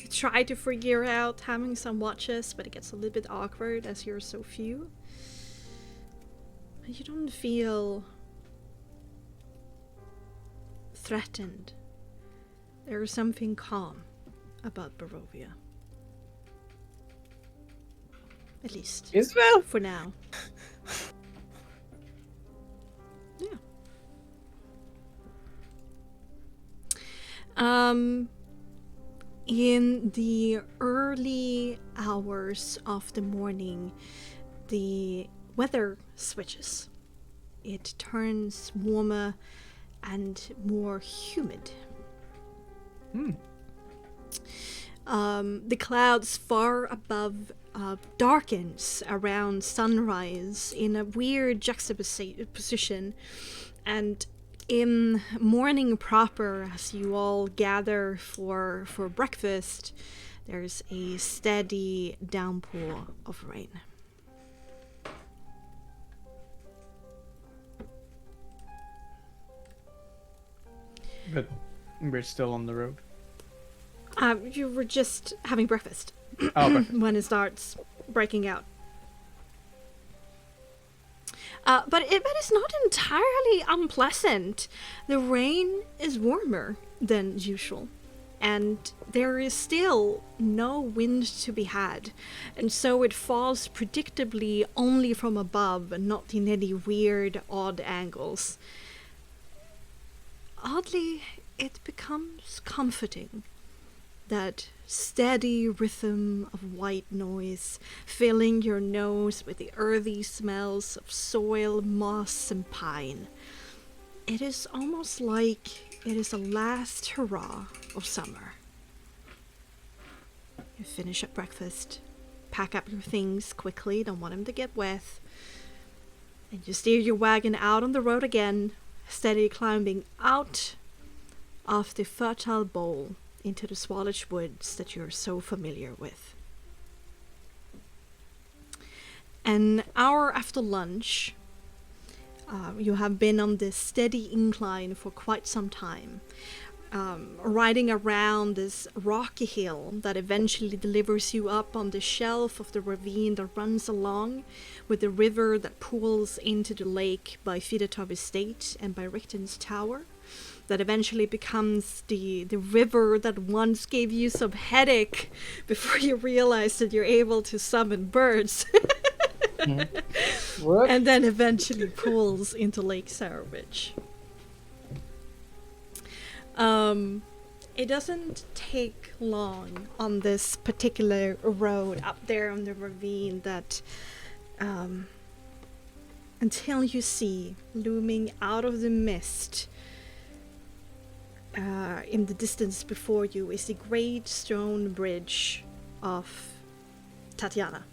Try to figure out having some watches, but it gets a little bit awkward as you're so few. You don't feel threatened. There is something calm about Barovia. At least. Isabel? For now. Yeah. In the early hours of the morning, the weather switches. It turns warmer and more humid. The clouds far above darkens around sunrise in a weird juxtaposition, and in morning proper, as you all gather for breakfast, there's a steady downpour of rain. But we're still on the road. You were just having breakfast when it starts breaking out. But it is not entirely unpleasant. The rain is warmer than usual, and there is still no wind to be had, and so it falls predictably only from above and not in any weird, odd angles. Oddly, it becomes comforting. That steady rhythm of white noise, filling your nose with the earthy smells of soil, moss, and pine. It is almost like it is a last hurrah of summer. You finish up breakfast, pack up your things quickly, don't want them to get wet, and you steer your wagon out on the road again, steady climbing out of the fertile bowl into the Swallow Woods that you're so familiar with. An hour after lunch, you have been on this steady incline for quite some time, riding around this rocky hill that eventually delivers you up on the shelf of the ravine that runs along with the river that pools into the lake by Fidetov Estate and by Richten's Tower, that eventually becomes the river that once gave you some headache before you realize that you're able to summon birds. What? And then eventually pools into Lake Sarowich. It doesn't take long on this particular road up there on the ravine that until you see looming out of the mist in the distance before you is the great stone bridge of Tatiana.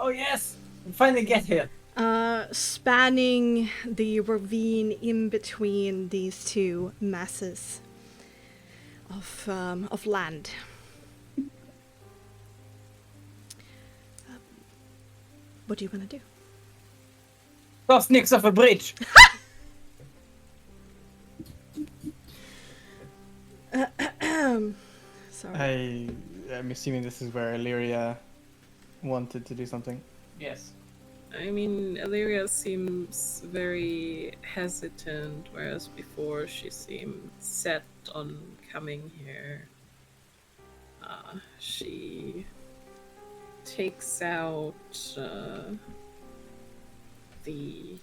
Oh yes! We finally get here. Spanning the ravine in between these two masses of land. What do you want to do? Toss Nix off a bridge. Sorry. I'm assuming this is where Illyria wanted to do something. Yes. I mean, Illyria seems very hesitant, whereas before she seemed set on coming here. She takes out the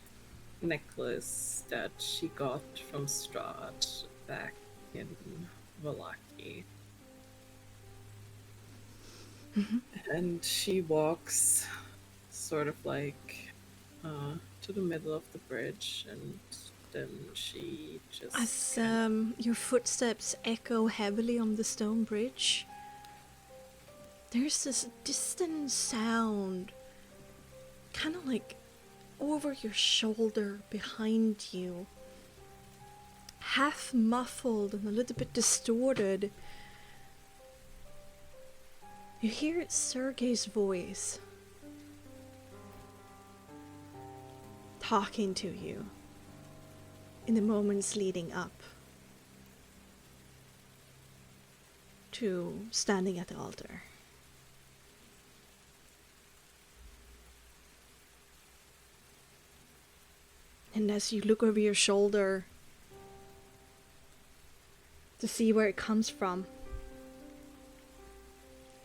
necklace that she got from Strahd back in Vallaki. And she walks sort of like to the middle of the bridge, and then she just As your footsteps echo heavily on the stone bridge, there's this distant sound, kind of like over your shoulder behind you, half muffled and a little bit distorted. You hear it's Sergei's voice talking to you in the moments leading up to standing at the altar. And as you look over your shoulder to see where it comes from,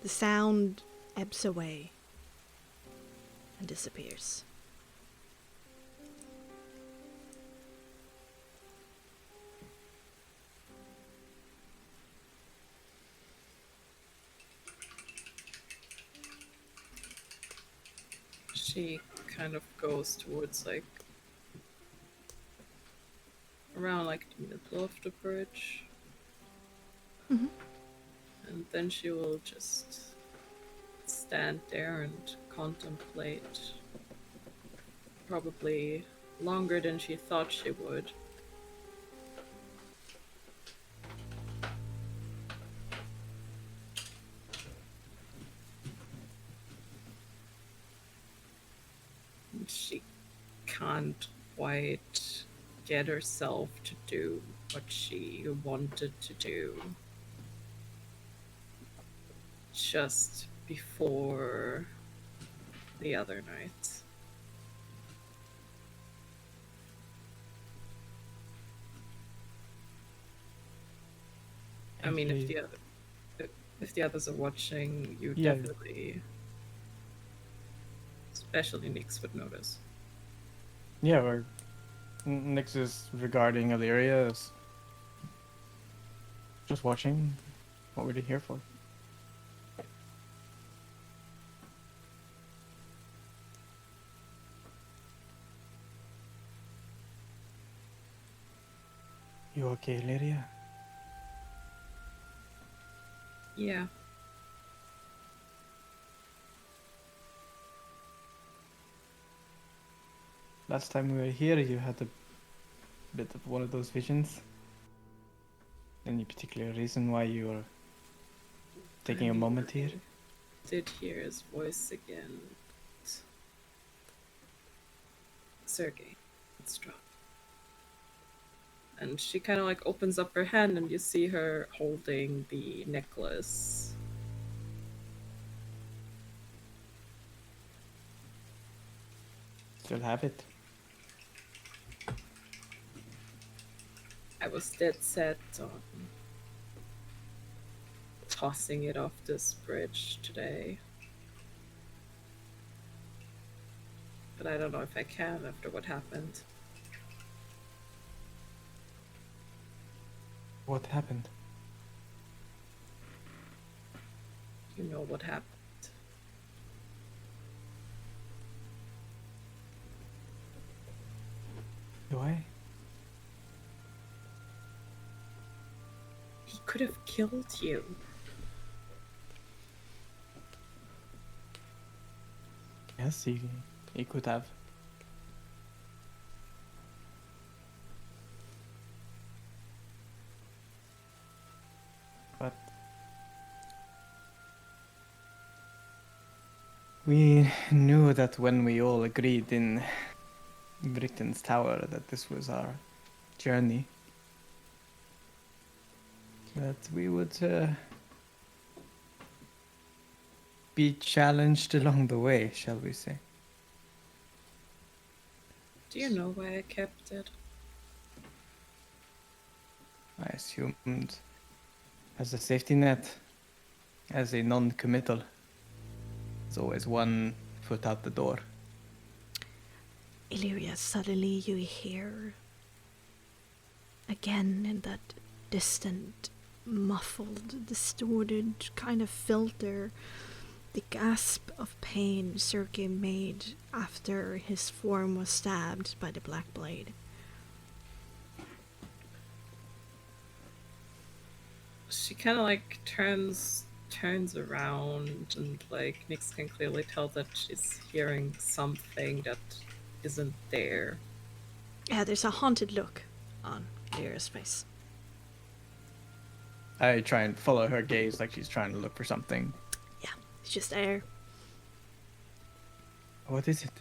the sound ebbs away and disappears. she kind of goes towards like around like the middle of the bridge. Mhm. And then she will just stand there and contemplate, probably longer than she thought she would. She can't quite get herself to do what she wanted to do just before the other night. I mean, if the others are watching, you Yeah. definitely, especially Nix, would notice. Yeah, or Nix is regarding Illyria as just watching. What were they here for? You okay, Illyria? Yeah. Last time we were here, you had a bit of one of those visions. Any particular reason why you're taking a moment here? Did hear his voice again. Sergey, let's drop. And she kind of like opens up her hand, and you see her holding the necklace. Still have it? I was dead set on tossing it off this bridge today. But I don't know if I can after what happened. What happened? You know what happened. Do I? He could have killed you. Yes, he could have. But we knew that when we all agreed in Britain's Tower that this was our journey, that we would be challenged along the way, shall we say. Do you know why I kept it? I assumed as a safety net, as a non-committal. There's always one foot out the door. Illyria, suddenly you hear again in that distant, muffled, distorted kind of filter the gasp of pain Sergei made after his form was stabbed by the Black Blade. She kind of like turns around, and like Nyx can clearly tell that she's hearing something that isn't there. Yeah, there's a haunted look on Illyria's face. I try and follow her gaze like she's trying to look for something. Yeah, it's just air. What is it?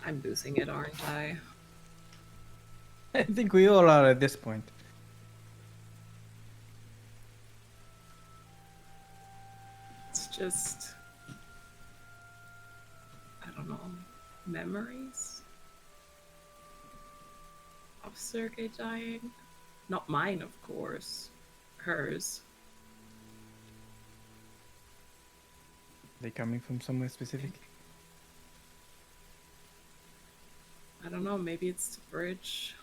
I'm losing it, aren't I? I think we all are at this point. It's just, I don't know, memories of Sergei dying. Not mine, of course. Hers. Are they coming from somewhere specific? I don't know, maybe it's the bridge.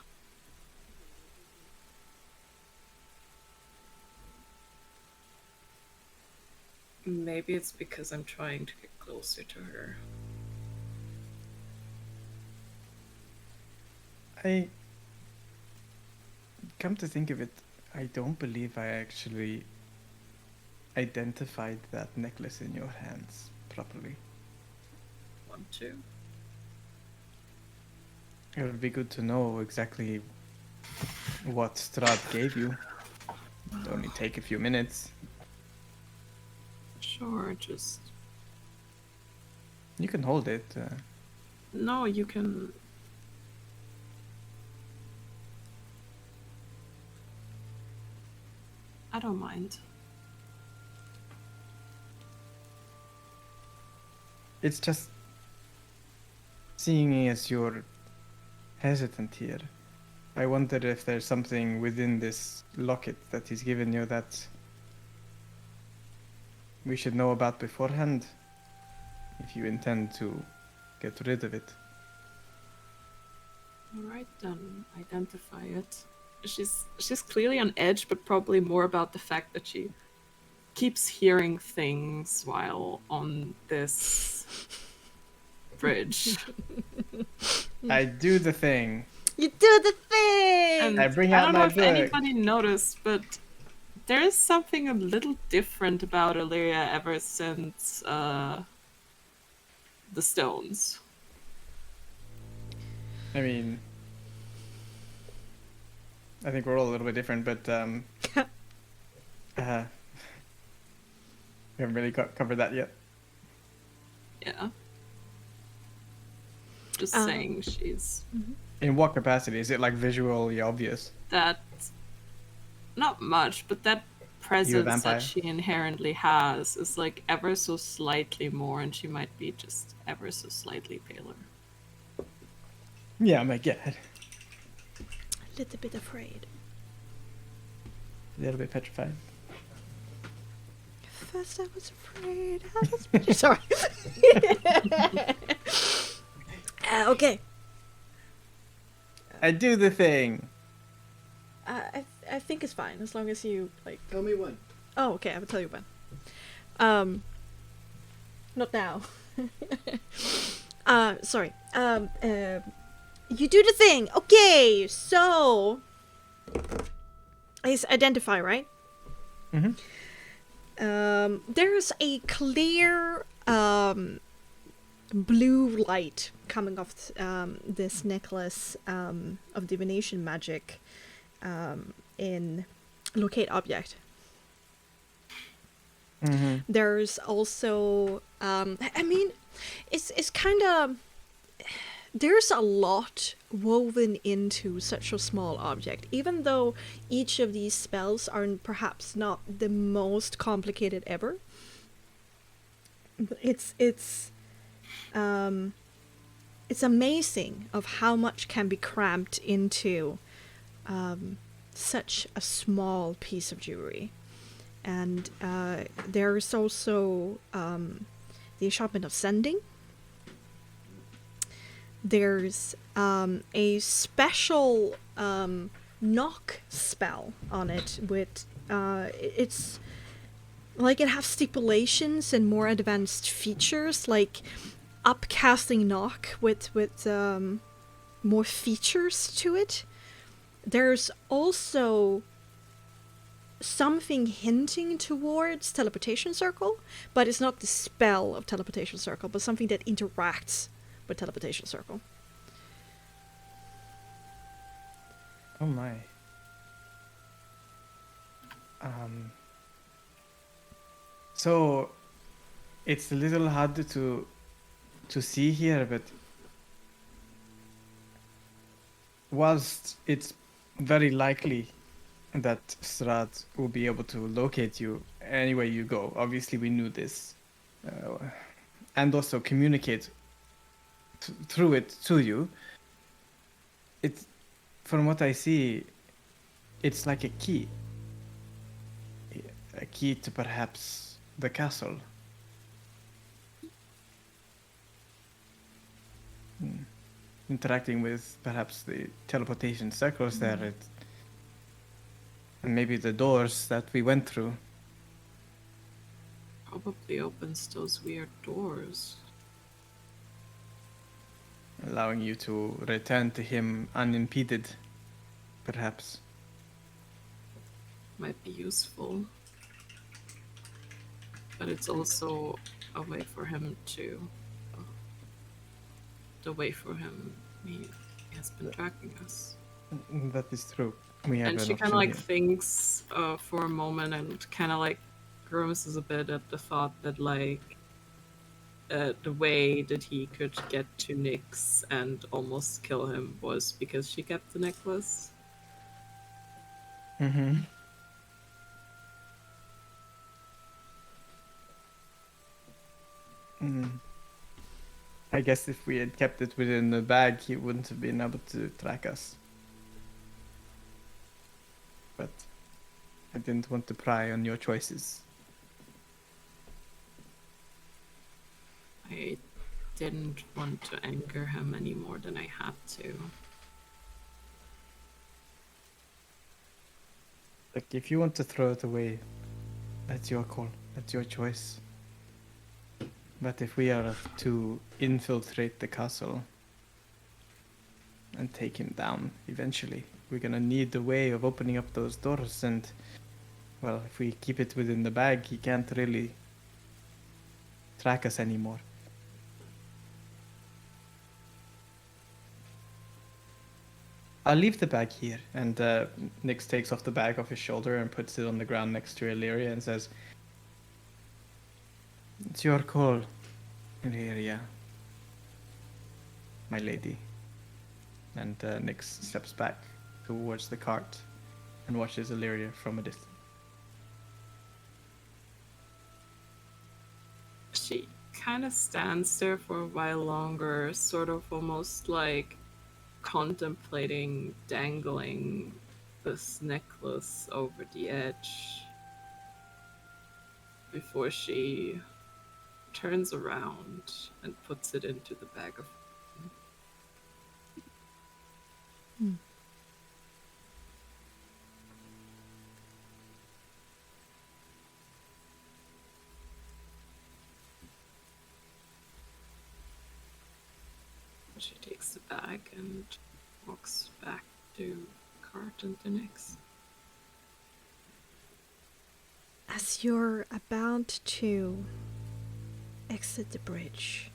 Maybe it's because I'm trying to get closer to her. Come to think of it, I don't believe I actually identified that necklace in your hands properly. Want to? It would be good to know exactly what Strahd gave you. It'd only take a few minutes. Sure, just... You can hold it. No, you can... I don't mind. It's just seeing as you're hesitant here. I wonder if there's something within this locket that he's given you that we should know about beforehand, if you intend to get rid of it. Alright then, identify it. She's clearly on edge, but probably more about the fact that she keeps hearing things while on this bridge. I do the thing. You do the thing! And I bring out don't know my if book. anybody noticed, but there is something a little different about Illyria ever since the stones. I mean, I think we're all a little bit different, but we haven't really covered that yet. Yeah. Just saying she's In what capacity? Is it like visually obvious? that, not much, but that presence vampire? that she inherently has is like ever so slightly more, and she might be just ever so slightly paler. Yeah, my god. A little bit afraid. A little bit petrified. First I was afraid. I was pretty sorry. Okay. I do the thing. I think it's fine as long as you like. Tell me when. Oh, okay. I will tell you when. Not now. Sorry. You do the thing. Okay. So, it's identify, right? Mhm. There's a clear blue light coming off this necklace of divination magic in locate object. Mm-hmm. There's also I mean it's kind of, there's a lot woven into such a small object, even though each of these spells are perhaps not the most complicated ever. It's amazing of how much can be crammed into such a small piece of jewelry. And there's also the enchantment of sending. There's a special knock spell on it with it's like it has stipulations and more advanced features, like upcasting knock with more features to it. There's also something hinting towards teleportation circle, but it's not the spell of teleportation circle, but something that interacts with teleportation circle. Oh my. So it's a little hard to see here, but whilst it's very likely that Strahd will be able to locate you anywhere you go, obviously we knew this, and also communicate through it to you. It's, from what I see, it's like a key to perhaps the castle. Interacting with perhaps the teleportation circles there, and maybe the doors that we went through. Probably opens those weird doors. Allowing you to return to him unimpeded, perhaps. Might be useful. But it's also a way for him to... the way for him, he has been tracking us. That is true. We have And an she kind of option like here. thinks for a moment and kind of like grimaces a bit at the thought that like the way that he could get to Nyx and almost kill him was because she kept the necklace. Mm-hmm. I guess if we had kept it within the bag, he wouldn't have been able to track us. But I didn't want to pry on your choices. I didn't want to anger him any more than I had to. Like, if you want to throw it away, that's your call. That's your choice. But if we are to infiltrate the castle and take him down eventually, we're gonna need a way of opening up those doors, and, well, if we keep it within the bag, he can't really track us anymore. I'll leave the bag here. And Nyx takes off the bag off his shoulder and puts it on the ground next to Illyria and says, "It's your call, Illyria, my lady." And Nyx steps back towards the cart and watches Illyria from a distance. She kind of stands there for a while longer, sort of almost like contemplating dangling this necklace over the edge before she turns around and puts it into the bag of She takes the bag and walks back to the cart and the next. As you're about to exit the bridge,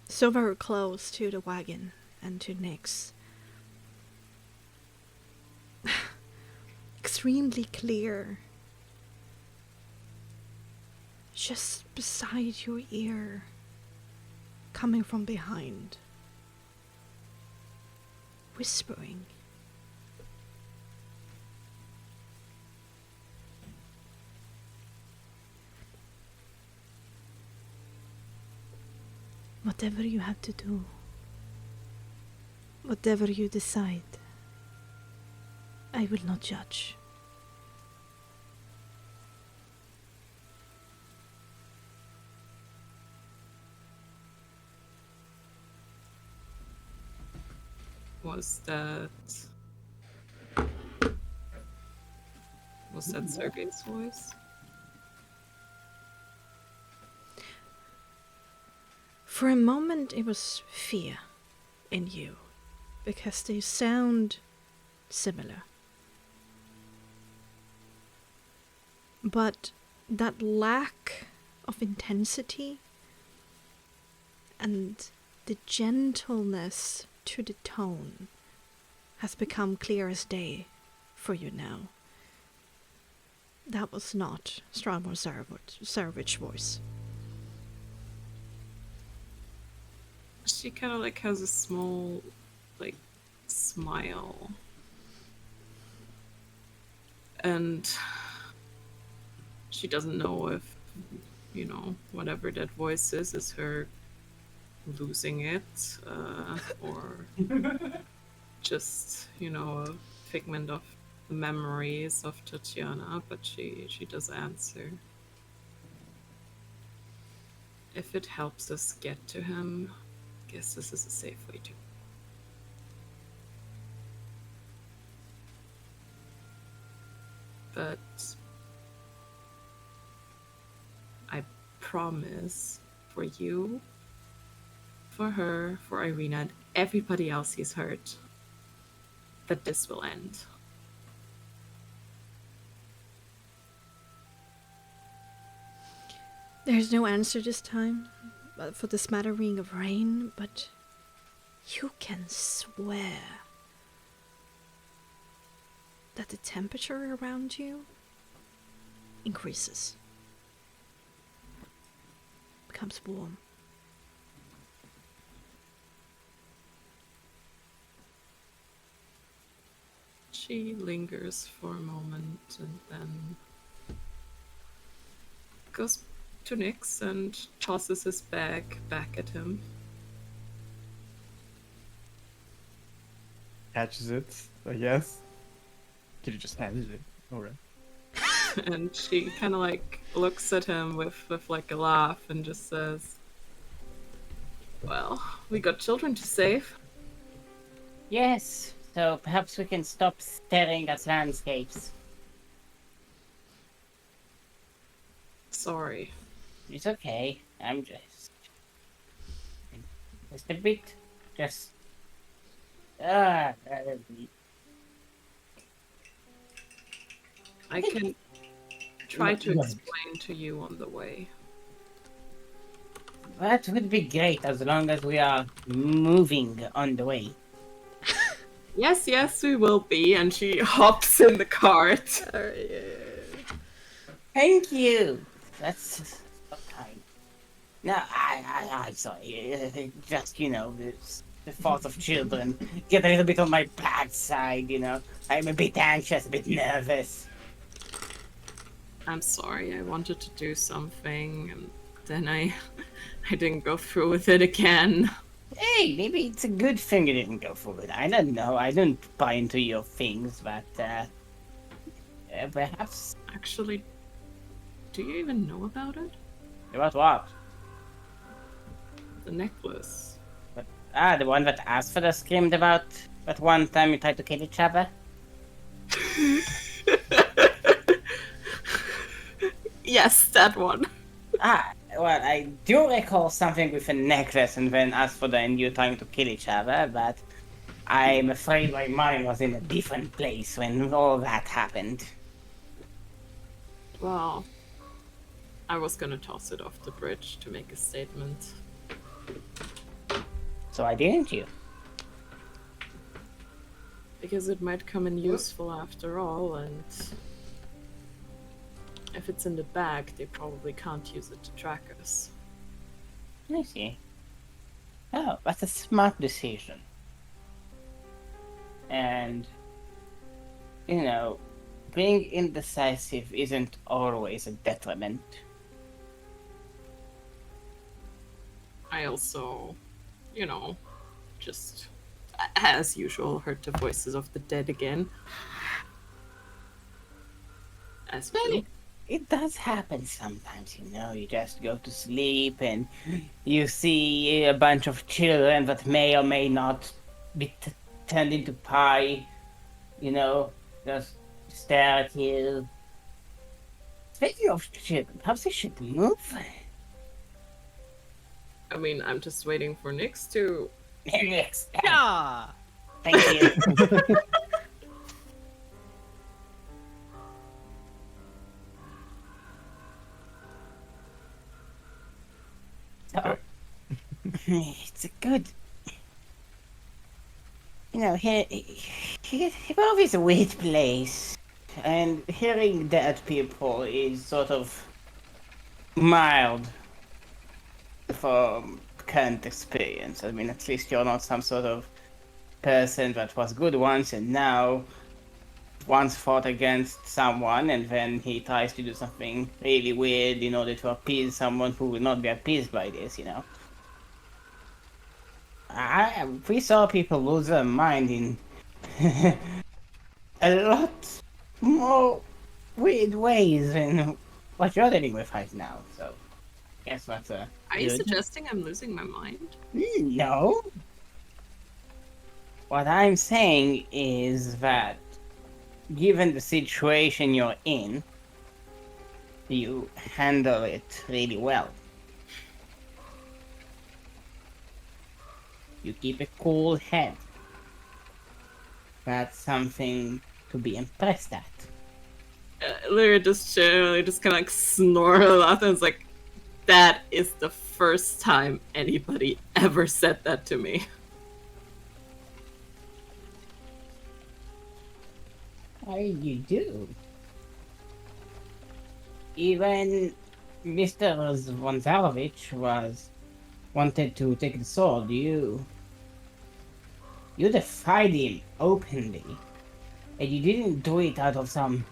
so very close to the wagon and to Nyx, extremely clear, just beside your ear, coming from behind, whispering. Whatever you have to do, whatever you decide, I will not judge. Was that Sergei's voice? For a moment it was fear in you, because they sound similar. But that lack of intensity and the gentleness to the tone has become clear as day for you now. That was not Strahmor Sarvich's voice. She kind of like has a small, like, smile. And she doesn't know if, whatever that voice is her losing it, or just, a figment of the memories of Tatiana, but she does answer. If it helps us get to him, I guess this is a safe way to. But I promise, for you, for her, for Irina, and everybody else he's hurt, that this will end. There's no answer this time for the smattering of rain, but you can swear that the temperature around you increases, becomes warm. She lingers for a moment and then goes to Nyx and tosses his bag back at him. Catches it, I guess. Could have just handed it. Alright. And she kind of like looks at him with like a laugh and just says, "Well, we got children to save." Yes, so perhaps we can stop staring at landscapes. Sorry. It's okay. I'm just a bit, just I can try to explain to you on the way. That would be great as long as we are moving on the way. Yes, we will be. And she hops in the cart. Thank you. That's so kind. No, I'm sorry. Just, the thought of children get a little bit on my bad side, I'm a bit anxious, a bit nervous. I'm sorry, I wanted to do something, and then I didn't go through with it again. Hey, maybe it's a good thing you didn't go for it. I don't know. I don't buy into your things, but perhaps. Actually, do you even know about it? About what? The necklace. The one that Asphodel screamed about that one time you tried to kill each other? Yes, that one. Well, I do recall something with a necklace and then Asphodel and you trying to kill each other, but I'm afraid my mind was in a different place when all that happened. Well, I was gonna toss it off the bridge to make a statement. So why didn't you? Because it might come in useful after all, and if it's in the bag, they probably can't use it to track us. I see. Oh, that's a smart decision. And, being indecisive isn't always a detriment. I also, just as usual, heard the voices of the dead again. As we do. It does happen sometimes, you just go to sleep and you see a bunch of children that may or may not be turned into pie, just stare at you. Speaking of children, how's this shit move? I mean, I'm just waiting for Nyx to... Yes. Yeah. Thank you. So, it's a good. Here is a weird place, and hearing dead people is sort of mild from current experience. I mean, at least you're not some sort of person that was good once and now once fought against someone and then he tries to do something really weird in order to appease someone who will not be appeased by this, we saw people lose their mind in a lot more weird ways than what you're dealing with right now, so guess that's Are you suggesting I'm losing my mind? No. What I'm saying is that given the situation you're in, you handle it really well. You keep a cool head. That's something to be impressed at. Lyra just generally just kind of like snort a lot and it's like, that is the first time anybody ever said that to me. You do. Even Mr. Vonzarovich wanted to take the sword. You defied him openly, and you didn't do it out of some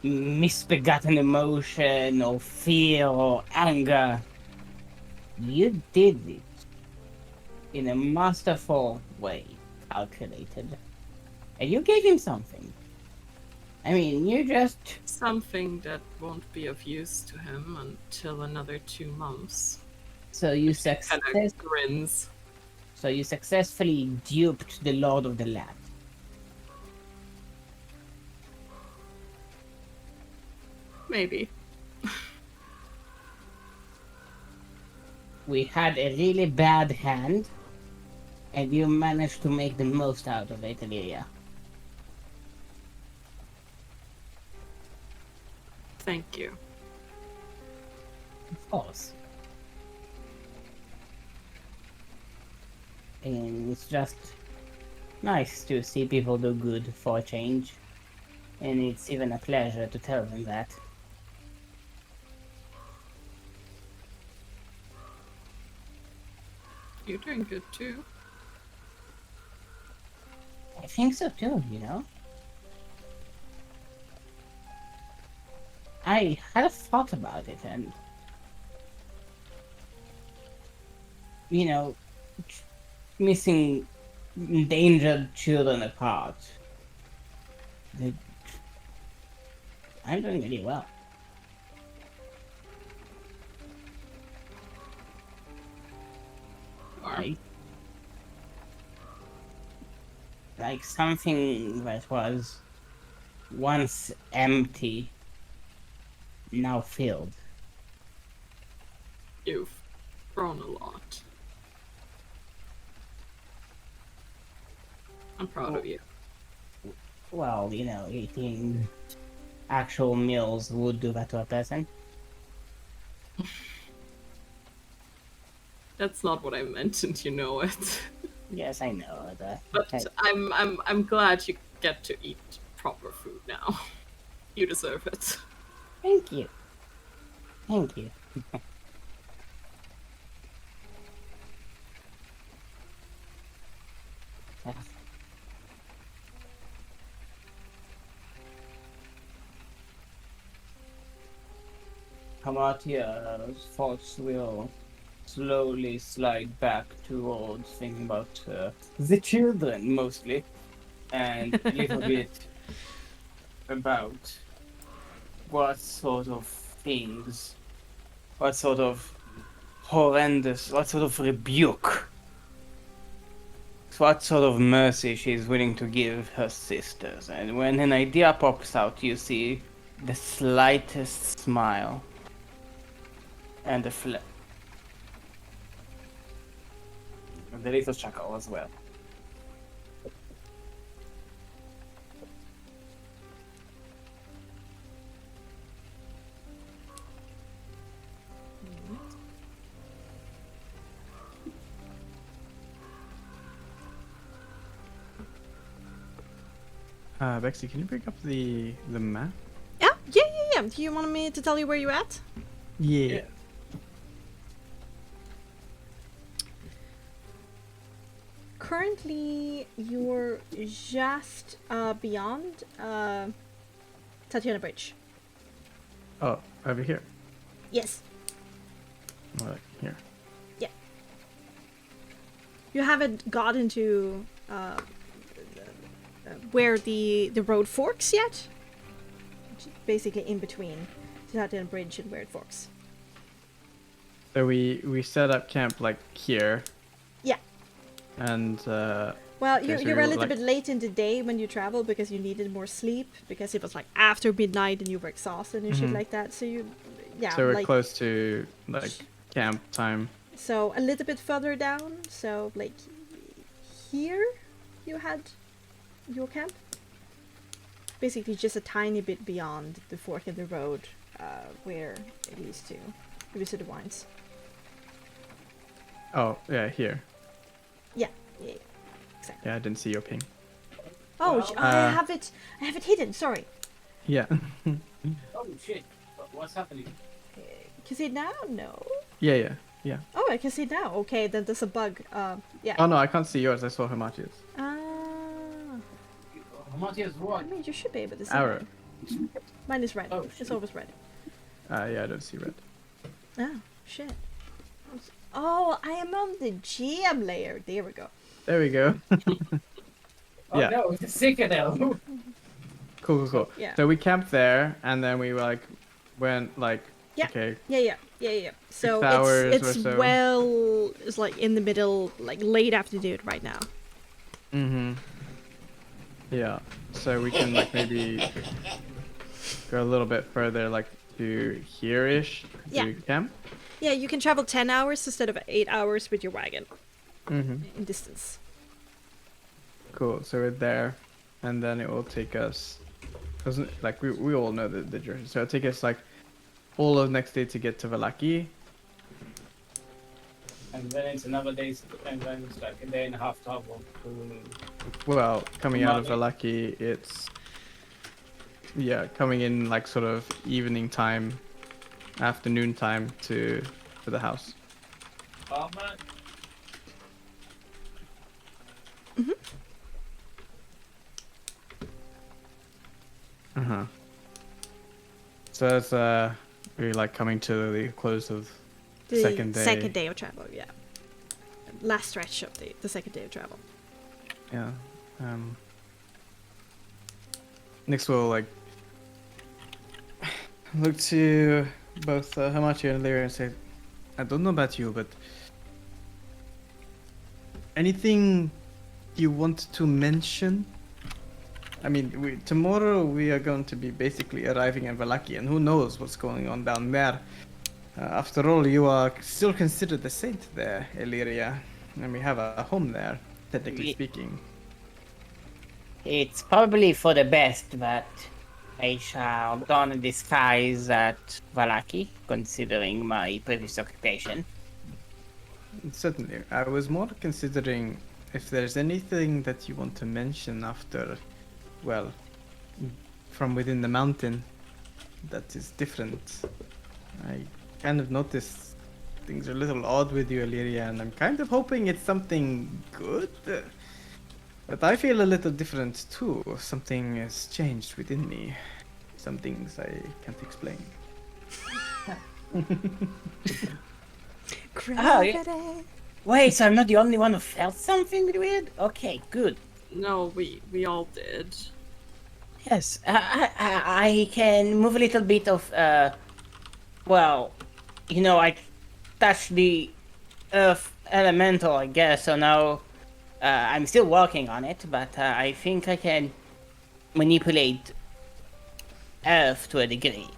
misbegotten emotion or fear or anger. You did it in a masterful way, calculated, and you gave him something. I mean, you just... Something that won't be of use to him until another 2 months. So you grins. So you successfully duped the Lord of the Land. Maybe. We had a really bad hand, and you managed to make the most out of it, Lyria. Thank you. Of course. And it's just nice to see people do good for a change. And it's even a pleasure to tell them that. You're doing good too. I think so too, you know? I had a thought about it, and you know, missing endangered children apart. They- I'm doing really well. I, like something that was once empty, now filled. You've grown a lot. I'm proud of you. Well, you know, eating actual meals would do that to a person. That's not what I meant, and you know it. Yes, I know that. But I'm glad you get to eat proper food now. You deserve it. Thank you. Thank you. Kamatia's thoughts will slowly slide back towards thinking about the children mostly, and a little bit about what sort of things, what sort of horrendous, what sort of rebuke, what sort of mercy she's willing to give her sisters. And when an idea pops out, you see the slightest smile and the little chuckle as well. Bexy, can you bring up the map? Yeah. Do you want me to tell you where you're at? Yeah. Currently, you're just beyond Tatiana Bridge. Oh, over here. Yes. More like here. You haven't gotten to where the road forks yet. Which is basically in between Tatiana Bridge and where it forks. So we set up camp like here. Yeah. And Well, okay, so you were a we little like- bit late in the day when you traveled because you needed more sleep because it was like after midnight and you were exhausted and shit like that. So so we're like close to like camp time. so a little bit further down. So like here, you had your camp. Basically, just a tiny bit beyond the fork in the road, where it leads to the wines. Oh yeah, here. Yeah, exactly. Yeah, I didn't see your ping. Oh, Well, I have it hidden. Sorry. Yeah. Oh shit! What's happening? Can see it now? No. yeah. Oh, I can see it now. Okay, then there's a bug. Yeah. Oh no, I can't see yours. I saw Hamachi's. Ah. Matthias, I what? mean, you should be able to see Arrow. mine. Mine is red. Oh, It's shit. always red. Yeah, I don't see red. Oh, shit. Oh, I am on the GM layer. There we go. There we go. Oh Yeah. no, it's a citadel. Cool. Yeah. So we camped there, and then we like went like Yeah. okay. Yeah. So hours it's or so. well, it's like in the middle, like late afternoon right now. Mm-hmm. Yeah. So we can like maybe go a little bit further, like to here-ish Yeah. to camp. Yeah, you can travel 10 hours instead of 8 hours with your wagon Mm-hmm. in distance. Cool. So we're there, and then it will take us. Doesn't like we all know the journey. So it'll take us like all of next day to get to Valaki. And then it's another day, and then it's like a day and a half travel to... Well, coming out of Money. Valaki, it's coming in like sort of evening time, afternoon time to the house. Oh, man. Uh-huh. So it's really like coming to the close of the second day. Second day of travel, yeah. Last stretch of the second day of travel. Yeah. Next we'll like look to both Hamachi and Lyra and say, I don't know about you, but anything you want to mention? I mean, tomorrow we are going to be basically arriving in Valaki, and who knows what's going on down there. After all, you are still considered a saint there, Illyria, and we have a home there, technically speaking. It's probably for the best that I shall don a disguise at Valaki, considering my previous occupation. Certainly. I was more considering if there's anything that you want to mention after, well, from within the mountain that is different. I kind of noticed things are a little odd with you, Illyria, and I'm kind of hoping it's something good. But I feel a little different too. Something has changed within me. Some things I can't explain. Oh, wait, so I'm not the only one who felt something weird? Okay, good. No, we all did. Yes, I can move a little bit of, well, you know, I touched the earth elemental, I guess, so now I'm still working on it, but I think I can manipulate earth to a degree.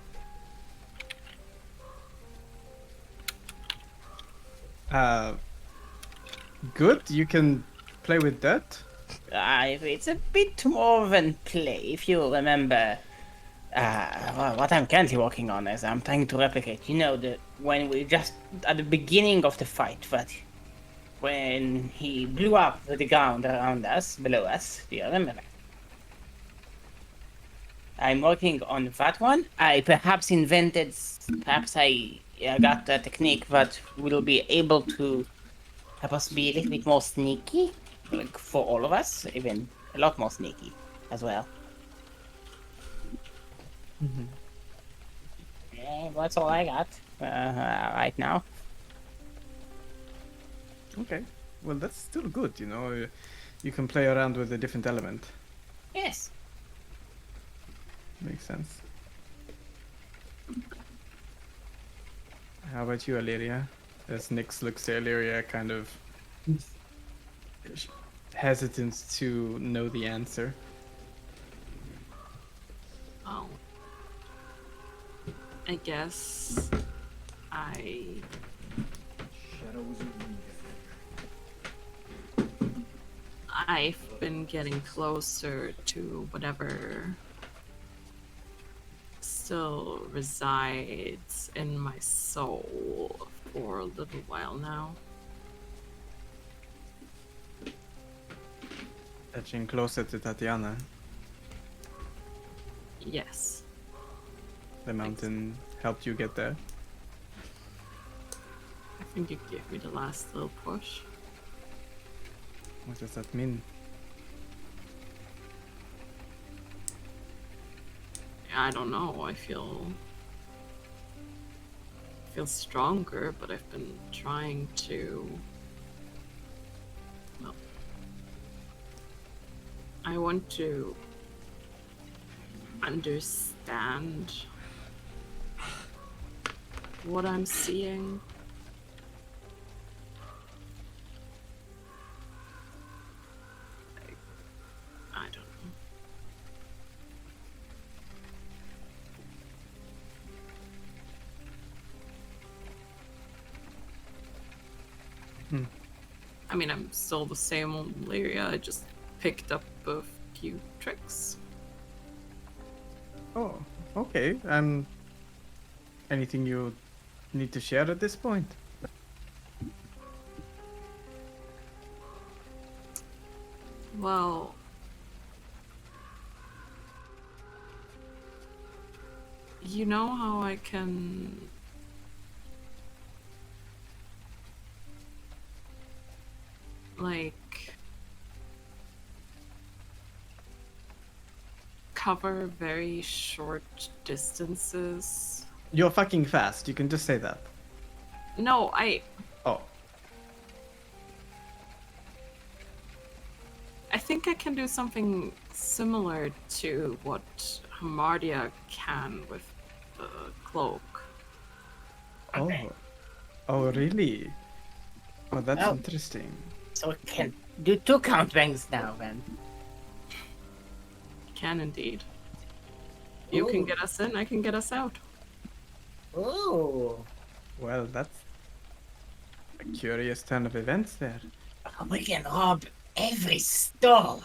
Good, you can play with that. It's a bit more than play, if you remember. Well, what I'm currently working on is I'm trying to replicate, you know, when we just at the beginning of the fight, but when he blew up the ground around us, below us, do you remember that? I'm working on that one. I perhaps I got a technique that will be able to help us be a little bit more sneaky, like for all of us, even a lot more sneaky as well. Yeah, that's all I got right now. Okay, well that's still good, you know. You can play around with a different element. Yes. Makes sense. How about you, Illyria? As Nyx looks at Illyria, kind of hesitant to know the answer. Oh. I guess I've been getting closer to whatever still resides in my soul for a little while now. Touching closer to Tatiana. Yes. The mountain helped you get there. I think it gave me the last little push. What does that mean? I don't know. I feel stronger, but I've been trying to. Well, I want to understand what I'm seeing. I don't know. I mean, I'm still the same old Lyria. I just picked up a few tricks. Oh, okay. Anything you need to share at this point? Well, you know how I can like cover very short distances? You're fucking fast. You can just say that. No, Oh. I think I can do something similar to what Hamardia can with the cloak. Okay. Oh, really? Oh, that's Oh. interesting. So we can do 2 count bangs now then. Can indeed. You can Ooh. get us in, I can get us out. Ooh. Well, that's a curious turn of events there. Oh, we can rob every store.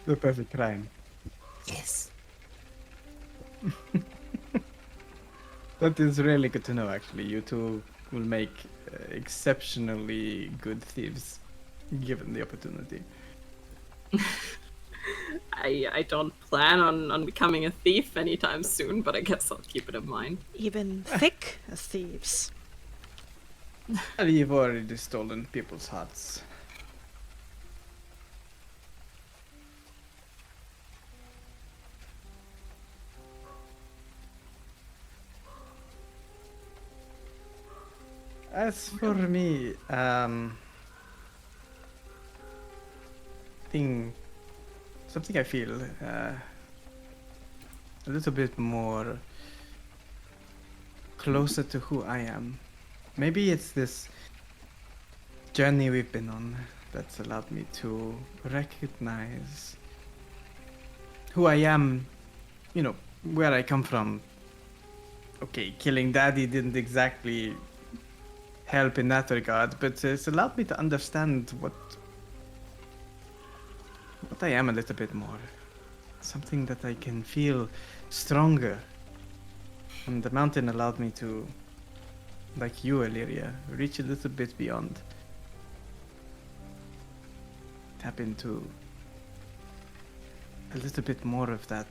The perfect crime. Yes. That is really good to know, actually. You two will make exceptionally good thieves, given the opportunity. I don't plan on becoming a thief anytime soon, but I guess I'll keep it in mind. Even thick as thieves. Well, you've already stolen people's hearts. As for me, something I feel a little bit more closer to who I am. Maybe it's this journey we've been on that's allowed me to recognize who I am, you know, where I come from. Okay, killing daddy didn't exactly help in that regard, but it's allowed me to understand what I am a little bit more. Something that I can feel stronger. And the mountain allowed me to, like you, Illyria, reach a little bit beyond. Tap into a little bit more of that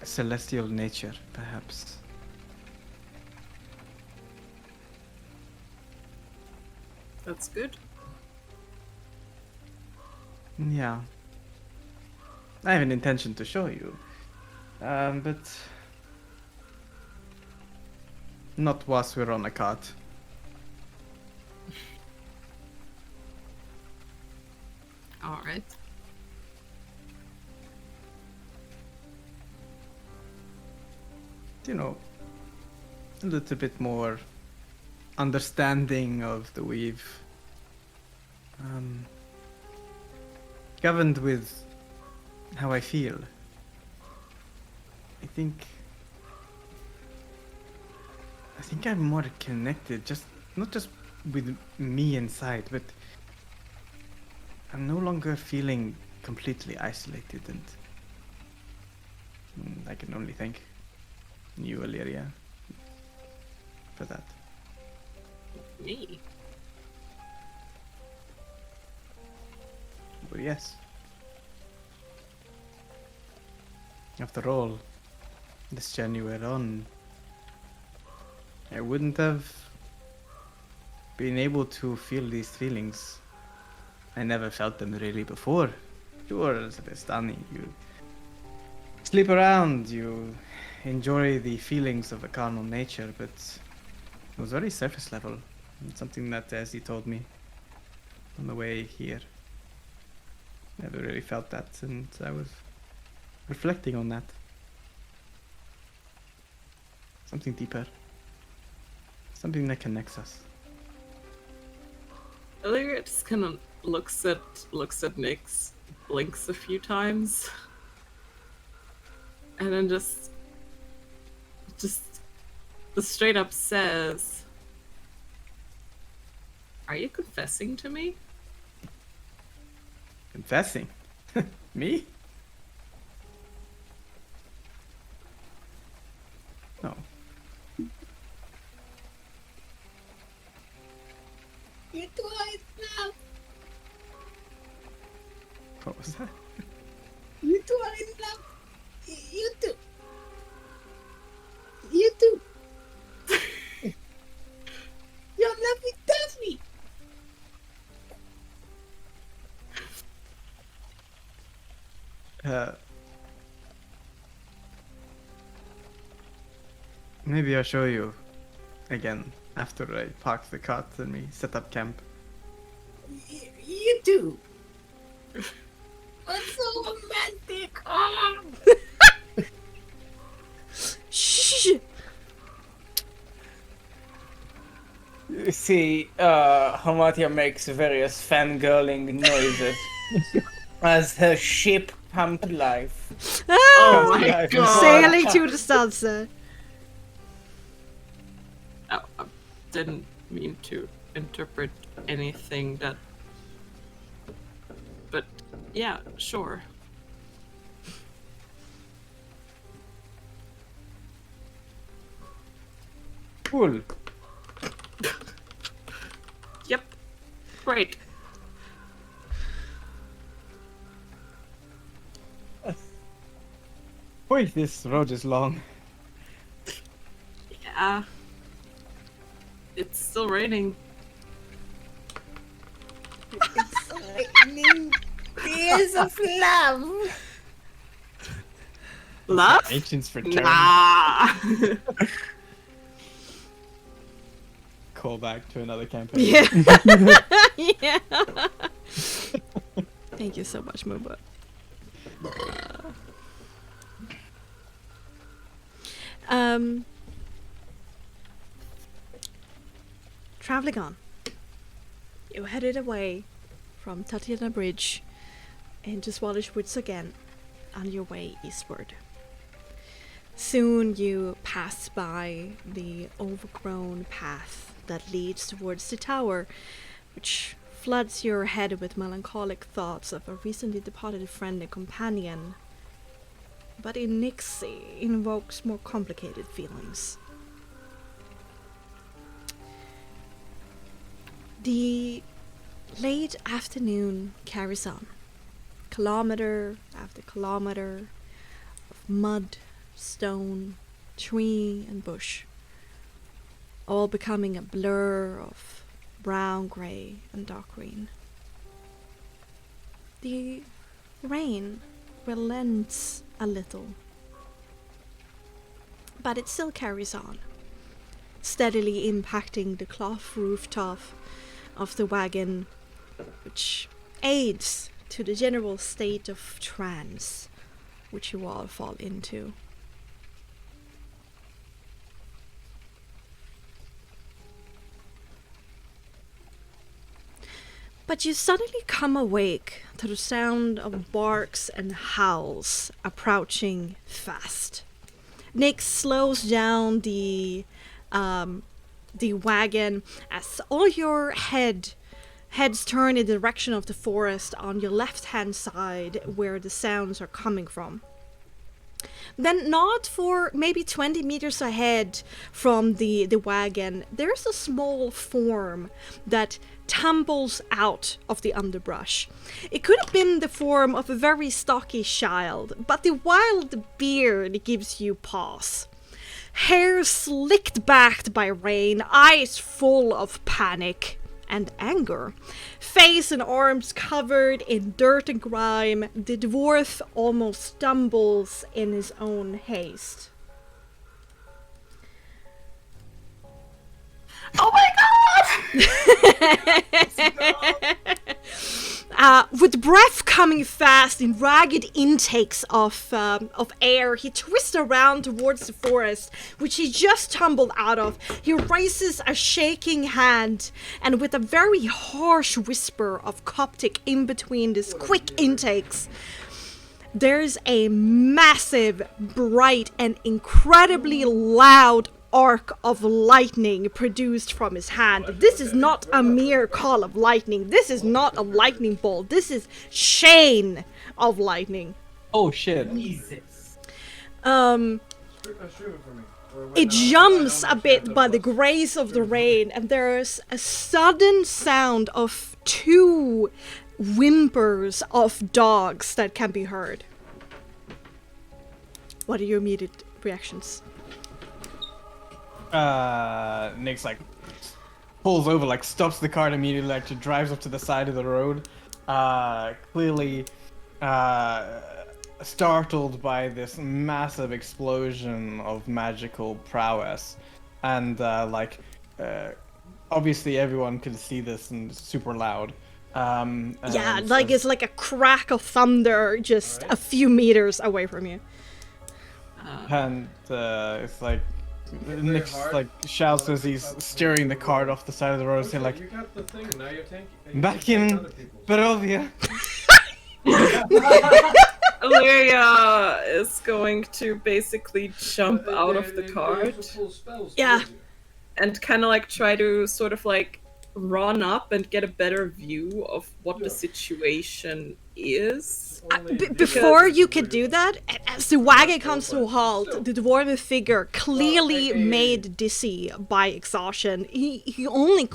celestial nature, perhaps. That's good. Yeah. I have an intention to show you. But not whilst we're on a cart. Alright. You know, a little bit more understanding of the weave. Governed with how I feel. I think I'm more connected, not just with me inside, but I'm no longer feeling completely isolated, and I can only thank you, Illyria, for that. Me? But yes. After all, this journey we're on, I wouldn't have been able to feel these feelings. I never felt them really before. Sure, as a Vistani, you sleep around, you enjoy the feelings of a carnal nature, but it was very surface level. It's something that as he told me on the way here. Never really felt that, and I was reflecting on that. Something deeper. Something that connects us. Illyria just kind of looks at Nyx, blinks a few times, and then just straight up says, "Are you confessing to me?" Confessing? Me? No. What was that? You two are in love. You two. You two. You're in love with Daphne. Maybe I'll show you again after I park the cart and we set up camp. You two. What's so romantic? Oh. Shh! You see, Hamatia makes various fangirling noises as her ship come to life. Oh, my God. Sailing to the sunset. Oh, I didn't mean to interpret anything that. But yeah, sure. Cool. Yep. Great. Boy, this road is long. Yeah. It's still raining. Lightning tears of love. Love? Ancients for turn. Nah. Call back to another campaign. Yeah. Yeah. Thank you so much, Muba. Traveling on. You headed away from Tatiana Bridge into Swallish Woods again on your way eastward. Soon you pass by the overgrown path that leads towards the tower, which floods your head with melancholic thoughts of a recently departed friend and companion. But in Nixie invokes more complicated feelings. The late afternoon carries on. Kilometer after kilometer of mud, stone, tree and bush, all becoming a blur of brown, grey and dark green. The rain relents a little, but it still carries on, steadily impacting the cloth rooftop of the wagon, which aids to the general state of trance which you all fall into. But you suddenly come awake to the sound of barks and howls approaching fast. Nick slows down the wagon as all your heads turn in the direction of the forest on your left-hand side where the sounds are coming from. Then not for maybe 20 meters ahead from the wagon, there's a small form that tumbles out of the underbrush. It could have been the form of a very stocky child, but the wild beard gives you pause. Hair slicked back by rain, eyes full of panic and anger. Face and arms covered in dirt and grime, the dwarf almost stumbles in his own haste. Oh my god! With breath coming fast in ragged intakes of air, he twists around towards the forest, which he just tumbled out of. He raises a shaking hand, and with a very harsh whisper of Coptic in between these quick intakes, there's a massive, bright, and incredibly loud arc of lightning produced from his hand. This is not a mere call of lightning. This is not a lightning bolt. This is chain of lightning. Oh shit. It jumps a bit by the grace of the rain, and there's a sudden sound of two whimpers of dogs that can be heard. What are your immediate reactions? Nick's like pulls over, like stops the cart immediately, like just drives up to the side of the road, clearly startled by this massive explosion of magical prowess, and obviously everyone could see this and it's super loud. Yeah, like it's like a crack of thunder just a few meters away from you. And it's like Nick like shouts as he's steering the cart off the side of the road, saying like, You got the thing, now you're taking "Back in Barovia." Illyria is going to basically jump out of the cart. Yeah. And kind of like try to sort of like run up and get a better view of what the situation is. Before you could do that, as the wagon comes to a halt, the dwarven figure, clearly made dizzy by exhaustion, he only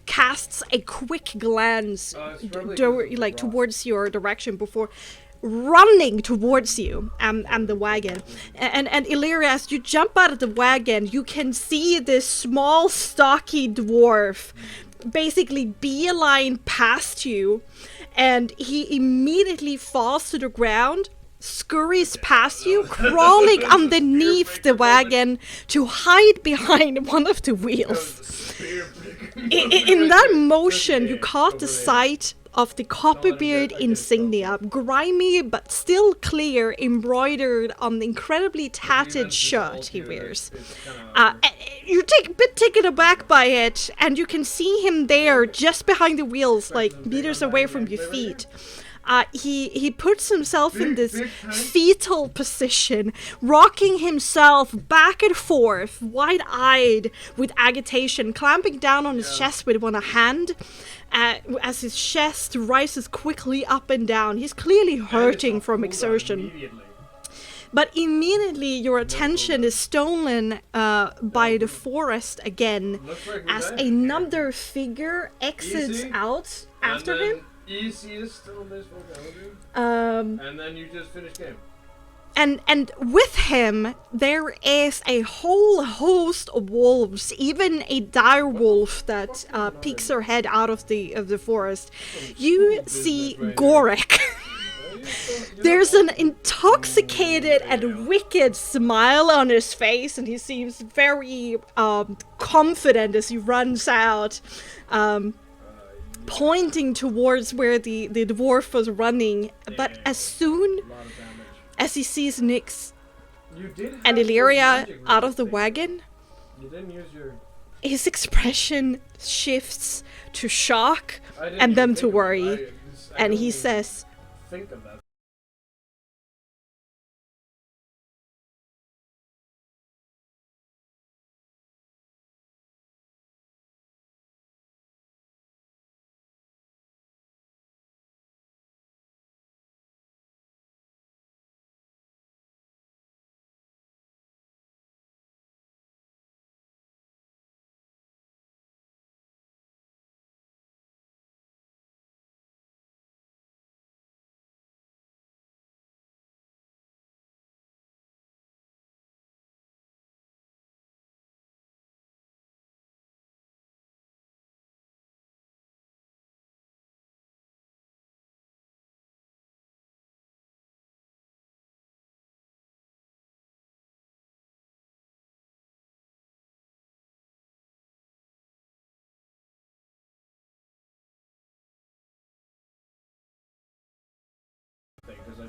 casts a quick glance towards your direction before running towards you and the wagon. And Illyria, as you jump out of the wagon, you can see this small, stocky dwarf basically beeline past you, and he immediately falls to the ground, scurries past you, crawling underneath the wagon to hide behind one of the wheels. In that motion, you caught the sight of the Copperbeard insignia, grimy but still clear, embroidered on the incredibly tattered shirt he wears. You're a bit taken aback by it, and you can see him there just behind the wheels, like meters away from your feet. He puts himself in this fetal position, rocking himself back and forth, wide-eyed with agitation, clamping down on his chest with one hand. As his chest rises quickly up and down, he's clearly hurting from exertion. But immediately your attention is stolen by the forest again, as another figure exits out after him. Easiest on this one, and then you just finish game. And with him, there is a whole host of wolves, even a dire wolf that peeks her head out of the forest. You see Gorek. There's an intoxicated and wicked smile on his face, and he seems very confident as he runs out, pointing towards where the dwarf was running. But as soon as he sees Nyx and Illyria out of the wagon, his expression shifts to shock and then to worry, and he says, Think of that.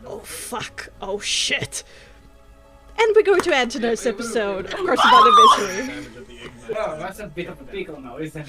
oh fuck, oh shit. And we're going to end tonight's episode of Charismatic Canine. Oh, that's a bit of a pickle now, isn't it?